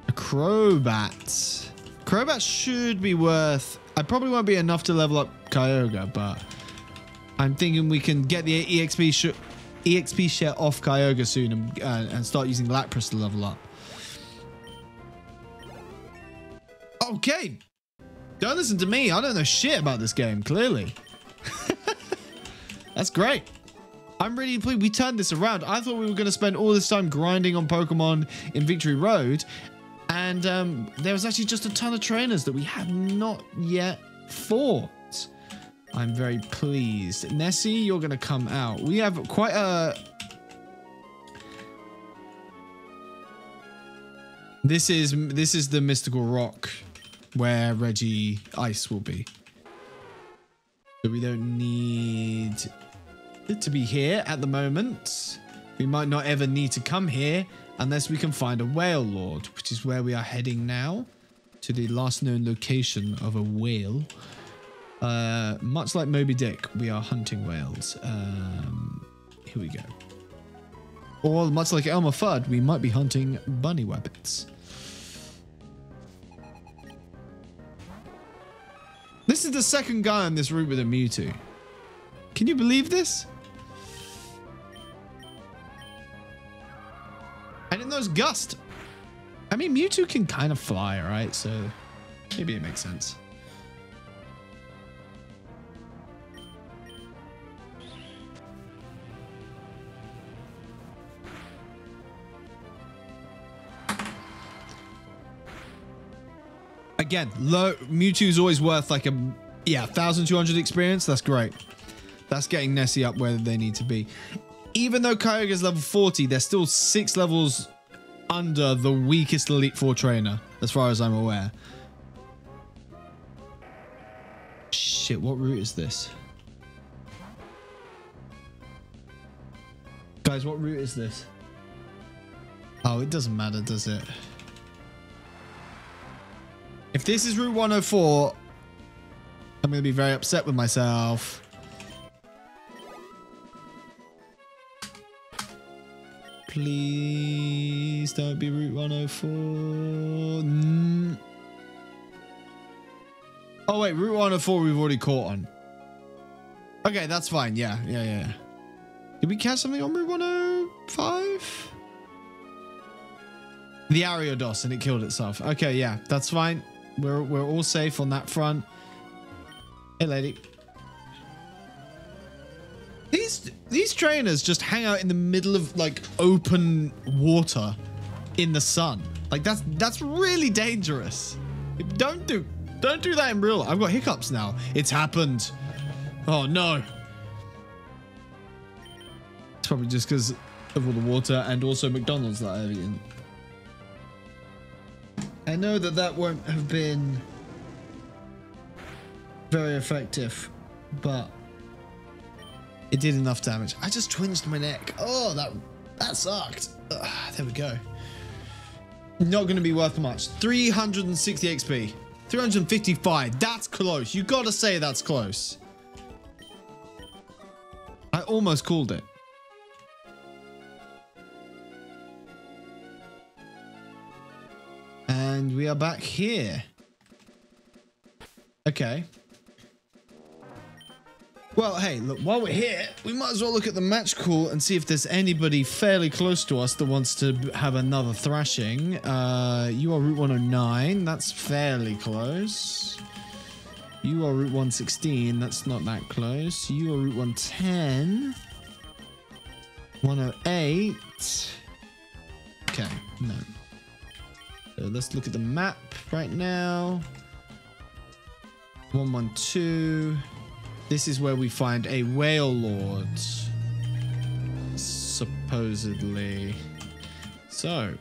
A Crobat. Crobat should be worth... I probably won't be enough to level up Kyogre, but I'm thinking we can get the EXP share off Kyogre soon and start using Lapras to level up. Okay. Don't listen to me. I don't know shit about this game, clearly. That's great. I'm really pleased we turned this around. I thought we were going to spend all this time grinding on Pokemon in Victory Road. And there was actually just a ton of trainers that we had not yet fought. I'm very pleased. Nessie, you're going to come out. We have quite a... This is the mystical rock where Reggie Ice will be. So we don't need it to be here at the moment. We might not ever need to come here unless we can find a whale lord, which is where we are heading now, to the last known location of a whale. Much like Moby Dick, we are hunting whales. Here we go. Or much like Elmer Fudd, we might be hunting bunny rabbits. This is the second guy on this route with a Mewtwo. Can you believe this? And in those Gust. I mean, Mewtwo can kind of fly, right? So maybe it makes sense. Again, Mewtwo's always worth like 1,200 experience. That's great. That's getting Nessie up where they need to be. Even though Kyogre is level 40, they're still 6 levels under the weakest Elite Four trainer, as far as I'm aware. Shit, what route is this? Guys, what route is this? Oh, it doesn't matter, does it? If this is Route 104, I'm going to be very upset with myself. Please don't be Route 104. Oh, wait, Route 104 we've already caught on. Okay, that's fine. Yeah. Did we catch something on Route 105? The Ariados, and it killed itself. Okay, yeah, that's fine. We're all safe on that front. Hey, lady. These trainers just hang out in the middle of like open water in the sun. Like that's really dangerous. Don't do that in real life. I've got hiccups now. It's happened. Oh no. It's probably just because of all the water and also McDonald's that I've eaten. I know that won't have been very effective, but it did enough damage. I just twinged my neck. Oh, that sucked. Ugh, there we go. Not going to be worth much. 360 XP. 355. That's close. You got to say that's close. I almost called it. And we are back here. Okay. Well, hey, look, while we're here, we might as well look at the match call and see if there's anybody fairly close to us that wants to have another thrashing. You are Route 109. That's fairly close. You are Route 116. That's not that close. You are Route 110. 108. Okay, no. So let's look at the map right now. 112. This is where we find a whale lord. Supposedly. So.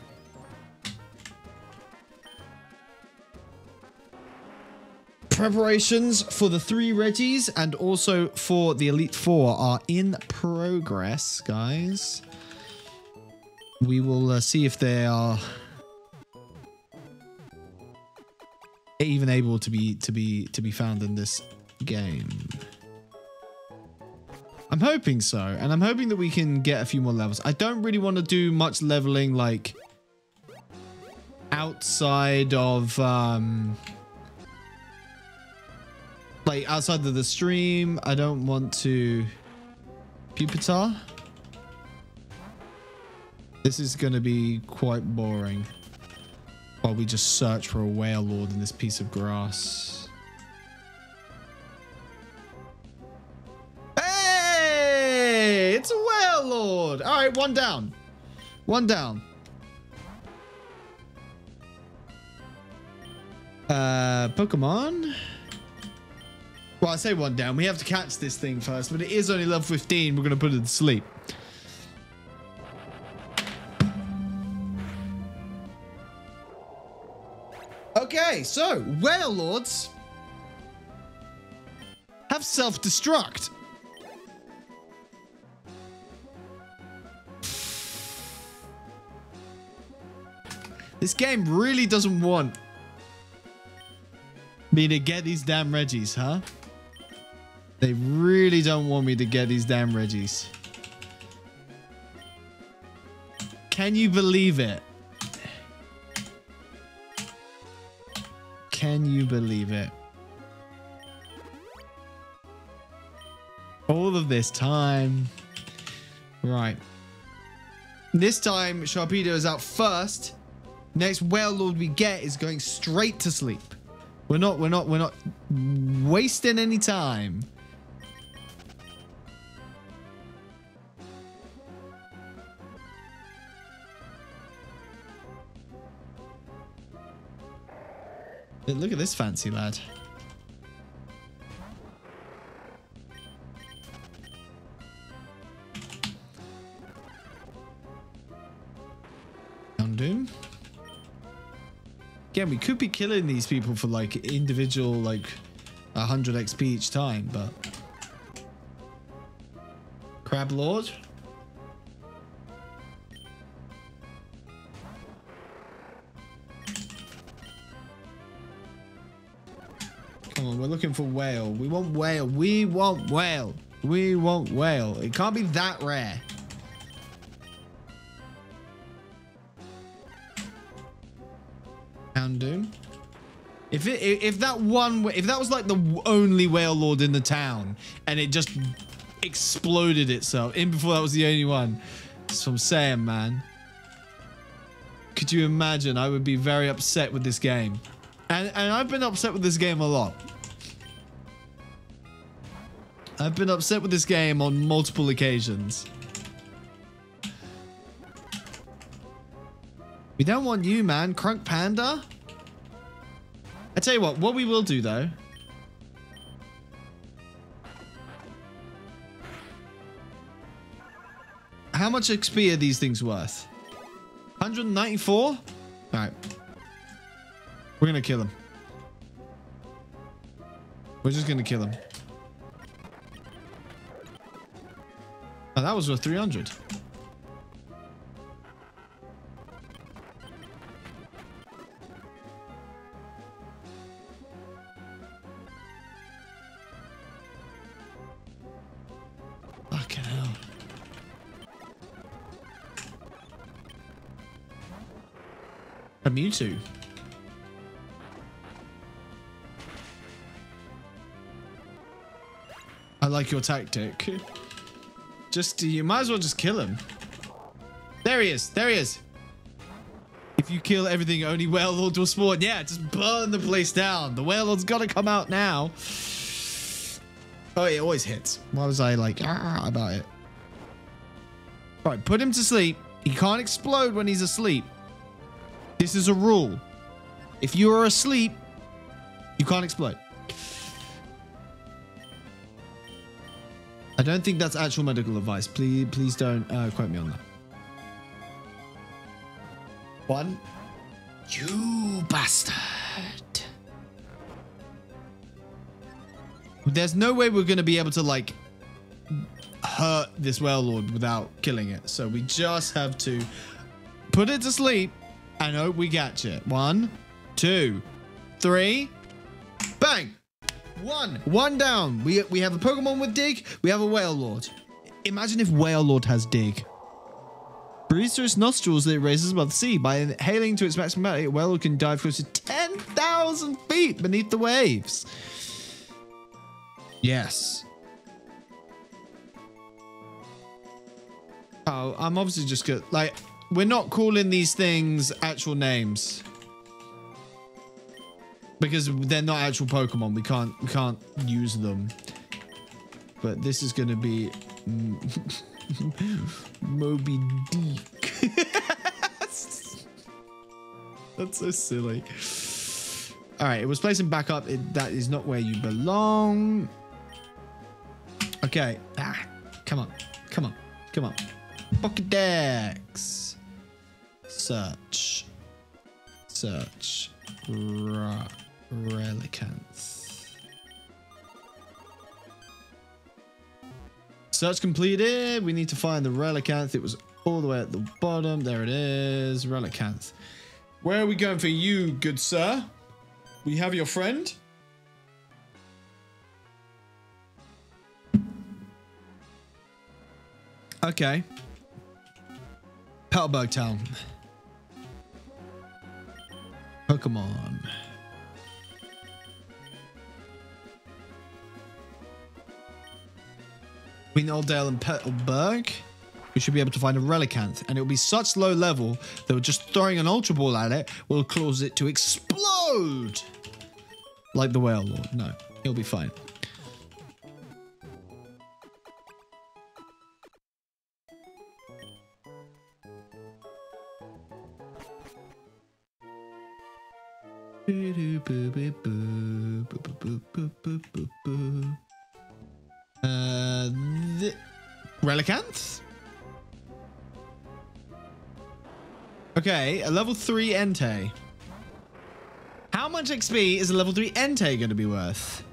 Preparations for the 3 Reggies and also for the Elite Four are in progress, guys. We will see if they are even able to be found in this game. I'm hoping so, and I'm hoping that we can get a few more levels. I don't really want to do much leveling like outside of like outside of the stream. I don't want to Pupitar. This is going to be quite boring while we just search for a whale lord in this piece of grass. Hey, it's a whale lord. All right, one down. One down. Pokemon. Well, I say one down. We have to catch this thing first, but it is only level 15. We're going to put it to sleep. Okay, so whale lords have self-destruct. This game really doesn't want me to get these damn Reggies, huh? They really don't want me to get these damn Reggies. Can you believe it? Can you believe it? All of this time. Right. This time, Sharpedo is out first. Next Whale Lord we get is going straight to sleep. We're not wasting any time. Look at this fancy lad. Found him. Again, we could be killing these people for like individual, like 100 XP each time, but Crab Lord. Come on, we're looking for whale. We want whale. We want whale. We want whale. It can't be that rare. Houndoom. If that was like the only whale lord in the town and it just exploded itself in before that was the only one. That's what I'm saying, man. Could you imagine? I would be very upset with this game. And I've been upset with this game a lot. I've been upset with this game on multiple occasions. We don't want you, man. Crunk Panda. I tell you what we will do though. How much XP are these things worth? 194? All right. We're going to kill him. We're just going to kill him. Oh, that was worth 300. Fucking hell. A Mewtwo. I like your tactic. You might as well just kill him. There he is. There he is. If you kill everything, only Whale Lords will spawn. Yeah, just burn the place down. The Whale Lord's got to come out now. Oh, it always hits. Why was I like about it? All right, put him to sleep. He can't explode when he's asleep. This is a rule. If you are asleep, you can't explode. I don't think that's actual medical advice. Please don't quote me on that. One. You bastard. There's no way we're going to be able to, like, hurt this Whale Lord without killing it. So we just have to put it to sleep and hope we catch it. 1, 2, 3. Bang. One down. We have a Pokemon with Dig. We have a Whale Lord. Imagine if Whale Lord has Dig. Breathes through its nostrils that it raises above the sea. By inhaling to its maximum ability, Whale Lord can dive close to 10,000 feet beneath the waves. Yes. Oh, I'm obviously just good. Like, we're not calling these things actual names. Because they're not actual Pokemon. We can't use them. But this is going to be Moby Dick. That's so silly. All right, it was placing back up. That is not where you belong. Okay. Come on. Pokédex. Search. Relicanth. Search completed. We need to find the Relicanth. It was all the way at the bottom. There it is. Relicanth. Where are we going for you, good sir? We have your friend. Okay. Petalburg Town. Pokemon. Between Oldale and Petalburg, we should be able to find a Relicanth, and it will be such low level that just throwing an Ultra Ball at it will cause it to explode. Like the Whale Lord. No, he'll be fine. Relicanth? Okay, a level 3 Entei. How much XP is a level 3 Entei going to be worth?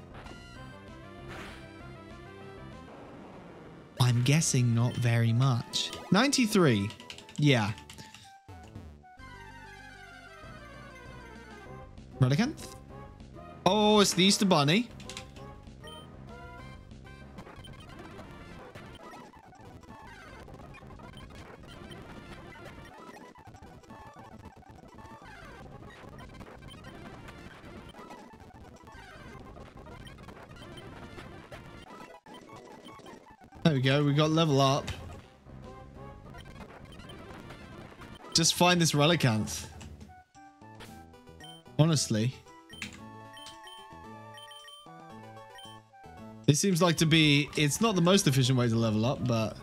I'm guessing not very much. 93. Yeah. Relicanth? Oh, it's the Easter Bunny. There we go. We got level up. Just find this Relicanth. Honestly. It seems like to be... It's not the most efficient way to level up, but...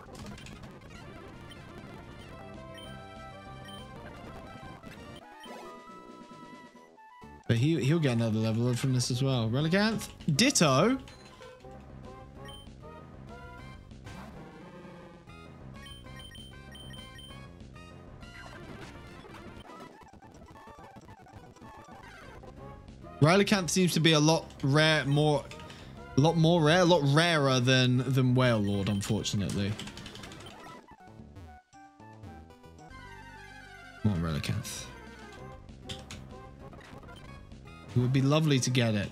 But he'll get another level up from this as well. Relicanth. Ditto. Relicanth seems to be a lot rarer than Whale Lord, unfortunately. Come on, Relicanth. It would be lovely to get it.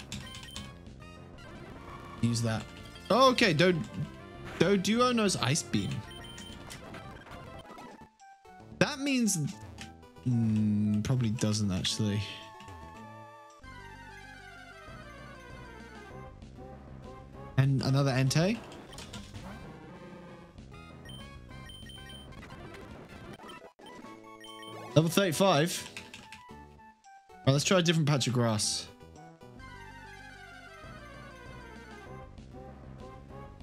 Use that. Oh, okay, Doduo knows Ice Beam. That means... probably doesn't, actually. And another Entei. Level 35. Right, let's try a different patch of grass.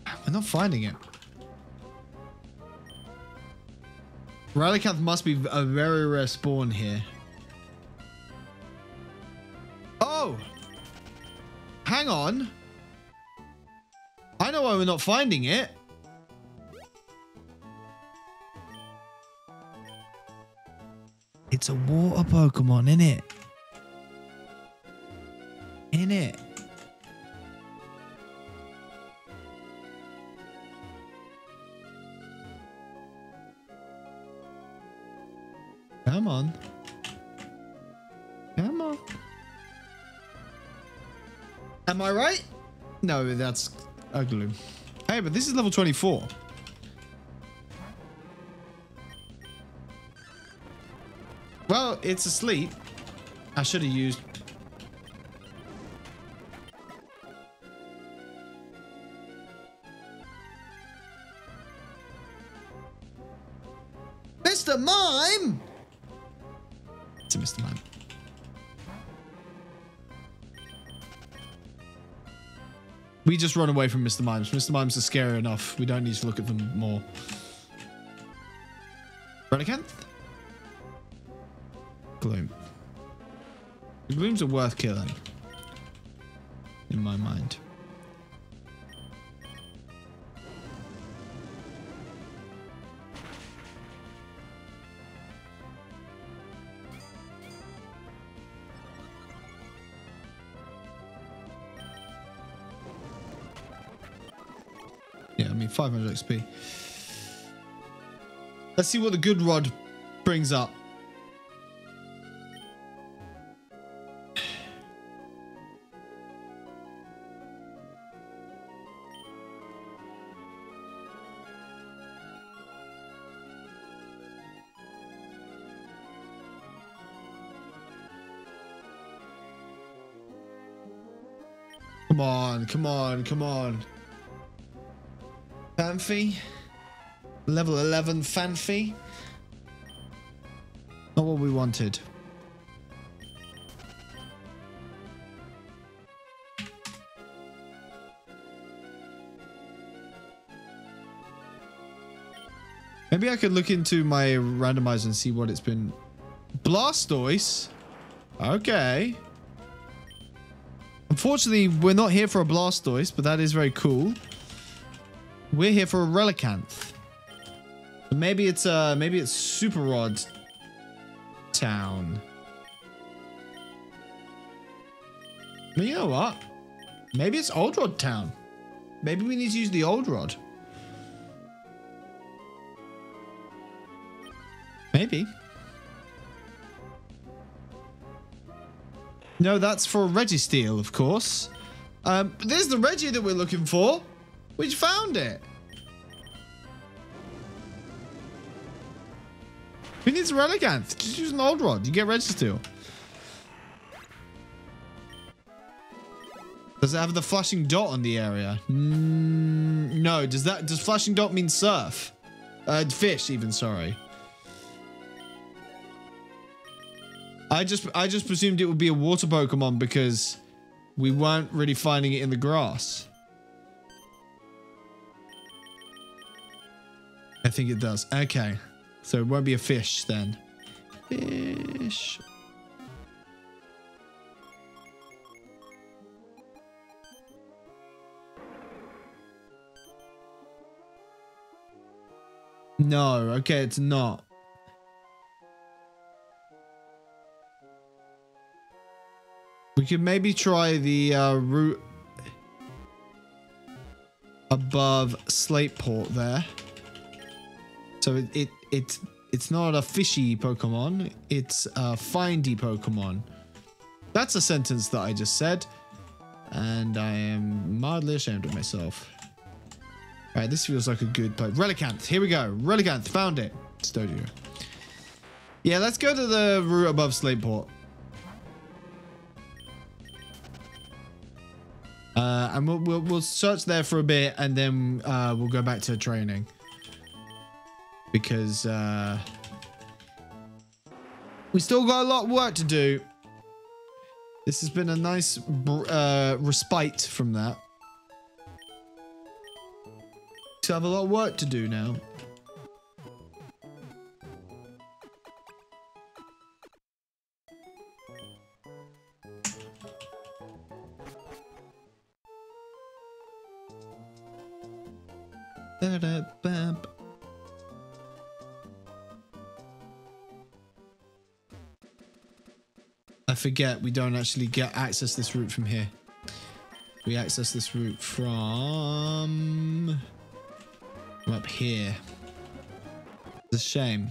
We're not finding it. Relicanth must be a very rare spawn here. Oh! Hang on. I know why we're not finding it. It's a water Pokemon, innit? Innit? Come on. Come on. Am I right? No, that's... ugly. Hey, but this is level 24. Well, it's asleep. I should have used... Mr. Mime! It's a Mr. Mime. We just run away from Mr. Mimes. Mr. Mimes are scary enough. We don't need to look at them more. Relicanth? Gloom. The Glooms are worth killing. In my mind. Yeah, I mean 500 XP. Let's see what the good rod brings up. Come on, come on, come on. Fanfi. Level 11 Fanfi. Not what we wanted. Maybe I could look into my randomizer and see what it's been. Blastoise. Okay. Unfortunately, we're not here for a Blastoise, but that is very cool. We're here for a Relicanth. Maybe it's Super Rod Town. But you know what? Maybe it's Old Rod Town. Maybe we need to use the Old Rod. Maybe. No, that's for Registeel, of course. There's the Reggie that we're looking for. We just found it. Who needs a Relicanth? Just use an Old Rod. You get Registeel. Does it have the flashing dot on the area? No. Does flashing dot mean surf? Fish, even. Sorry. I just presumed it would be a water Pokemon because we weren't really finding it in the grass. I think it does. Okay. So it won't be a fish then. Fish. No. Okay, it's not. We could maybe try the route above Slateport there. So it's not a fishy Pokemon, it's a findy Pokemon. That's a sentence that I just said, and I am mildly ashamed of myself. All right, this feels like a good place. Relicanth, here we go. Relicanth, found it. Studio. Yeah, let's go to the route above Slateport. And we'll search there for a bit, and then we'll go back to training. Because we still got a lot of work to do. This has been a nice respite from that. So I have a lot of work to do now. I forget we don't actually access this route from here. We access this route from up here. It's a shame.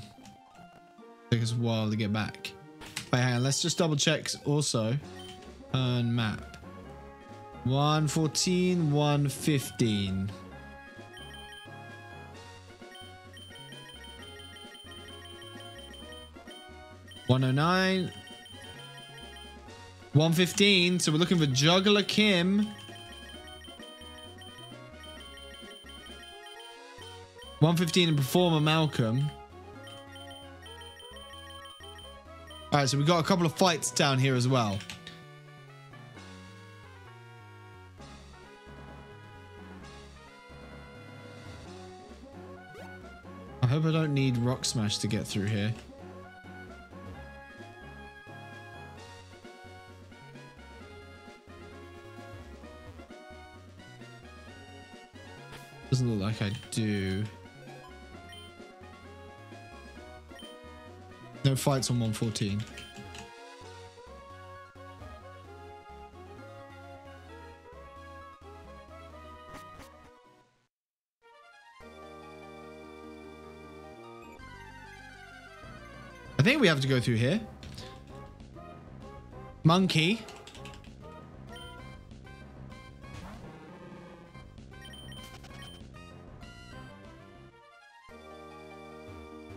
It took us a while to get back. Wait, hang on. Let's just double check also. Turn map. 114, 115. $109. 115. So we're looking for Juggler Kim. 115 and Performer Malcolm. All right, so we got a couple of fights down here as well. I hope I don't need Rock Smash to get through here. Doesn't look like I do. No fights on 114. I think we have to go through here. Monkey.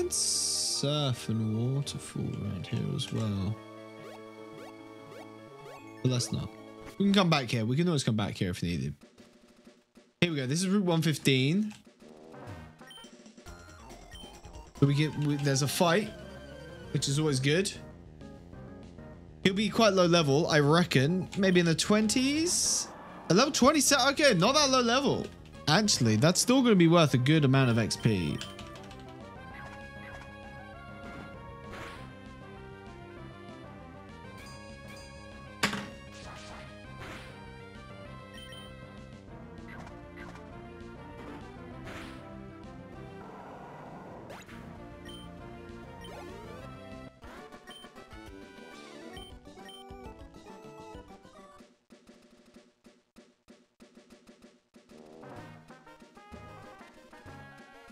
Surf and waterfall right here as well. But let's not. We can come back here. We can always come back here if needed. Here we go. This is Route 115. So there's a fight, which is always good. He'll be quite low level, I reckon. Maybe in the 20s? A level 27? Okay, not that low level. Actually, that's still going to be worth a good amount of XP.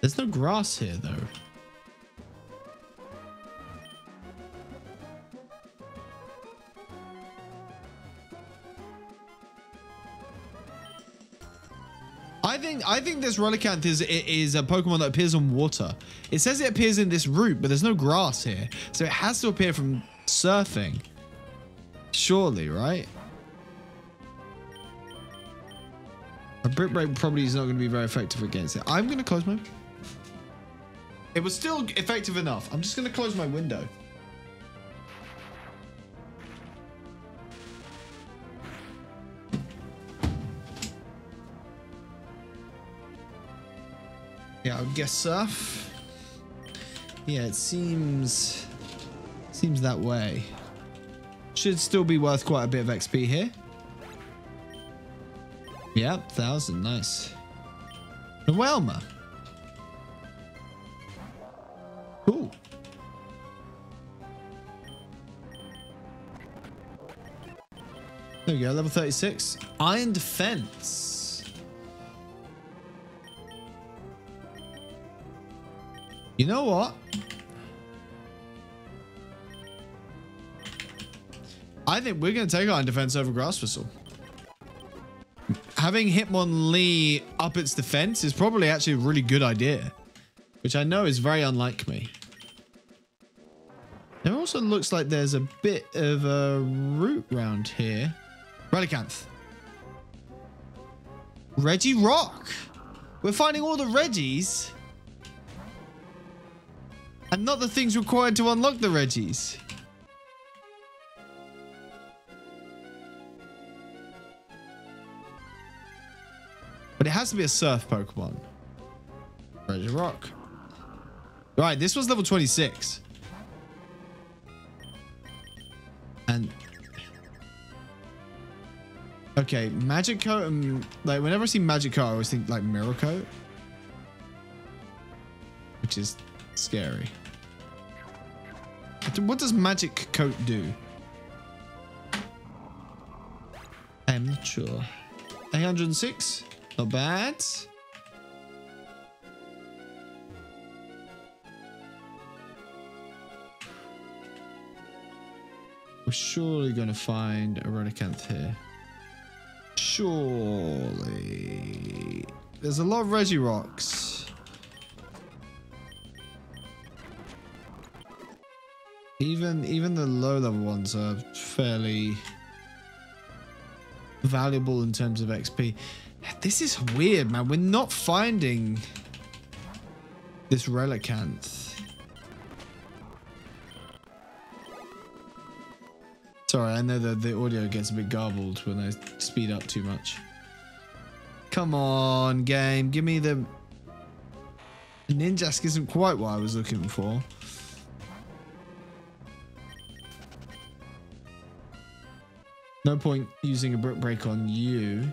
There's no grass here, though. I think this Relicanth is a Pokemon that appears on water. It says it appears in this route, but there's no grass here, so it has to appear from surfing. Surely, right? A Brick Break probably is not going to be very effective against it. I'm going to close my... It was still effective enough. I'm just going to close my window. Yeah, I would guess surf. Yeah, it seems that way. Should still be worth quite a bit of XP here. Yep, 1,000, nice. Noelma. Cool. There we go, level 36. Iron Defense. You know what? I think we're going to take Iron Defense over Grass Whistle. Having Hitmonlee up its defense is probably actually a really good idea, which I know is very unlike me. There also looks like there's a bit of a route round here. Relicanth. Reggie Rock. We're finding all the Reggies. And not the things required to unlock the Reggies. But it has to be a surf Pokemon. Reggie Rock. Right, this was level 26. And... okay, Magic Coat and... like, whenever I see Magic Coat, I always think, like, Mirror Coat. Which is scary. What does Magic Coat do? I'm not sure. 806? Not bad. We're surely going to find a Relicanth here. Surely. There's a lot of Reggie Rocks. Even the low level ones are fairly valuable in terms of XP. This is weird, man. We're not finding this Relicanth. Sorry, I know that the audio gets a bit garbled when I speed up too much. Come on, game. Give me the... Ninjask isn't quite what I was looking for. No point using a Brick Break on you.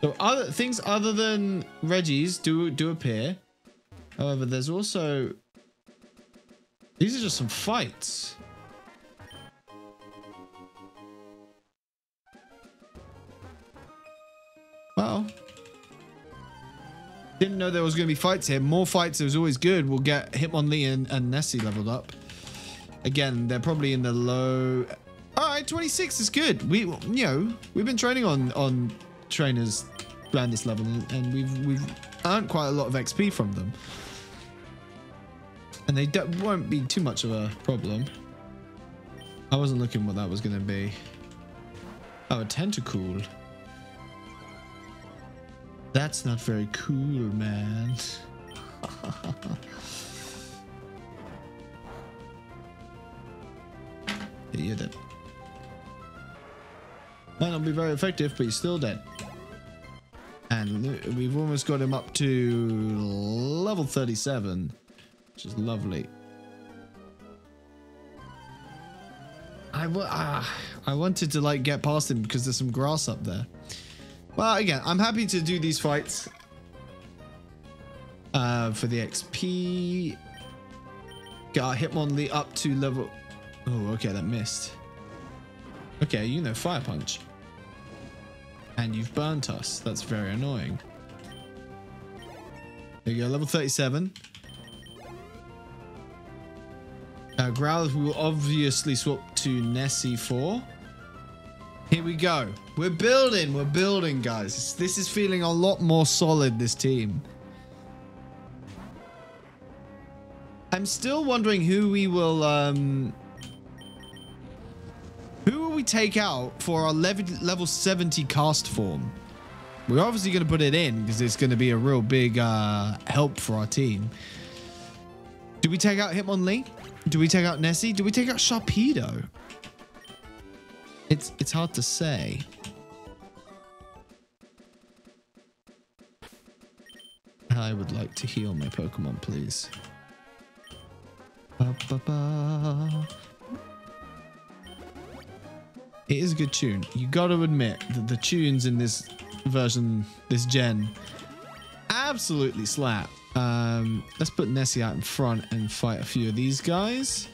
So other things other than Reggie's do appear. However, there's also... these are just some fights. Well, didn't know there was going to be fights here. More fights is always good. We'll get Hitmonlee and Nessie leveled up. Again, they're probably in the low... all right, 26 is good. We've been training on trainers around this level, and we've earned quite a lot of XP from them, and they won't be too much of a problem. I wasn't looking what that was going to be. Oh, a tentacool. That's not very cool, man. Yeah, you're dead. Might not be very effective, but he's still dead. And we've almost got him up to level 37, which is lovely. I wanted to like get past him because there's some grass up there. Well, again, I'm happy to do these fights for the XP. Get our Hitmonlee up to level... Oh, okay, that missed. Okay, you know, Fire Punch. And you've burnt us. That's very annoying. There you go, level 37. Growlithe we will obviously swap to Nessie for. Here we go. We're building, guys. This is feeling a lot more solid, this team. I'm still wondering who we will take out for our level 70 cast form. We're obviously going to put it in because it's going to be a real big help for our team. Do we take out Hitmonlee? Do we take out Nessie? Do we take out Sharpedo? It's hard to say. I would like to heal my Pokemon, please. Ba, ba, ba. It is a good tune. You got to admit that the tunes in this version, this gen, absolutely slap. Let's put Nessie out in front and fight a few of these guys.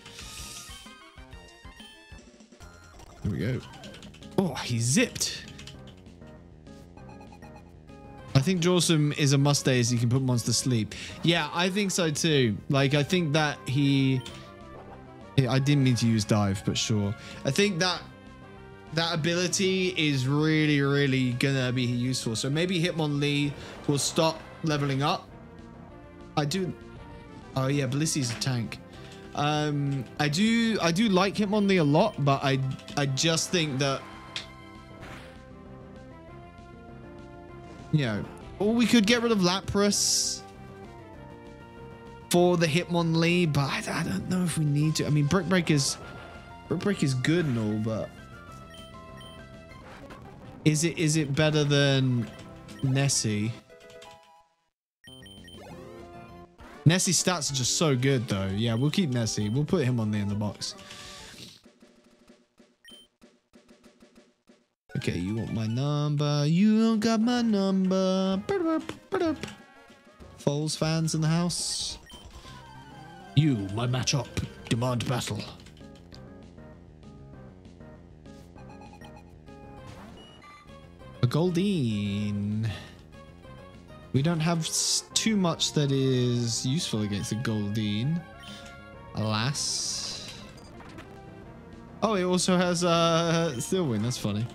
There we go. Oh, he zipped. I think Jawsome is a must-stay as you can put monsters to sleep. Yeah, I think so too. Like, I think that he... I didn't mean to use dive, but sure. I think that ability is really, really gonna be useful. So maybe Hitmonlee will stop leveling up. I do... Oh yeah, Blissey's a tank. I do like Hitmonlee a lot, but I just think that, you know, or we could get rid of Lapras for the Hitmonlee, but I don't know if we need to. I mean, Brick Break is good and all, but is it better than Nessie? Nessie's stats are just so good, though. Yeah, we'll keep Nessie. We'll put him on there in the box. Okay, you want my number? You don't got my number. Foles fans in the house. You, my matchup. Demand battle. A Goldeen. We don't have too much that is useful against a Goldeen, alas. Oh, it also has Steel Wing. That's funny.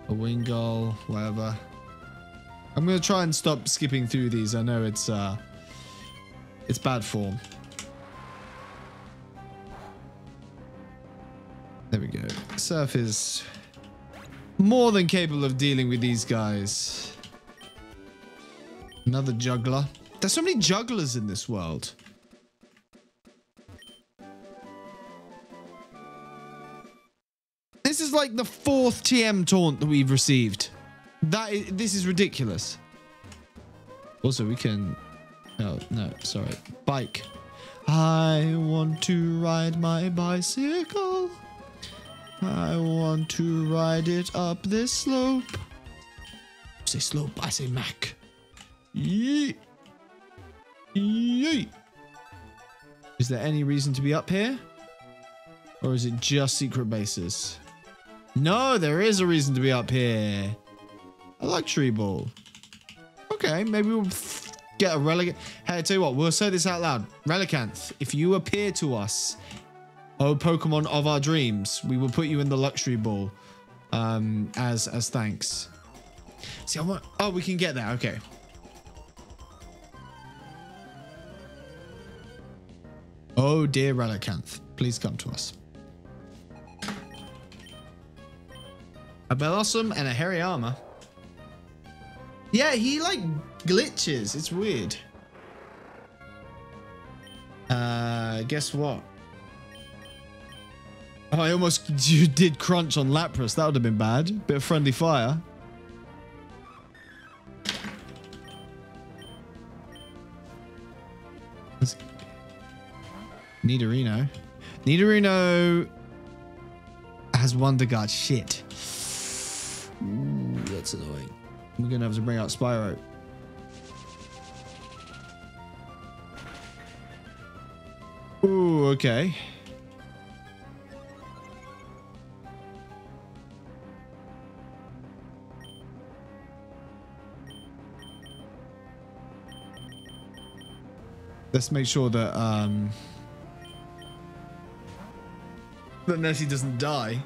A Wingull, whatever. I'm gonna try and stop skipping through these. I know it's bad form. There we go. Surf is more than capable of dealing with these guys. Another juggler. There's so many jugglers in this world. This is like the 4th TM taunt that we've received. This is ridiculous. Also, we can... Oh, no, sorry. Bike. I want to ride my bicycle. I want to ride it up this slope. I say slope, I say Mac. Yeet. Yeet. Is there any reason to be up here? Or is it just secret bases? No, there is a reason to be up here. A luxury ball. Okay, maybe we'll get a Relicanth. Hey, I tell you what, we'll say this out loud. Relicanth, if you appear to us, oh Pokemon of our dreams, we will put you in the luxury ball as thanks. See, I want... Oh, we can get there. Okay. Oh dear Relicanth, please come to us. A Bellossom and a Hariyama. Yeah, he like glitches. It's weird. Guess what? Oh, I almost did crunch on Lapras. That would have been bad. Bit of friendly fire. Nidorino. Nidorino has Wonder Guard. Shit. Ooh, that's annoying. We're going to have to bring out Spyro. Ooh, okay. Let's make sure that that Nessie doesn't die.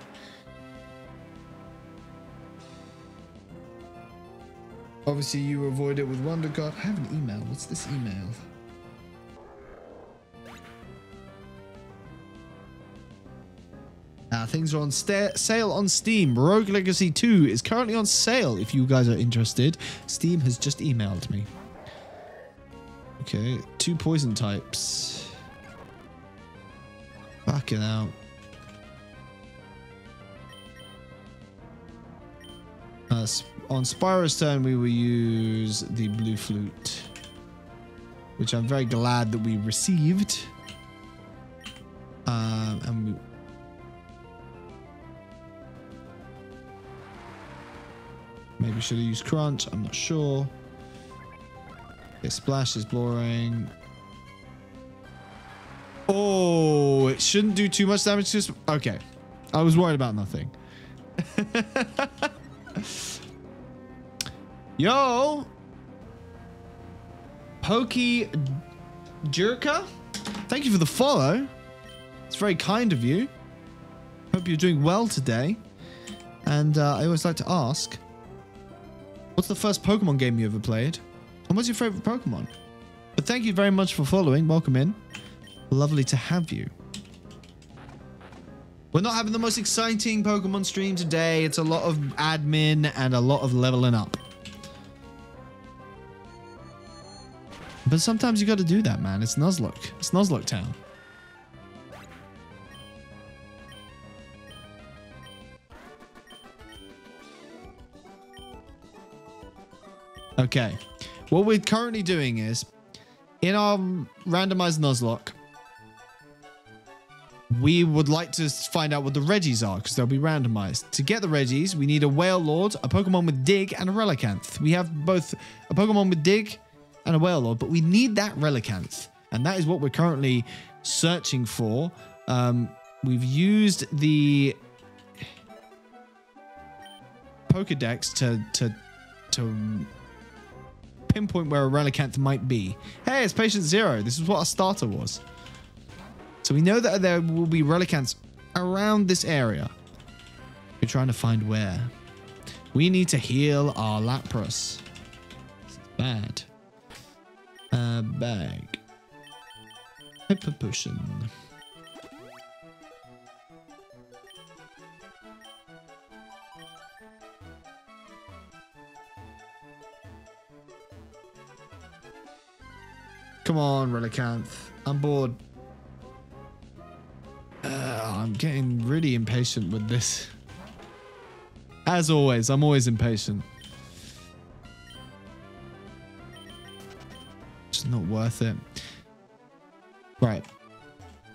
Obviously, you avoid it with Wonder Guard. I have an email. What's this email? Things are on sale on Steam. Rogue Legacy 2 is currently on sale if you guys are interested. Steam has just emailed me. Okay, 2 poison types. Fucking out. On Spyro's turn, we will use the blue flute, which I'm very glad that we received. And we... Maybe should have used Crunch. I'm not sure. Okay, Splash is boring. Oh, it shouldn't do too much damage to us. Okay. I was worried about nothing. Yo. Pokey Jerka. Thank you for the follow. It's very kind of you. Hope you're doing well today. And I always like to ask, what's the first Pokemon game you ever played? And what's your favorite Pokemon? But thank you very much for following. Welcome in. Lovely to have you. We're not having the most exciting Pokemon stream today. It's a lot of admin and a lot of leveling up. But sometimes you got to do that, man. It's Nuzlocke. It's Nuzlocke Town. Okay. What we're currently doing is, in our randomized Nuzlocke, we would like to find out what the Reggies are, because they'll be randomized. To get the Reggies, we need a Whale Lord, a Pokemon with Dig, and a Relicanth. We have both a Pokemon with Dig and a Whale Lord, but we need that Relicanth. And that is what we're currently searching for. We've used the Pokedex to pinpoint where a Relicanth might be. Hey, it's Patient Zero. This is what our starter was. So we know that there will be Relicanths around this area. We're trying to find where. We need to heal our Lapras. It's bad. Bag. Hyper potion. Come on, Relicanth. I'm bored. I'm getting really impatient with this. As always, I'm always impatient. It's not worth it. Right.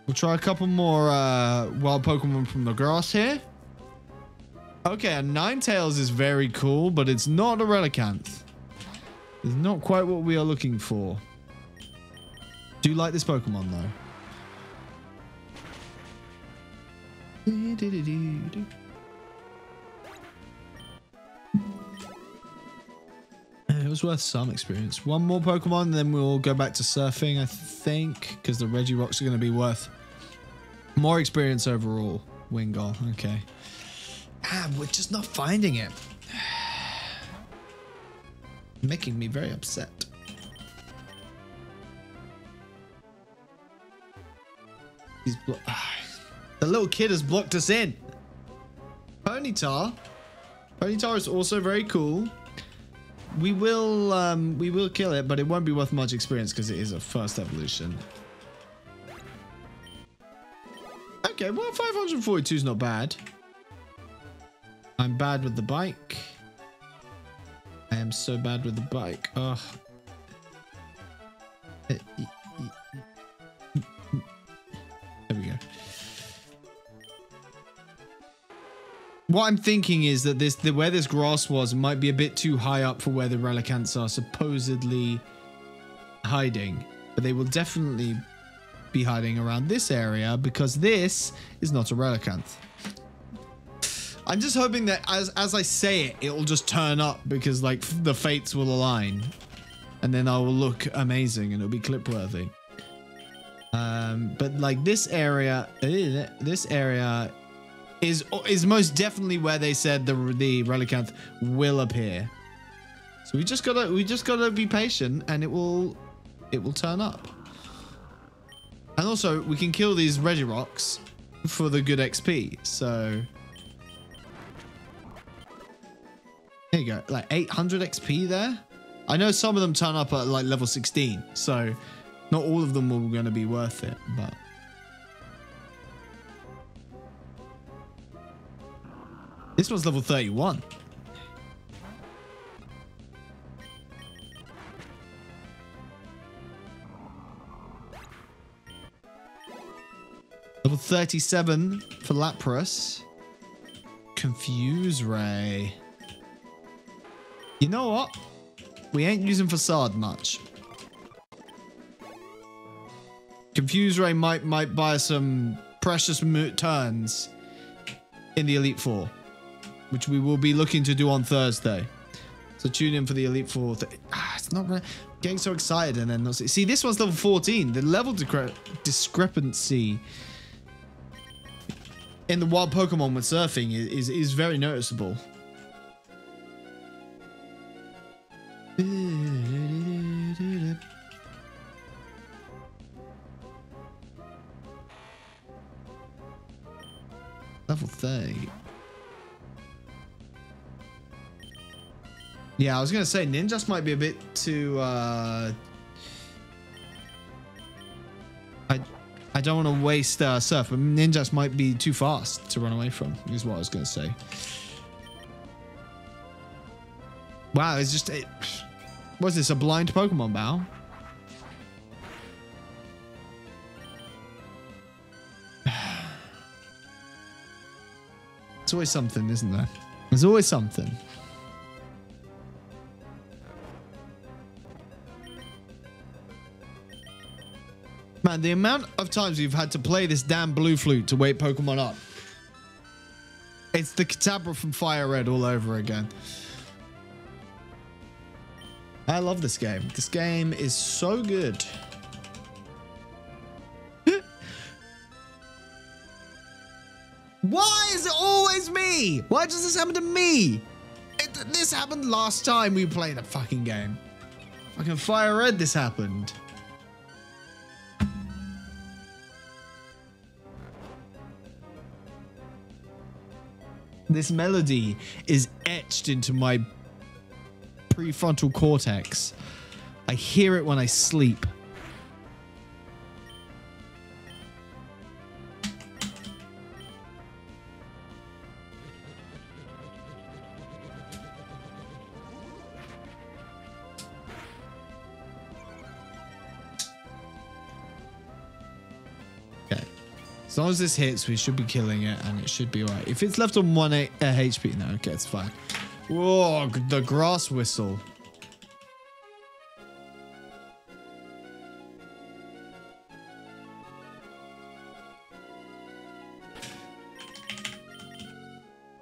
We'll try a couple more wild Pokemon from the grass here. Okay, a Ninetales is very cool, but it's not a Relicanth. It's not quite what we are looking for. Do you like this Pokemon, though? It was worth some experience. One more Pokemon, then we'll go back to surfing, I think, because the Reggie Rocks are going to be worth more experience overall. Wingull, okay. We're just not finding it. Making me very upset. The little kid has blocked us in. Ponyta? Ponyta is also very cool. We will kill it, but it won't be worth much experience because it is a first evolution. Okay, well, 542 is not bad. I'm bad with the bike. I am so bad with the bike. Ugh. There we go. What I'm thinking is that where this grass was might be a bit too high up for where the Relicanths are supposedly hiding, but they will definitely be hiding around this area because this is not a Relicanth. I'm just hoping that as I say it, it will just turn up because like the fates will align, and then I will look amazing and it'll be clip worthy. But like this area is most definitely where they said the Relicanth will appear. So we just gotta be patient, and it will turn up. And also we can kill these Reggie Rocks for the good XP. So there you go, like 800 XP there. I know some of them turn up at like level 16, so not all of them are going to be worth it, but this one's level 31. Level 37 for Lapras. Confuse Ray. You know what? We ain't using Facade much. Confuse Ray might buy some precious turns in the Elite Four, which we will be looking to do on Thursday. So tune in for the Elite Four. It's not really getting so excited, and then not see this one's level 14. The level discrepancy in the wild Pokemon with surfing is very noticeable. Level 30. Yeah, I was gonna say Ninjas might be a bit too I don't want to waste surf, but Ninjas might be too fast to run away from, is what I was gonna say. Wow, it's just what's this, a blind Pokemon bow? It's always something, isn't there? There's always something. Man, the amount of times we've had to play this damn blue flute to wake Pokemon up. It's the Kadabra from Fire Red all over again. I love this game. This game is so good. Why is it always me? Why does this happen to me? This happened last time we played a fucking game. Fucking Fire Red, this happened. This melody is etched into my prefrontal cortex. I hear it when I sleep. As long as this hits, we should be killing it, and it should be alright. If it's left on 1 HP, no, okay, it's fine. Whoa, the grass whistle.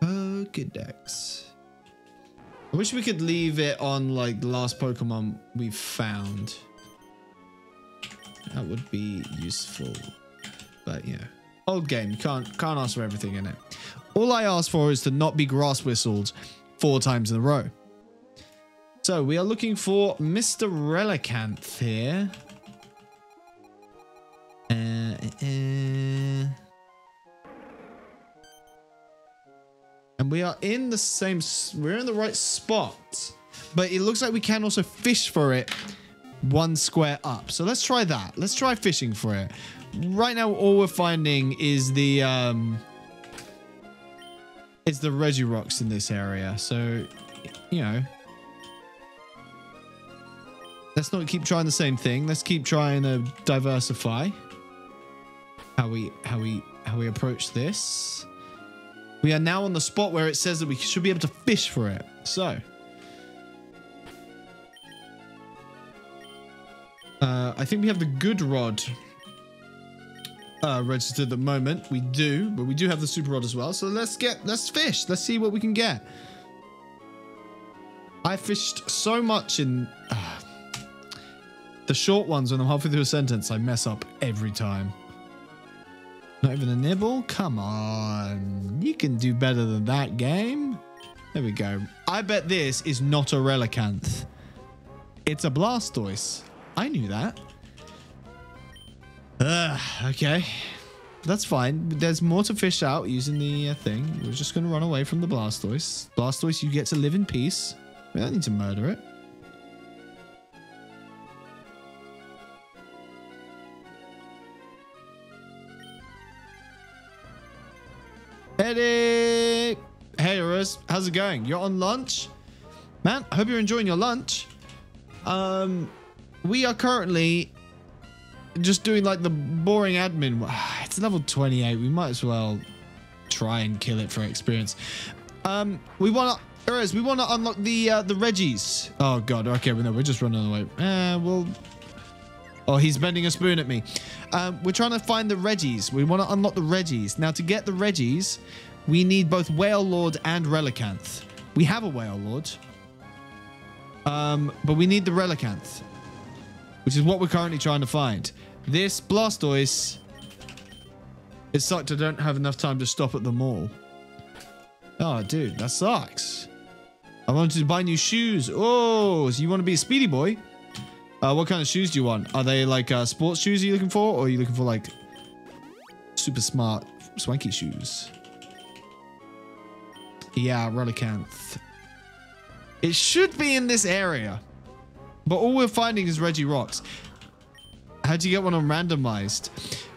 Pokédex. I wish we could leave it on like the last Pokemon we've found. That would be useful. But yeah. Old game, you can't ask for everything in it. All I ask for is to not be grass whistled 4 times in a row. So we are looking for Mr. Relicanth here. And we are in the same, we're in the right spot. But it looks like we can also fish for it one square up. So let's try that. Let's try fishing for it. Right now, all we're finding is the Reggie Rocks in this area. So, you know, let's not keep trying the same thing. Let's keep trying to diversify how we approach this. We are now on the spot where it says that we should be able to fish for it. So, I think we have the good rod registered at the moment. We do, but we do have the super rod as well. So let's fish. Let's see what we can get. I fished so much in the short ones when I'm halfway through a sentence. I mess up every time. Not even a nibble? Come on. You can do better than that, game. There we go. I bet this is not a Relicanth. It's a Blastoise. I knew that. Okay. That's fine. There's more to fish out using the thing. We're just going to run away from the Blastoise. Blastoise, you get to live in peace. We don't need to murder it. Eddie! Hey, Rose. How's it going? You're on lunch? Man, I hope you're enjoying your lunch. We are currently just doing like the boring admin. It's level 28. We might as well try and kill it for experience. We want to unlock the Reggies. Oh god. Okay, well, no, we're just running away. Well. Oh, he's bending a spoon at me. We're trying to find the Reggies. We want to unlock the Reggies. Now, to get the Reggies, we need both Whale Lord and Relicanth. We have a Whale Lord. But we need the Relicanth, which is what we're currently trying to find. This Blastoise, it sucked I don't have enough time to stop at the mall. Oh, dude, that sucks. I wanted to buy new shoes. Oh, so you want to be a speedy boy? What kind of shoes do you want? Are they like sports shoes you're looking for? Or are you looking for like super smart, swanky shoes? Yeah, Relicanth. It should be in this area. But all we're finding is Reggie Rocks. How'd you get one on randomized?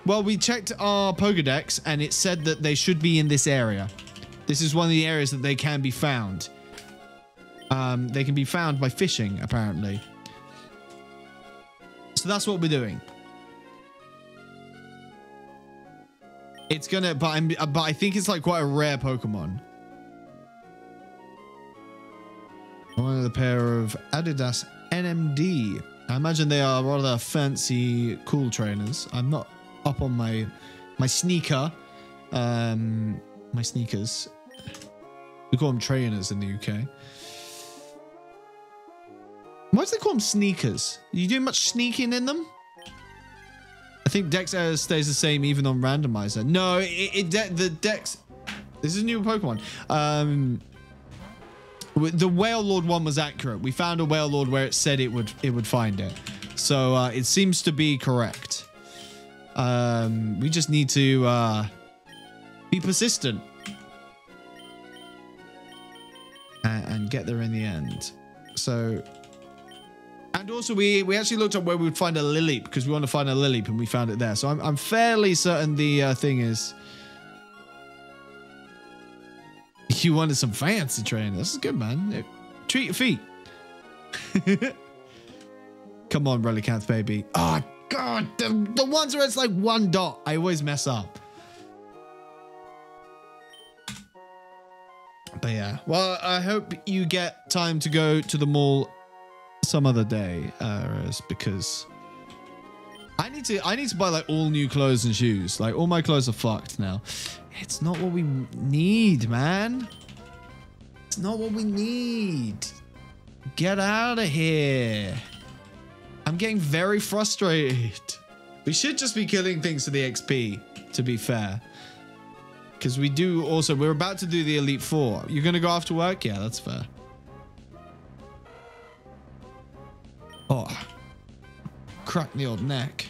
Well, we checked our Pokedex and it said that they should be in this area. This is one of the areas that they can be found. They can be found by fishing, apparently. So that's what we're doing. It's gonna, but I think it's like quite a rare Pokemon. One of the pair of Adidas NMD. I imagine they are rather fancy, cool trainers. I'm not up on my sneaker. My sneakers. We call them trainers in the UK. Why do they call them sneakers? Are you doing much sneaking in them? I think Dex error stays the same even on randomizer. No, the Dex. This is a new Pokemon. The Whale Lord one was accurate. We found a Whale Lord where it said it would find it. So it seems to be correct. We just need to be persistent and get there in the end. So. And also, we actually looked up where we would find a Lilip because we want to find a Lilip and we found it there. So I'm fairly certain the thing is... You wanted some fancy training. This is good, man. Treat your feet. Come on, Relicanth, baby. Oh, God. The ones where it's like one dot, I always mess up. But yeah. Well, I hope you get time to go to the mall some other day, because I need to buy like all new clothes and shoes. Like all my clothes are fucked now. It's not what we need, man. It's not what we need. Get out of here. I'm getting very frustrated. We should just be killing things for the XP, to be fair. Because we do also, we're about to do the Elite Four. You're going to go after work? Yeah, that's fair. Oh, crack the old neck.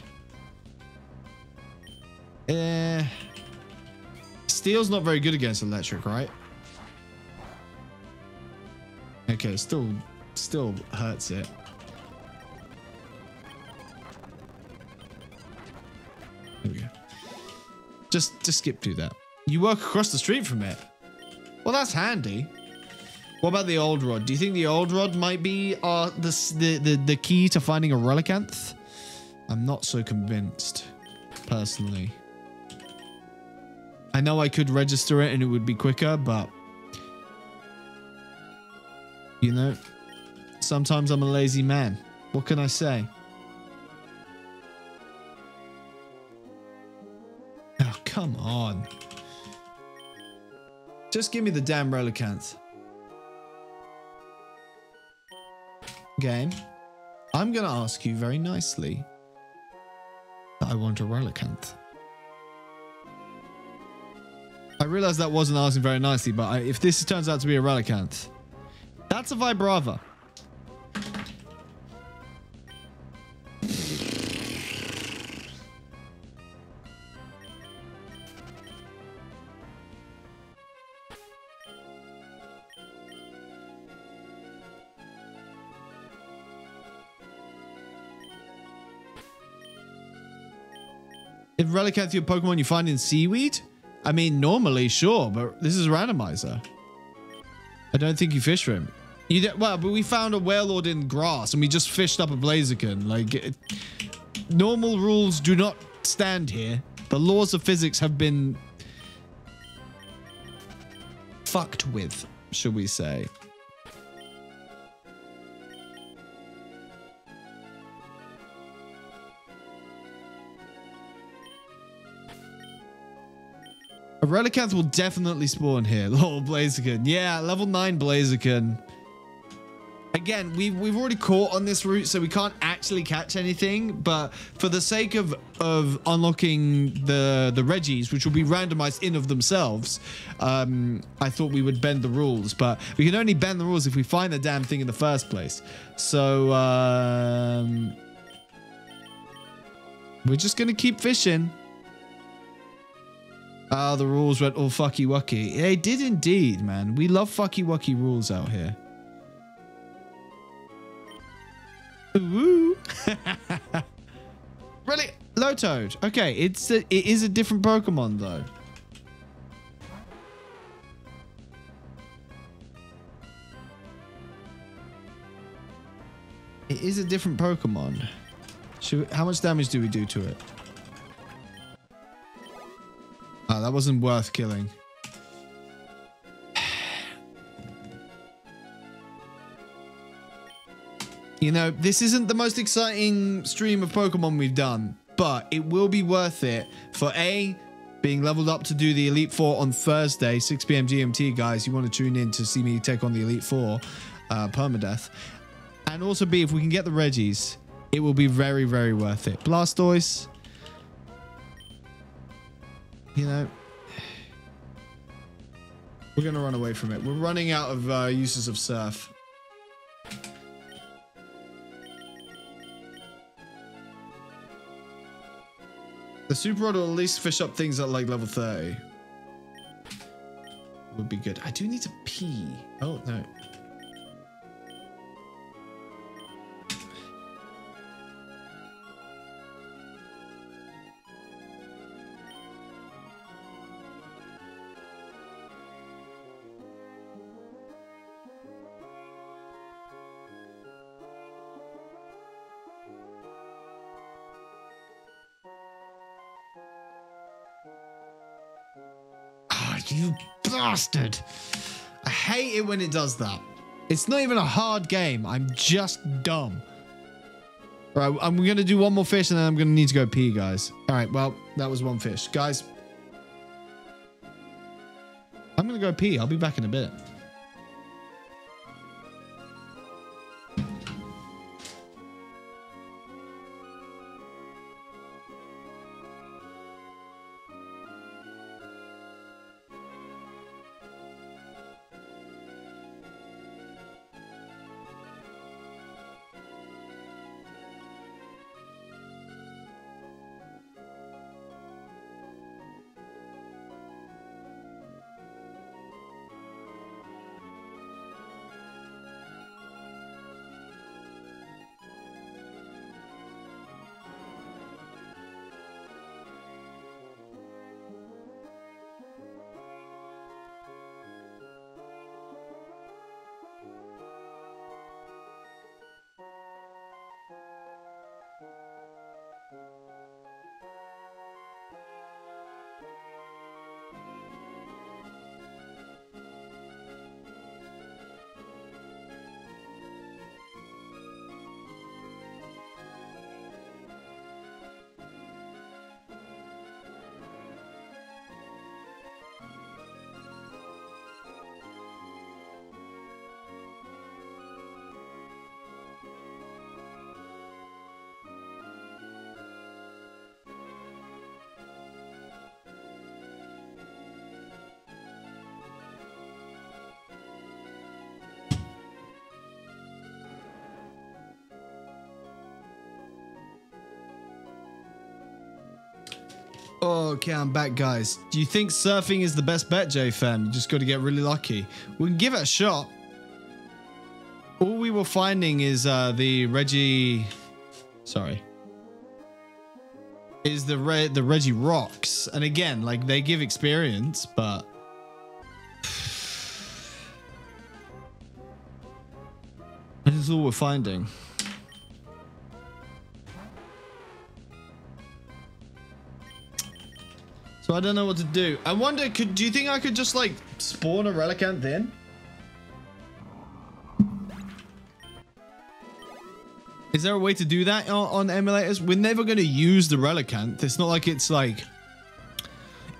Steel's not very good against electric, right? Okay, still hurts it. There we go. Just skip through that. You work across the street from it. Well, that's handy. What about the old rod? Do you think the old rod might be the key to finding a Relicanth? I'm not so convinced, personally. I know I could register it and it would be quicker, but you know, sometimes I'm a lazy man. What can I say? Oh, come on. Just give me the damn Relicanth. Game, I'm going to ask you very nicely that I want a Relicanth. I realize that wasn't asking very nicely, but if this turns out to be a Relicanth, that's a Vibrava. If Relicanth your Pokemon you find in seaweed? I mean, normally, sure, but this is a randomizer. I don't think you fish for him. Well, but we found a Wailord in grass and we just fished up a Blaziken. Like, normal rules do not stand here. The laws of physics have been fucked with, should we say. A Relicanth will definitely spawn here. Lol, Blaziken. Yeah, level 9 Blaziken. Again, we've already caught on this route, so we can't actually catch anything. But for the sake of unlocking the Reggies, which will be randomized in of themselves, I thought we would bend the rules. But we can only bend the rules if we find the damn thing in the first place. So we're just gonna keep fishing. Ah, the rules went all fucky wucky. They did indeed, man. We love fucky wucky rules out here. Ooh. Really? Lowtoad. Okay, it is a different Pokemon though. It is a different Pokemon. How much damage do we do to it? Oh, that wasn't worth killing. You know, this isn't the most exciting stream of Pokemon we've done, but it will be worth it for A, being leveled up to do the Elite Four on Thursday, 6 PM GMT, guys. You want to tune in to see me take on the Elite Four, permadeath. And also B, if we can get the Reggies, it will be very, very worth it. Blastoise. You know, we're going to run away from it. We're running out of uses of Surf. The Super Rod will at least fish up things at like level 30. Would be good. I do need to pee. Oh, no. You bastard. I hate it when it does that. It's not even a hard game. I'm just dumb. All right, I'm going to do one more fish and then I'm going to need to go pee, guys. All right, well, that was one fish. Guys, I'm going to go pee. I'll be back in a bit. Okay, I'm back, guys. Do you think surfing is the best bet, JFam? You just got to get really lucky. We can give it a shot. All we were finding is the Reggie... Sorry. Is the Reggie Rocks. And again, like, they give experience, but... This is all we're finding. So I don't know what to do. I wonder, do you think I could just like spawn a Relicanth in? Is there a way to do that on emulators? We're never going to use the Relicanth. It's not like it's like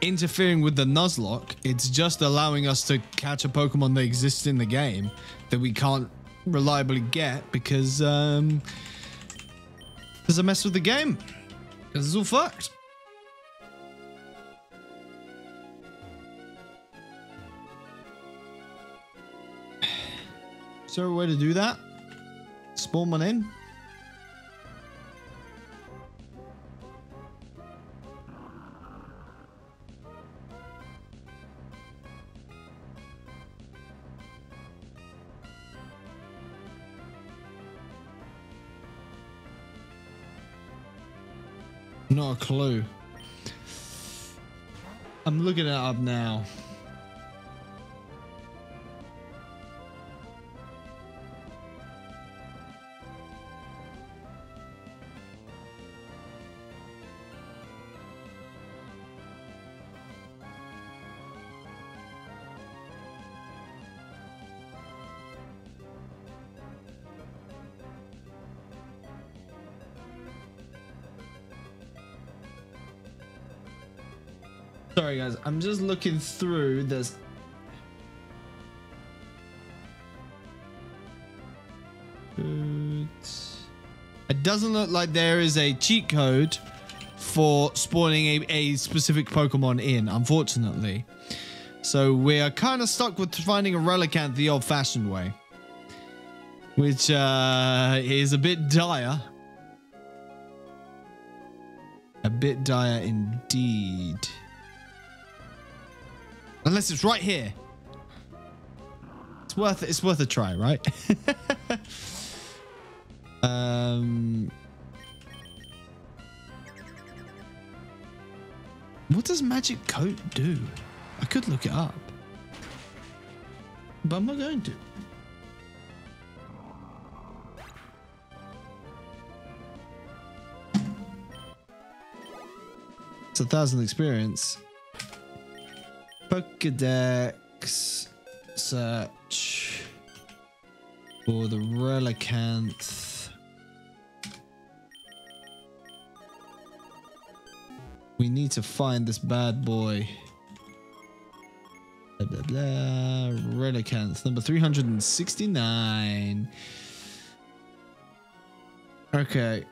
interfering with the Nuzlocke. It's just allowing us to catch a Pokemon that exists in the game that we can't reliably get because there's a mess with the game. Because it's all fucked. Is there a way to do that? Spawn one in? Not a clue. I'm looking it up now. Sorry guys, I'm just looking through this. It doesn't look like there is a cheat code for spawning a specific Pokemon in, unfortunately. So we are kind of stuck with finding a Relicanth the old-fashioned way, which is a bit dire. A bit dire indeed. Unless it's right here. It's worth a try, right? What does magic coat do? I could look it up, but I'm not going to. It's 1,000 experience. Pokedex search for the Relicanth. We need to find this bad boy. Blah, blah, blah. Relicanth number 369. Okay.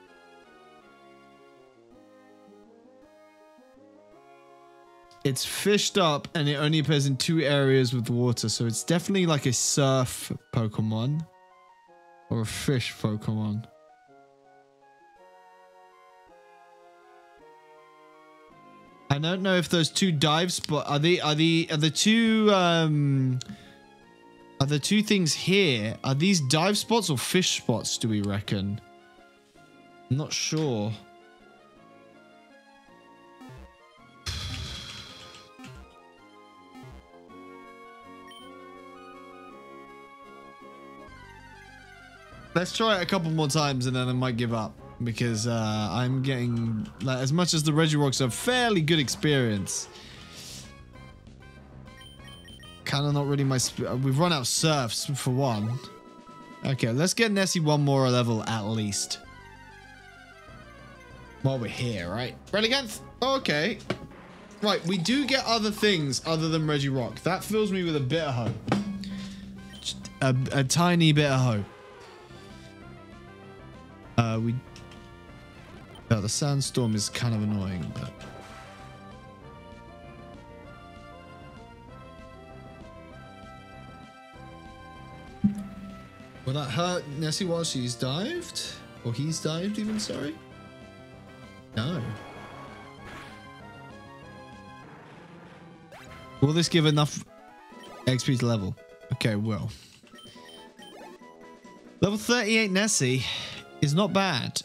It's fished up and it only appears in 2 areas with water. So it's definitely like a surf Pokemon or a fish Pokemon. I don't know if those 2 dive spots are the two things here. Are these dive spots or fish spots, do we reckon? I'm not sure. Let's try it a couple more times and then I might give up because I'm getting, like, as much as the Reggie Rocks are fairly good experience. Kind of not really my, we've run out of surfs for one. Okay, let's get Nessie one more level at least. While we're here, right? Relicanth? Okay. Right, we do get other things other than Reggie Rock. That fills me with a bit of hope. A tiny bit of hope. The sandstorm is kind of annoying, but will that hurt Nessie while she's dived? Or he's dived even, sorry? No. Will this give enough XP to level? Okay, well. Level 38 Nessie is not bad.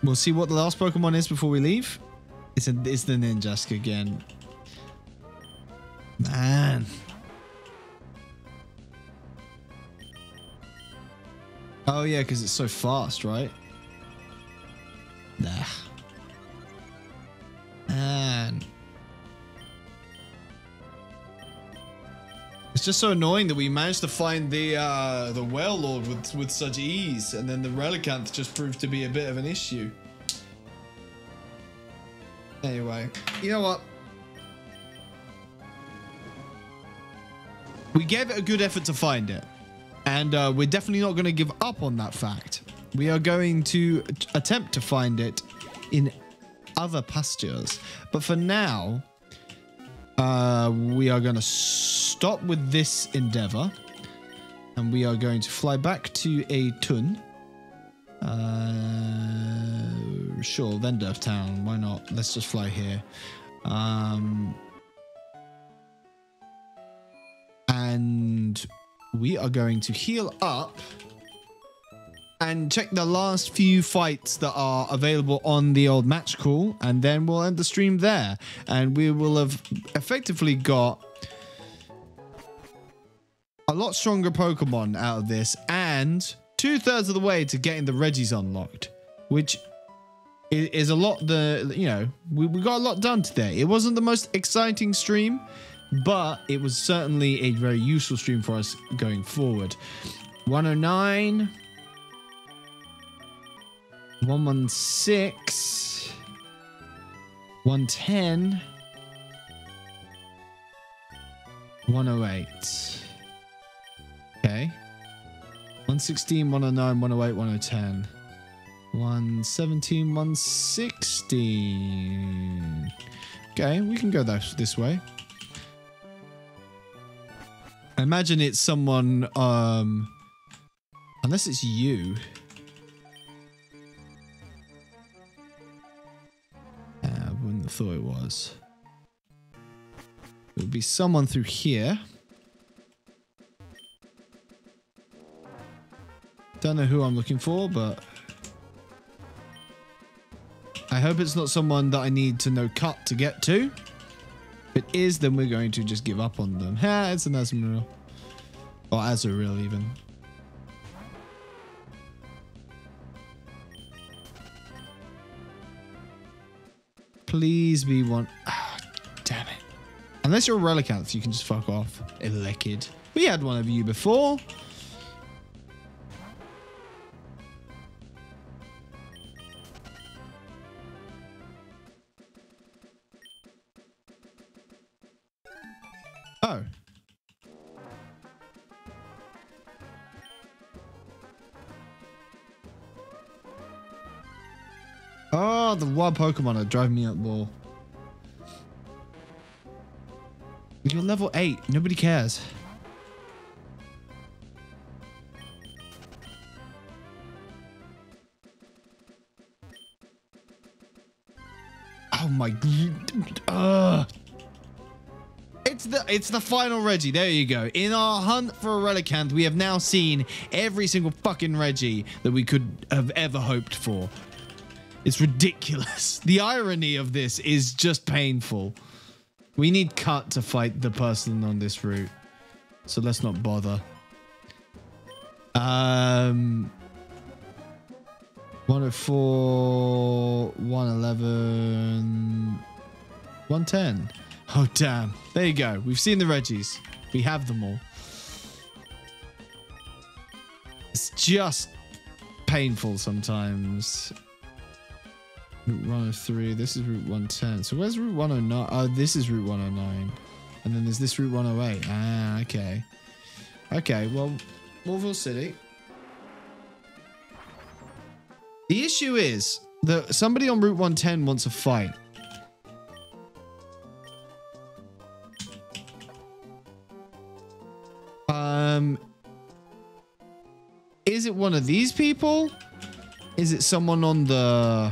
We'll see what the last Pokemon is before we leave. It's the Ninjask again. Man. Oh yeah, because it's so fast, right? Nah. Man. It's just so annoying that we managed to find the Whale Lord with such ease, and then the Relicanth just proved to be a bit of an issue. Anyway, you know what? We gave it a good effort to find it, and we're definitely not going to give up on that fact. We are going to attempt to find it in other pastures, but for now, we are going to stop with this endeavor, and we are going to fly back to a Tun. Sure, Vendorf Town. Why not? Let's just fly here. And we are going to heal up and check the last few fights that are available on the old match call, and then we'll end the stream there, and we will have effectively got a lot stronger Pokemon out of this, and 2/3 of the way to getting the Reggies unlocked, which is a lot. We got a lot done today. It wasn't the most exciting stream, but it was certainly a very useful stream for us going forward. 109, 116, 110, 108. Okay. 116, 109, 108, 110. 117, 116. Okay, we can go this way. I imagine it's someone, unless it's you. I wouldn't have thought it was. It would be someone through here. Don't know who I'm looking for, but I hope it's not someone that I need to know cut to get to. If it is, then we're going to just give up on them. Ha, it's an Azumarill. Or Azurill, even. Please be one. Ah, damn it. Unless you're a Relicanth, you can just fuck off. Elekid. We had one of you before. Oh. Oh, the wild Pokemon are driving me up wall. You're level 8. Nobody cares. Oh my god. It's the final Reggie. There you go. In our hunt for a Relicanth, we have now seen every single fucking Reggie that we could have ever hoped for. It's ridiculous. The irony of this is just painful. We need Cut to fight the person on this route, so let's not bother. 104, 111, 110. Oh, damn. There you go. We've seen the Reggies. We have them all. It's just painful sometimes. Route 103. This is Route 110. So where's Route 109? Oh, this is Route 109. And then there's this Route 108. Ah, okay. Okay, well, Morville City. The issue is that somebody on Route 110 wants a fight. Is it one of these people? Is it someone on the...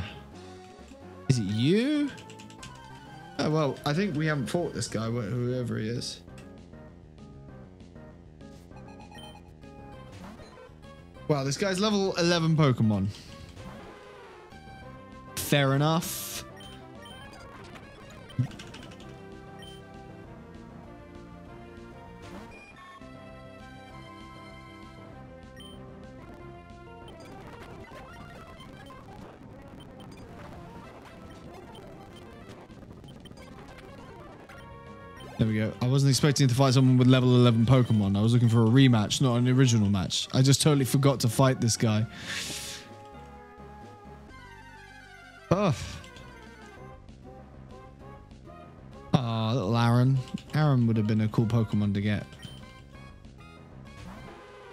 Is it you? Oh, Well, I think we haven't fought this guy, whoever he is. Wow, this guy's level 11 Pokemon. Fair enough. There we go. I wasn't expecting to fight someone with level 11 Pokemon. I was looking for a rematch, not an original match. I just totally forgot to fight this guy. Oh. Oh, little Aaron. Aaron would have been a cool Pokemon to get.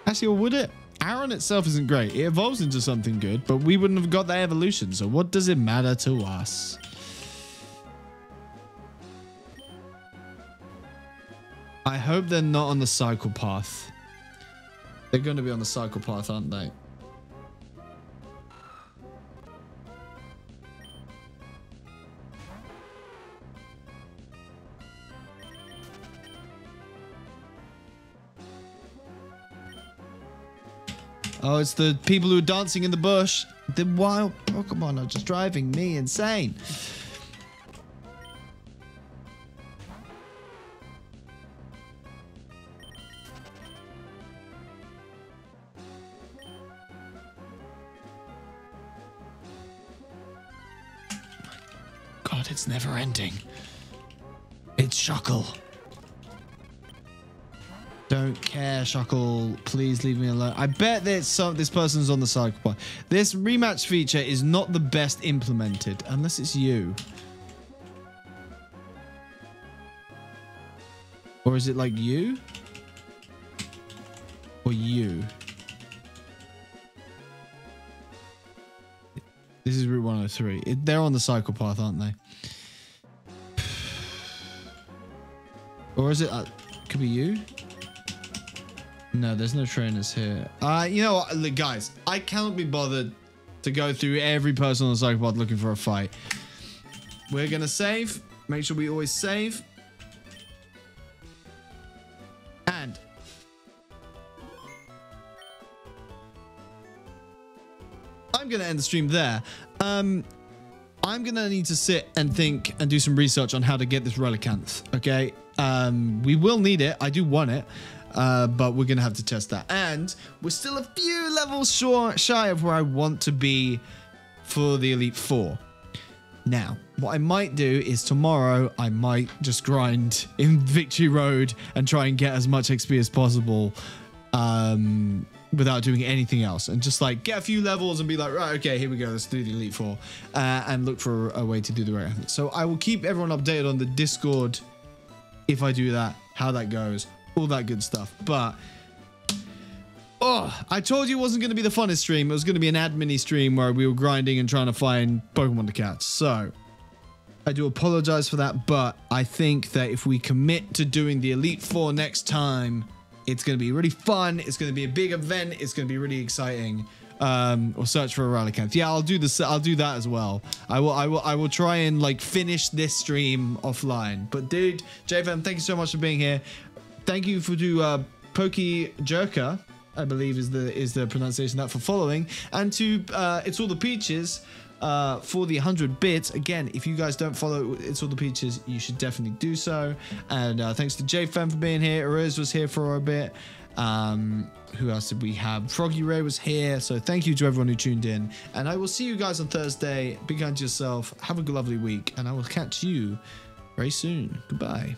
Actually, or would it? Aaron itself isn't great. It evolves into something good, but we wouldn't have got that evolution. So what does it matter to us? I hope they're not on the cycle path. They're going to be on the cycle path, aren't they? Oh, it's the people who are dancing in the bush. The wild Pokemon are just driving me insane. God, it's never ending. It's Shuckle. Don't care, Shuckle. Please leave me alone. I bet that this person's on the cycle path. This rematch feature is not the best implemented, unless it's you. Or is it like you? Or you? This is Route 103. They're on the cycle path, aren't they? Or is it... could be you? No, there's no trainers here. You know what, look, guys, I cannot be bothered to go through every person on the cycle path looking for a fight. We're gonna save. Make sure we always save. And I'm gonna end the stream there. I'm gonna need to sit and think and do some research on how to get this Relicanth. Okay, we will need it. I do want it. But we're going to have to test that. And we're still a few levels shy of where I want to be for the Elite Four. Now, what I might do is tomorrow, I might just grind in Victory Road and try and get as much XP as possible without doing anything else. And just like get a few levels and be like, right, okay, here we go. Let's do the Elite Four and look for a way to do the right thing. So I will keep everyone updated on the Discord if I do that, how that goes. All that good stuff. But I told you it wasn't going to be the funnest stream. It was going to be an admin-y stream where we were grinding and trying to find Pokemon to catch. So I do apologize for that, but I think that if we commit to doing the Elite Four next time, it's going to be really fun. It's going to be a big event. It's going to be really exciting. Or search for a Relicanth. Yeah, I'll do this. I'll do that as well. I will try and like finish this stream offline. But dude, JFM, thank you so much for being here. Thank you for Pokey Jerker, I believe is the pronunciation of that, for following, and to It's All the Peaches for the 100 bits. Again, if you guys don't follow It's All the Peaches, you should definitely do so. And thanks to JFM for being here. Ariz was here for a bit. Who else did we have? Froggy Ray was here. So thank you to everyone who tuned in. And I will see you guys on Thursday. Be kind to yourself. Have a lovely week. And I will catch you very soon. Goodbye.